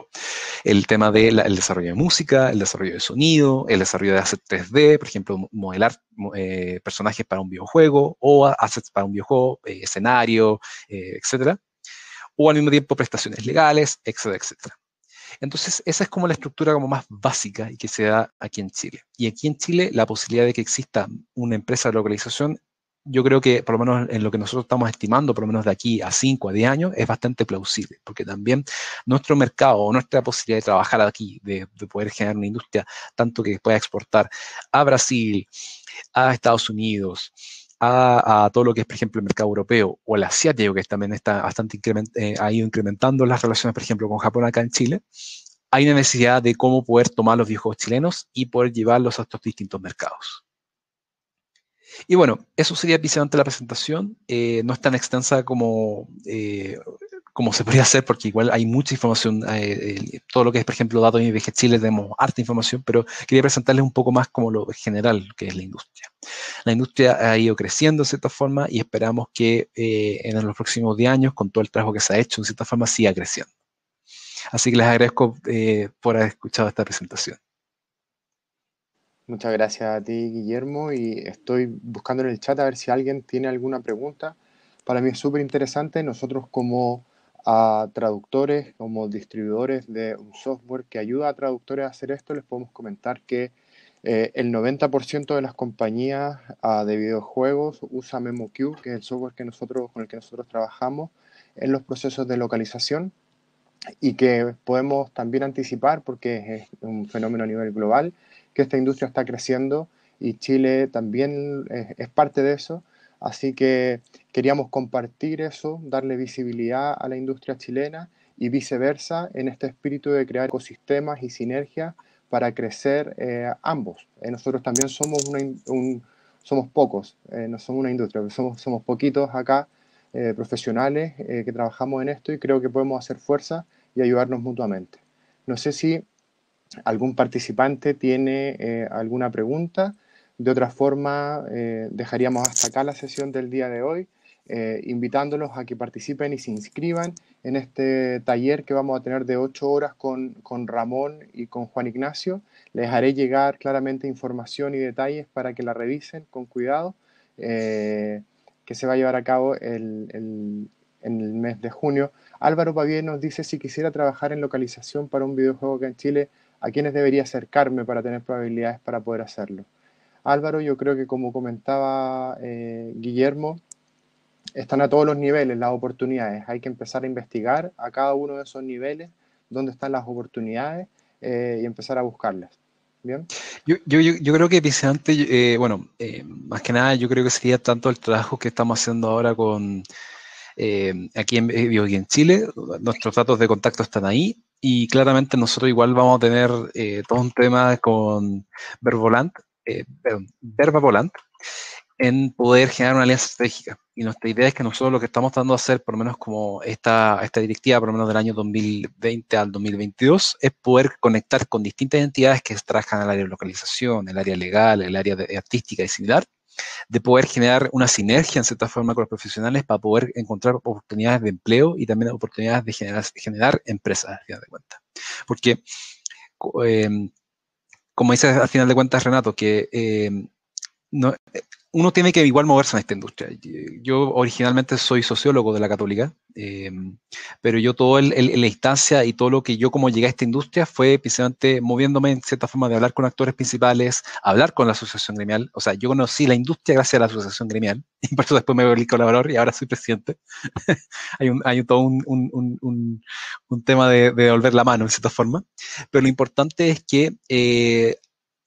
el tema del desarrollo de música, el desarrollo de sonido, el desarrollo de assets 3D, por ejemplo, modelar personajes para un videojuego o assets para un videojuego, escenario, etcétera, o al mismo tiempo prestaciones legales, etcétera, etcétera. Entonces, esa es como la estructura como más básica y que se da aquí en Chile. Y aquí en Chile, la posibilidad de que exista una empresa de localización, yo creo que por lo menos en lo que nosotros estamos estimando, por lo menos de aquí a 5 a 10 años, es bastante plausible, porque también nuestro mercado o nuestra posibilidad de trabajar aquí, de poder generar una industria tanto que pueda exportar a Brasil, a Estados Unidos, a todo lo que es, por ejemplo, el mercado europeo o el asiático, que también está bastante ha ido incrementando las relaciones, por ejemplo, con Japón acá en Chile, hay una necesidad de cómo poder tomar los videojuegos chilenos y poder llevarlos a estos distintos mercados. Y bueno, eso sería precisamente la presentación. No es tan extensa como se podría hacer, porque igual hay mucha información. Todo lo que es, por ejemplo, datos de IBG Chile, tenemos harta información, pero quería presentarles un poco más como lo general que es la industria. La industria ha ido creciendo de cierta forma y esperamos que en los próximos 10 años, con todo el trabajo que se ha hecho, de cierta forma, siga creciendo. Así que les agradezco por haber escuchado esta presentación. Muchas gracias a ti, Guillermo, y estoy buscando en el chat a ver si alguien tiene alguna pregunta. Para mí es súper interesante. Nosotros como traductores, como distribuidores de un software que ayuda a traductores a hacer esto, les podemos comentar que el 90% de las compañías de videojuegos usa MemoQ, que es el software con el que nosotros trabajamos en los procesos de localización, y que podemos también anticipar, porque es un fenómeno a nivel global, que esta industria está creciendo y Chile también es parte de eso. Así que queríamos compartir eso, darle visibilidad a la industria chilena y viceversa en este espíritu de crear ecosistemas y sinergias para crecer ambos. Nosotros también somos, somos pocos, no somos una industria, somos poquitos acá, profesionales que trabajamos en esto y creo que podemos hacer fuerza y ayudarnos mutuamente. No sé si algún participante tiene alguna pregunta. De otra forma, dejaríamos hasta acá la sesión del día de hoy, invitándolos a que participen y se inscriban en este taller que vamos a tener de 8 horas con Ramón y con Juan Ignacio. Les haré llegar claramente información y detalles para que la revisen con cuidado, que se va a llevar a cabo en el mes de junio. Álvaro Pavier nos dice: si quisiera trabajar en localización para un videojuego acá en Chile, ¿a quiénes debería acercarme para tener probabilidades para poder hacerlo? Álvaro, yo creo que como comentaba Guillermo, están a todos los niveles las oportunidades. Hay que empezar a investigar a cada uno de esos niveles dónde están las oportunidades y empezar a buscarlas. ¿Bien? Yo creo que precisamente, bueno, más que nada yo creo que sería tanto el trabajo que estamos haciendo ahora con aquí en Chile, nuestros datos de contacto están ahí y claramente nosotros igual vamos a tener todo un tema con Verbavolant en poder generar una alianza estratégica. Y nuestra idea es que nosotros lo que estamos tratando de hacer, por lo menos como esta directiva, por lo menos del año 2020 al 2022, es poder conectar con distintas entidades que trabajan en el área de localización, el área legal, el área artística y similar, de poder generar una sinergia en cierta forma con los profesionales para poder encontrar oportunidades de empleo y también oportunidades de generar empresas, al final de cuentas. Porque, como dice al final de cuentas Renato, que no, uno tiene que igual moverse en esta industria. Yo originalmente soy sociólogo de la Católica, pero yo toda la instancia y todo lo que yo como llegué a esta industria fue precisamente moviéndome en cierta forma de hablar con actores principales, hablar con la asociación gremial. O sea, yo conocí la industria gracias a la asociación gremial y por eso después me volví colaborador y ahora soy presidente. hay todo un tema de devolver la mano en cierta forma. Pero lo importante es que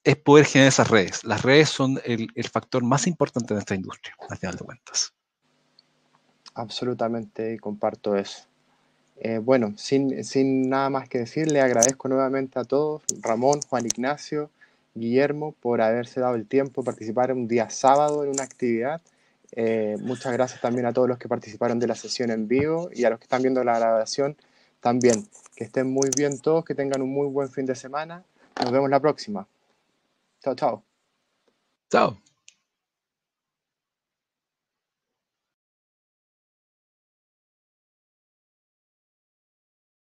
es poder generar esas redes. Las redes son el factor más importante de esta industria, al final de cuentas. Absolutamente, comparto eso. Bueno, sin nada más que decir, le agradezco nuevamente a todos, Ramón, Juan Ignacio, Guillermo, por haberse dado el tiempo de participar un día sábado en una actividad. Muchas gracias también a todos los que participaron de la sesión en vivo y a los que están viendo la grabación también. Que estén muy bien todos, que tengan un muy buen fin de semana. Nos vemos la próxima. Chao, chao. Chao.